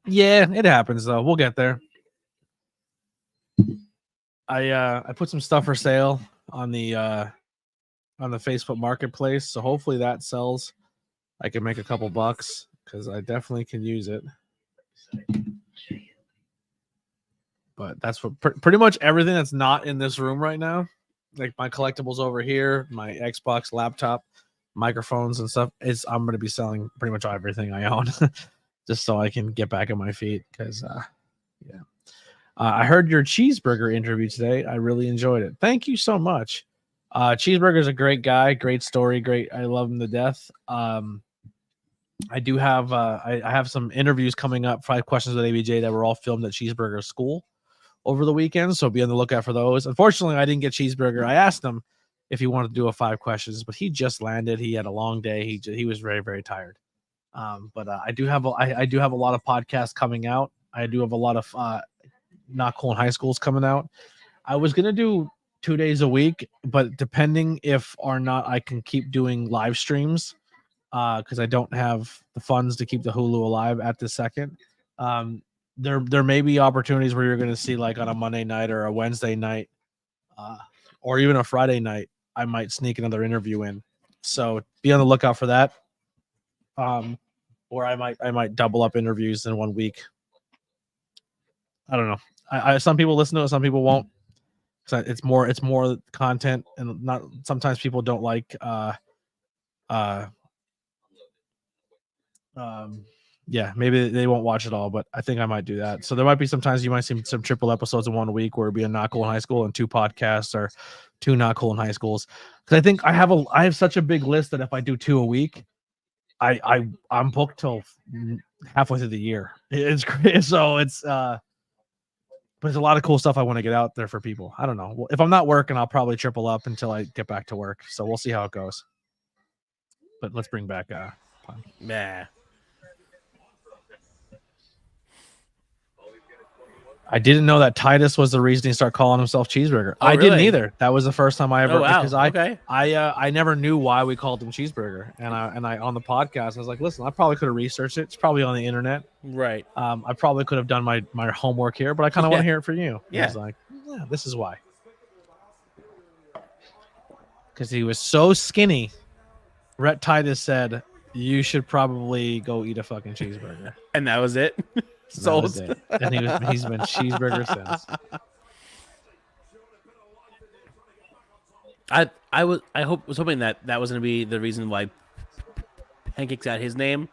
Yeah, it happens though. We'll get there. I put some stuff for sale on the Facebook Marketplace, so hopefully that sells. I can make a couple bucks because I definitely can use it. But that's what pretty much everything that's not in this room right now, like my collectibles over here, my Xbox laptop, microphones and stuff, I'm going to be selling pretty much everything I own just so I can get back on my feet because yeah. I heard your cheeseburger interview today. I really enjoyed it. Thank you so much. Cheeseburger's a great guy, great story, great. I love him to death. I do have I have some interviews coming up, 5 questions with ABJ that were all filmed at Cheeseburger School over the weekend, so be on the lookout for those. Unfortunately, I didn't get Cheeseburger. I asked him if he wanted to do a 5 questions, but he just landed. He had a long day. He was very, very tired. But I do have a lot of podcasts coming out. I do have a lot of Not Cool in High Schools coming out. I was gonna do 2 days a week, but depending if or not I can keep doing live streams, because I don't have the funds to keep the Hulu alive at this second. There may be opportunities where you're going to see, like on a Monday night or a Wednesday night, or even a Friday night, I might sneak another interview in. So be on the lookout for that. Or I might double up interviews in 1 week. I don't know. I some people listen to it, some people won't. So it's more content, and not sometimes people don't like yeah, maybe they won't watch it all, but I think I might do that. So there might be sometimes you might see some triple episodes in 1 week where it'd be a not cool in high school and 2 podcasts or 2 not cool in high schools. Because I think I have such a big list that if I do 2 a week, I'm booked till halfway through the year. It's great. So it's but there's a lot of cool stuff I want to get out there for people. I don't know. Well, if I'm not working, I'll probably triple up until I get back to work. So we'll see how it goes. But let's bring back Yeah. I didn't know that Titus was the reason he started calling himself Cheeseburger. Oh, I didn't really? either. That was the first time I ever Oh, wow. because I never knew why we called him Cheeseburger. And I on the podcast I was like, listen, I probably could have researched it. It's probably on the internet. Right. I probably could have done my homework here, but I kind of want to hear it from you. Yeah. I was like, yeah, this is why. Because he was so skinny. Rhett Titus said, you should probably go eat a fucking cheeseburger. And that was it. That was it. And he's been cheeseburger since. I was hoping that was going to be the reason why Pancakes got his name,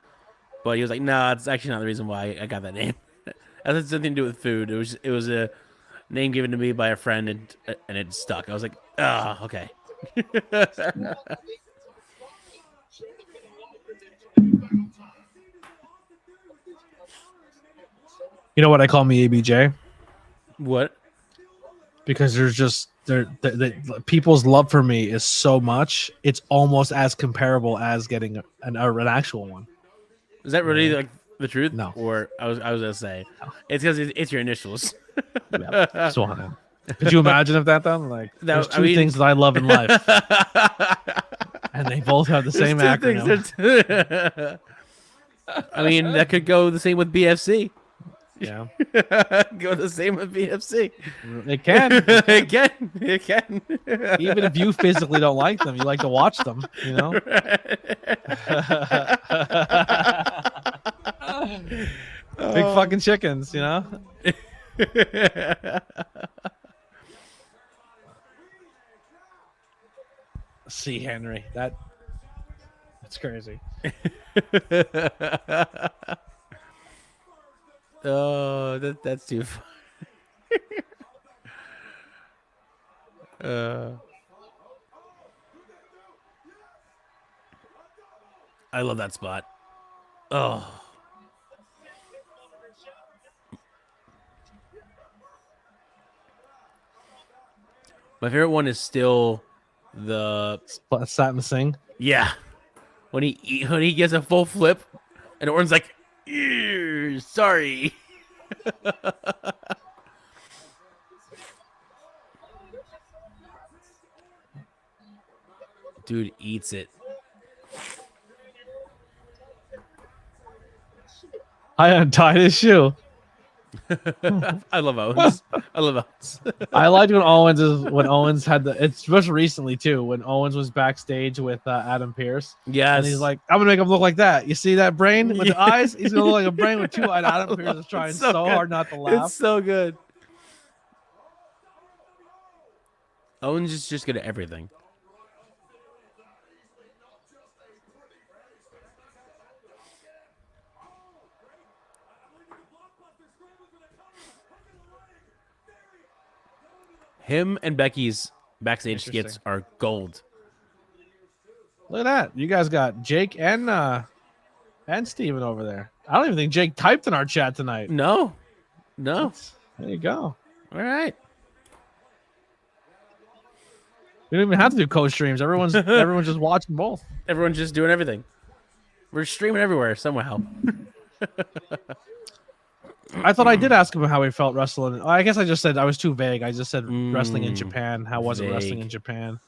but he was like, no, it's actually not the reason why I got that name. It has something to do with food. It was a name given to me by a friend, and it stuck. I was like, oh, okay. You know what I call me ABJ? What? Because there's just people's love for me is so much. It's almost as comparable as getting an actual one. Is that really like the truth? No. Or I was gonna say it's because it's your initials. Yeah, Swan. Could you imagine if that though? Like there's two things that I love in life, and they both have the same acronym. I mean, that could go the same with BFC. Yeah, go the same with BFC. It can. It can. Even if you physically don't like them, you like to watch them. You know. Big fucking chickens, you know. See, Henry, that's crazy. Oh, that's too fun. I love that spot. Oh. My favorite one is still the Satin Singh. Yeah. When he gets a full flip and Orton's like, "Ew, sorry." Dude eats it. I untied his shoe. I love Owens. I love Owens. I liked when Owens had it's most recently too, when Owens was backstage with Adam Pearce. Yes. And he's like, I'm gonna make him look like that. You see that brain with the eyes? He's gonna look like a brain with 2 eyes. Adam Pearce is trying so hard not to laugh. It's so good. Owens is just good at everything. Him and Becky's backstage skits are gold. Look at that. You guys got Jake and Steven over there. I don't even think Jake typed in our chat tonight. No. There you go. All right. We don't even have to do co-streams. Everyone's just watching both. Everyone's just doing everything. We're streaming everywhere somehow. I thought I did ask him how he felt wrestling. I guess I just said I was too vague. I just said wrestling in Japan. How was it wrestling in Japan?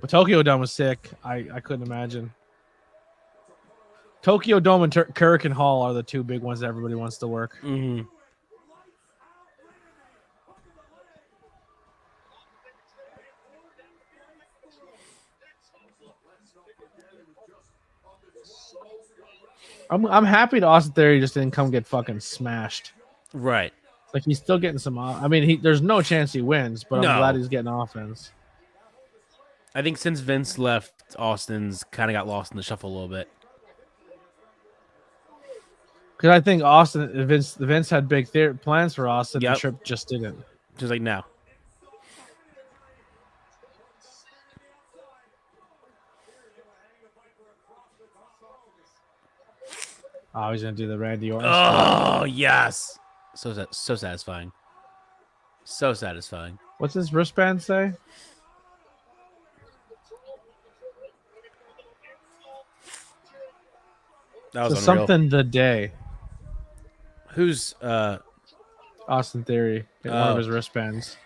But Tokyo Dome was sick. I couldn't imagine. Tokyo Dome and Kurikan Hall are the 2 big ones that everybody wants to work. Mm-hmm. I'm happy to Austin Theory just didn't come get fucking smashed. Right. Like he's still getting some. I mean, there's no chance he wins, but No. I'm glad he's getting offense. I think since Vince left, Austin's kind of got lost in the shuffle a little bit. Because I think Vince had big plans for Austin, Yep. and Tripp just didn't. Just like now. Oh, he's gonna do the Randy Orton. Oh yes, so satisfying. So satisfying. What's his wristband say? That was So unreal. something the day. Who's Austin Theory in one of his wristbands.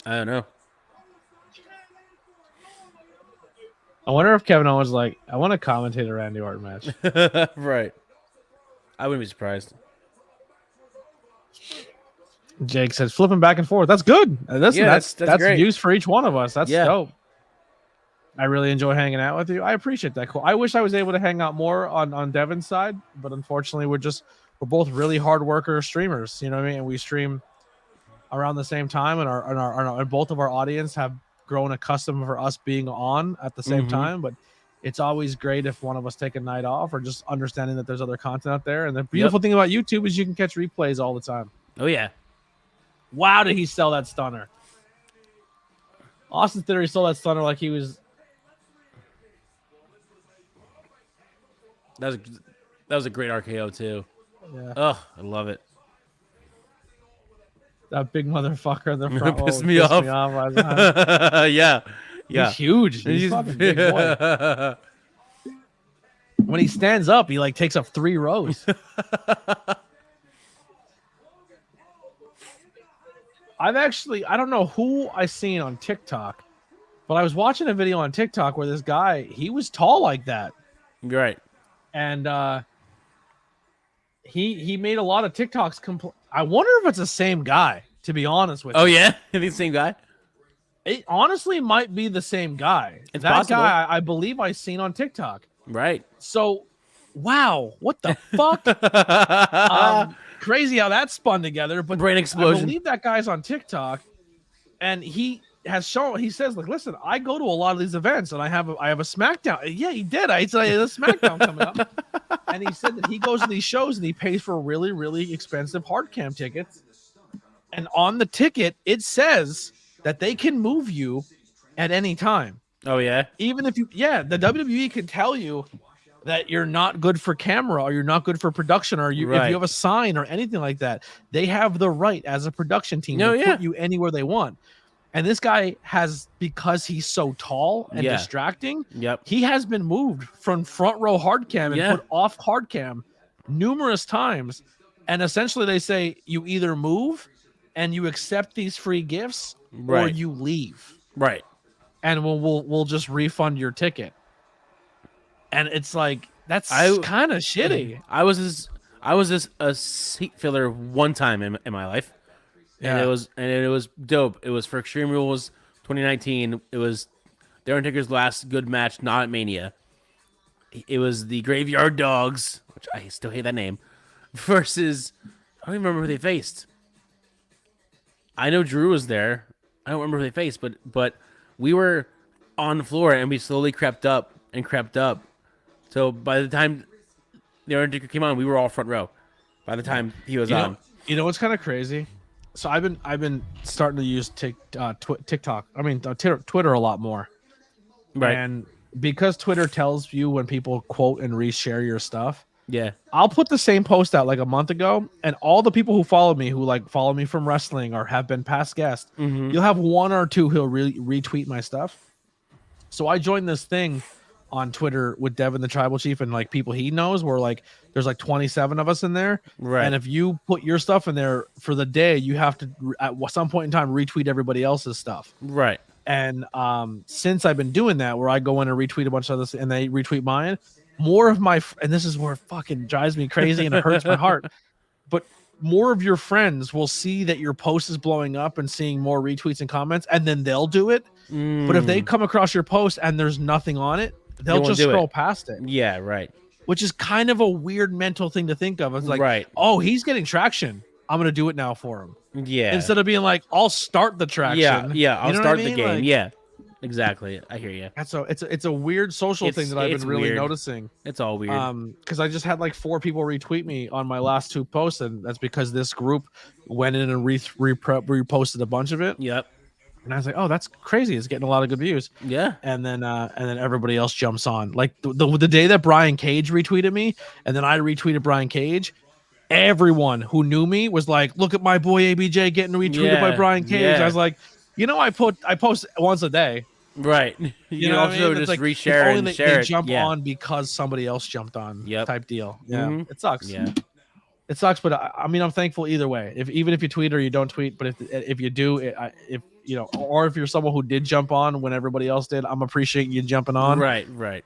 I don't know. I wonder if Kevin Owens like, I want to commentate a Randy Orton match. Right. I wouldn't be surprised. Jake says flipping back and forth. That's good. Listen, Yeah, that's great. views for each one of us. That's Yeah. dope. I really enjoy hanging out with you. I appreciate that. Cool. I wish I was able to hang out more on Devin's side, but unfortunately, we're both really hard worker streamers. You know what I mean? And we stream around the same time, and both of our audience have grown accustomed for us being on at the same time. But it's always great if one of us take a night off, or just understanding that there's other content out there. And the beautiful thing about YouTube is you can catch replays all the time. Oh yeah. Wow, did he sell that stunner? Austin Theory sold that stunner like he was. That was a great RKO too. Yeah. Oh, I love it. That big motherfucker in the front Pissed me off. last time. Yeah. Yeah. He's huge. He's a fucking big boy. When he stands up, he like takes up 3 rows. I don't know who I seen on TikTok, but I was watching a video on TikTok where this guy, he was tall like that. Right. And he made a lot of TikToks. I wonder if it's the same guy, to be honest with you. Oh yeah, the same guy. It honestly might be the same guy. It's that possible. guy, I believe I seen on TikTok. Right. So, wow, what the fuck? Crazy how that spun together. But Brain explosion. I believe that guy's on TikTok, and he has shown. He says, like, listen, I go to a lot of these events, and I have a Smackdown. Yeah, he did. I said a Smackdown coming up, and he said that he goes to these shows and he pays for really, really expensive hard cam tickets, and on the ticket it says that they can move you at any time. Oh yeah. Even if the WWE can tell you that you're not good for camera, or you're not good for production, or if you have a sign or anything like that, they have the right as a production team to put you anywhere they want. And this guy has, because he's so tall and distracting, he has been moved from front row hard cam and put off hard cam numerous times. And essentially they say you either move and you accept these free gifts, or you leave. Right. And we'll just refund your ticket. And it's like, that's kind of shitty. I was a seat filler one time in my life, and it was dope. It was for Extreme Rules 2019. It was The Undertaker's last good match, not at Mania. It was the Graveyard Dogs, which I still hate that name, versus I don't even remember who they faced. I know Drew was there. I don't remember who they faced, but we were on the floor and we slowly crept up. So by the time the Undertaker came on, we were all front row. By the time he was on, you know what's kind of crazy? So I've been starting to use TikTok. I mean Twitter a lot more, right? And because Twitter tells you when people quote and reshare your stuff, yeah, I'll put the same post out like a month ago, and all the people who follow me from wrestling or have been past guests, you'll have 1 or 2 who'll really retweet my stuff. So I joined this thing on Twitter with Devin the Tribal Chief and like people he knows, where like there's like 27 of us in there, right? And if you put your stuff in there for the day, you have to at some point in time retweet everybody else's stuff, right? And since I've been doing that, where I go in and retweet a bunch of this and they retweet mine, more of my and this is where it fucking drives me crazy and it hurts my heart, but more of your friends will see that your post is blowing up and seeing more retweets and comments, and then they'll do it. But if they come across your post and there's nothing on it, they'll just scroll past it. Yeah, right. which is kind of a weird mental thing to think of. It's like, Right. oh, he's getting traction. I'm gonna do it now for him. Yeah. Instead of being like, I'll start the traction. Yeah. I'll You know start what I the mean? game. Like, Yeah. Exactly. I hear you. That's it's a weird social thing that I've It's been really weird. noticing. It's all weird. Because I just had like 4 people retweet me on my last 2 posts, and that's because this group went in and reposted a bunch of it. Yep. And I was like, oh, that's crazy. It's getting a lot of good views. Yeah. And then everybody else jumps on. Like the day that Brian Cage retweeted me, and then I retweeted Brian Cage, everyone who knew me was like, look at my boy ABJ getting retweeted by Yeah, Brian Cage. yeah. I was like, I post once a day. Right. You know what I also mean? It's just like, it's reshare only and they share it. jump Yeah. on because somebody else jumped on. Yep. Type deal. Yeah, Mhm. it sucks. Yeah. It sucks, but I mean, I'm thankful either way. Even if you tweet or you don't tweet, but if you do, if or if you're someone who did jump on when everybody else did, I'm appreciating you jumping on. Right.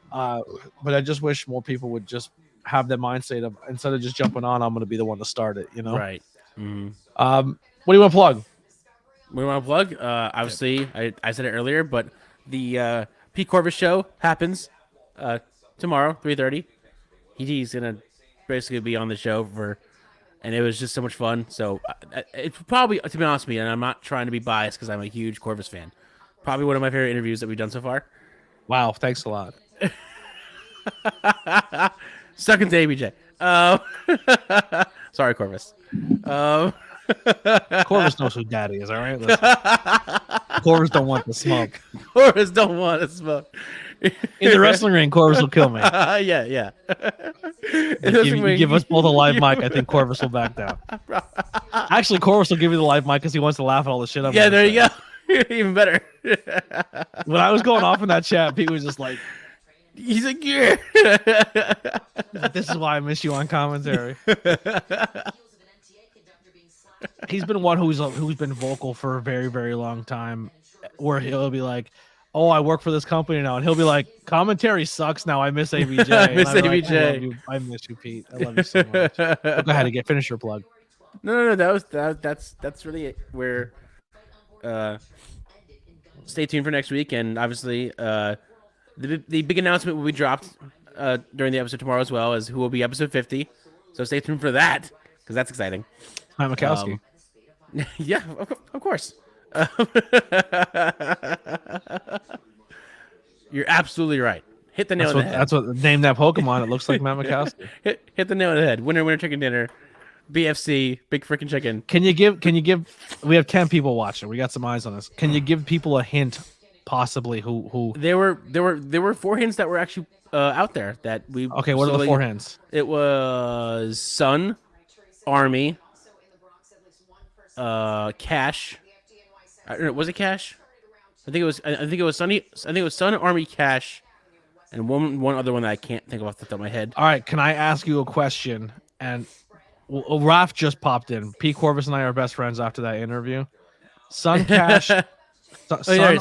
But I just wish more people would just have that mindset of, instead of just jumping on, I'm going to be the one to start it. Right. Mhm. What do you want to plug? We want to plug. Obviously, I said it earlier, but the Pete Corvus show happens tomorrow, 3:30. He's gonna basically be on the show and it was just so much fun. So it's probably, to be honest with you, and I'm not trying to be biased because I'm a huge Corvus fan, probably one of my favorite interviews that we've done so far. Wow, thanks a lot. Stuck into ABJ. Sorry, Corvus. Corvus knows who Daddy is. All right, listen. Corvus don't want the smoke. Corvus don't want to smoke. In the wrestling ring, Corvus will kill me. Yeah. Give us both a live mic. I think Corvus will back down. Actually, Corvus will give you the live mic because he wants to laugh at all the shit. Yeah, there you go. Even better. When I was going off in that chat, Pete was just like, he's like, yeah. "This is why I miss you on commentary." He's been one who's been vocal for a very, very long time, where he'll be like, "Oh, I work for this company now," and he'll be like, "Commentary sucks now. I miss ABJ." I miss And I'm like, ABJ. I miss you, Pete. I love you so much. Go ahead and finish your plug. No. That's really it. Where, stay tuned for next week, and obviously, the big announcement will be dropped during the episode tomorrow, as well as who will be episode 50. So stay tuned for that because that's exciting. Matt Mikowski. Yeah, of course. You're absolutely right. Hit the nail on the head. That's what name that Pokemon. It looks like Matt Mikowski. Hit the nail on the head. Winner chicken dinner. BFC, big freaking chicken. Can you give? We have 10 people watching. We got some eyes on this. Can you give people a hint, possibly who? There were 4 hints that were actually out there that we. Okay, what are the 4 hints? It was Sun, Army, Cash. I don't know, was it Cash? I think it was Sunny. I think it was Sun, Army, Cash, and one other one that I can't think of off the top of my head. All right, can I ask you a question? And Raph just popped in. Pete Corvus and I are best friends after that interview. Sun, Cash, Sun,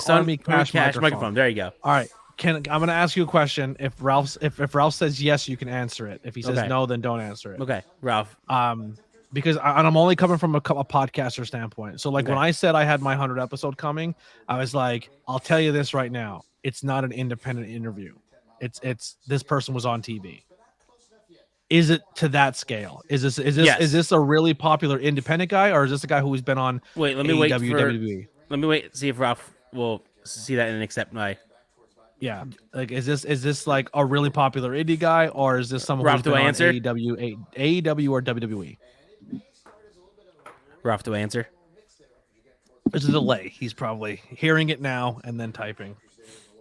Army, Cash, microphone. There you go. All right, I'm going to ask you a question. If Ralph says yes, you can answer it. If he says no, then don't answer it. Okay, Ralph. Because I'm only coming from a podcaster standpoint. So like when I said I had my 100 episode coming, I was like, I'll tell you this right now. It's not an independent interview. It's this person was on TV. Is it to that scale? Is this a really popular independent guy, or is this a guy who's been on Wait, let me WWE? Let me wait and see if Ralph will see that and accept my. Yeah, like is this like a really popular indie guy, or is this someone Ralph, who's been do I on answer? AEW or WWE? Ralph, do I answer? There's a delay. He's probably hearing it now and then typing.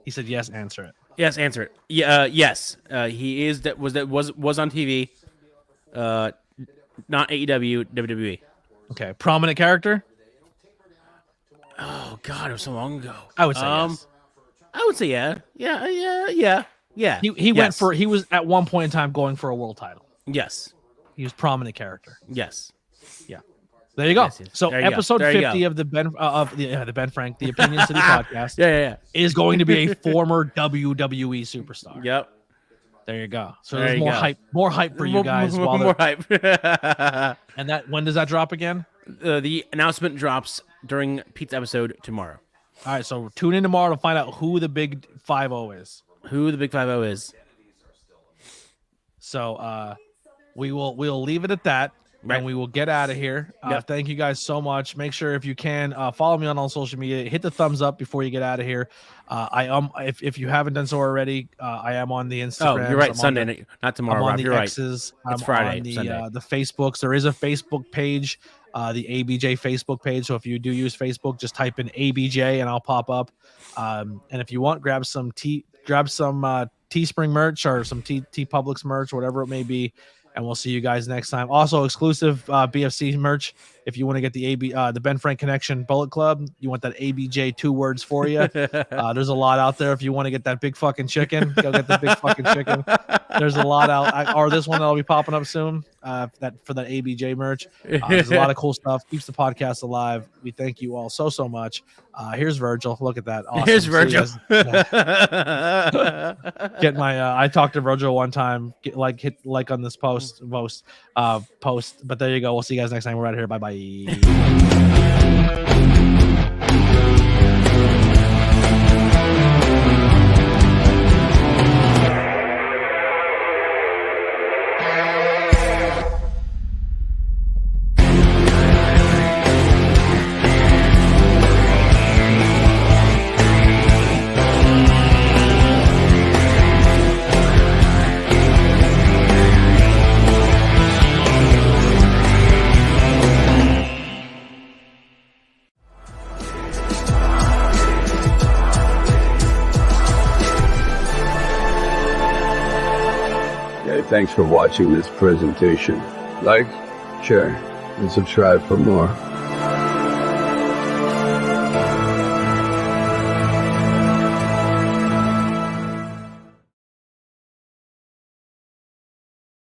He said yes. Answer it. Yes, answer it. Yeah, yes. He was on TV. Not AEW, WWE. Okay, prominent character. Oh God, it was so long ago. I would say yes. I would say yeah. He went for. He was at one point in time going for a world title. Yes. He was prominent character. Yes. There you go. Yes. So There you go. episode There you 50 go. of the Ben Frank, the Opinion City podcast Yeah. is going to be a former WWE superstar. Yep. There you go. So There there's you more hype for you guys. More hype. And that when does that drop again? The announcement drops during Pete's episode tomorrow. All right, so tune in tomorrow to find out who the big 5-0 is. Who the Big 5-0 is. So we'll leave it at that. Right. And we will get out of here. Yep. Thank you guys so much. Make sure if you can follow me on all social media. Hit the thumbs up before you get out of here. If you haven't done so already, I am on the Instagram. Oh, you're right. Sunday, not tomorrow. I'm on Rob, the you're X's. right. It's I'm Friday. on the Sunday. the Facebooks. There is a Facebook page, the ABJ Facebook page. So if you do use Facebook, just type in ABJ and I'll pop up. And if you want, grab some Teespring merch or some T Publix merch, whatever it may be. And we'll see you guys next time. Also, exclusive BFC merch. If you want to get the Ben Frank Connection Bullet Club, you want that ABJ 2 words for you. There's a lot out there. If you want to get that big fucking chicken, go get the big fucking chicken. There's a lot out. Or this one that'll be popping up soon. For that ABJ merch. There's a lot of cool stuff. Keeps the podcast alive. We thank you all so much. Here's Virgil. Look at that. Awesome. Here's Virgil. Get my. I talked to Virgil one time. Hit like on this post. But there you go. We'll see you guys next time. We're out of here. Bye bye. Thanks for watching this presentation. Like, share, and subscribe for more.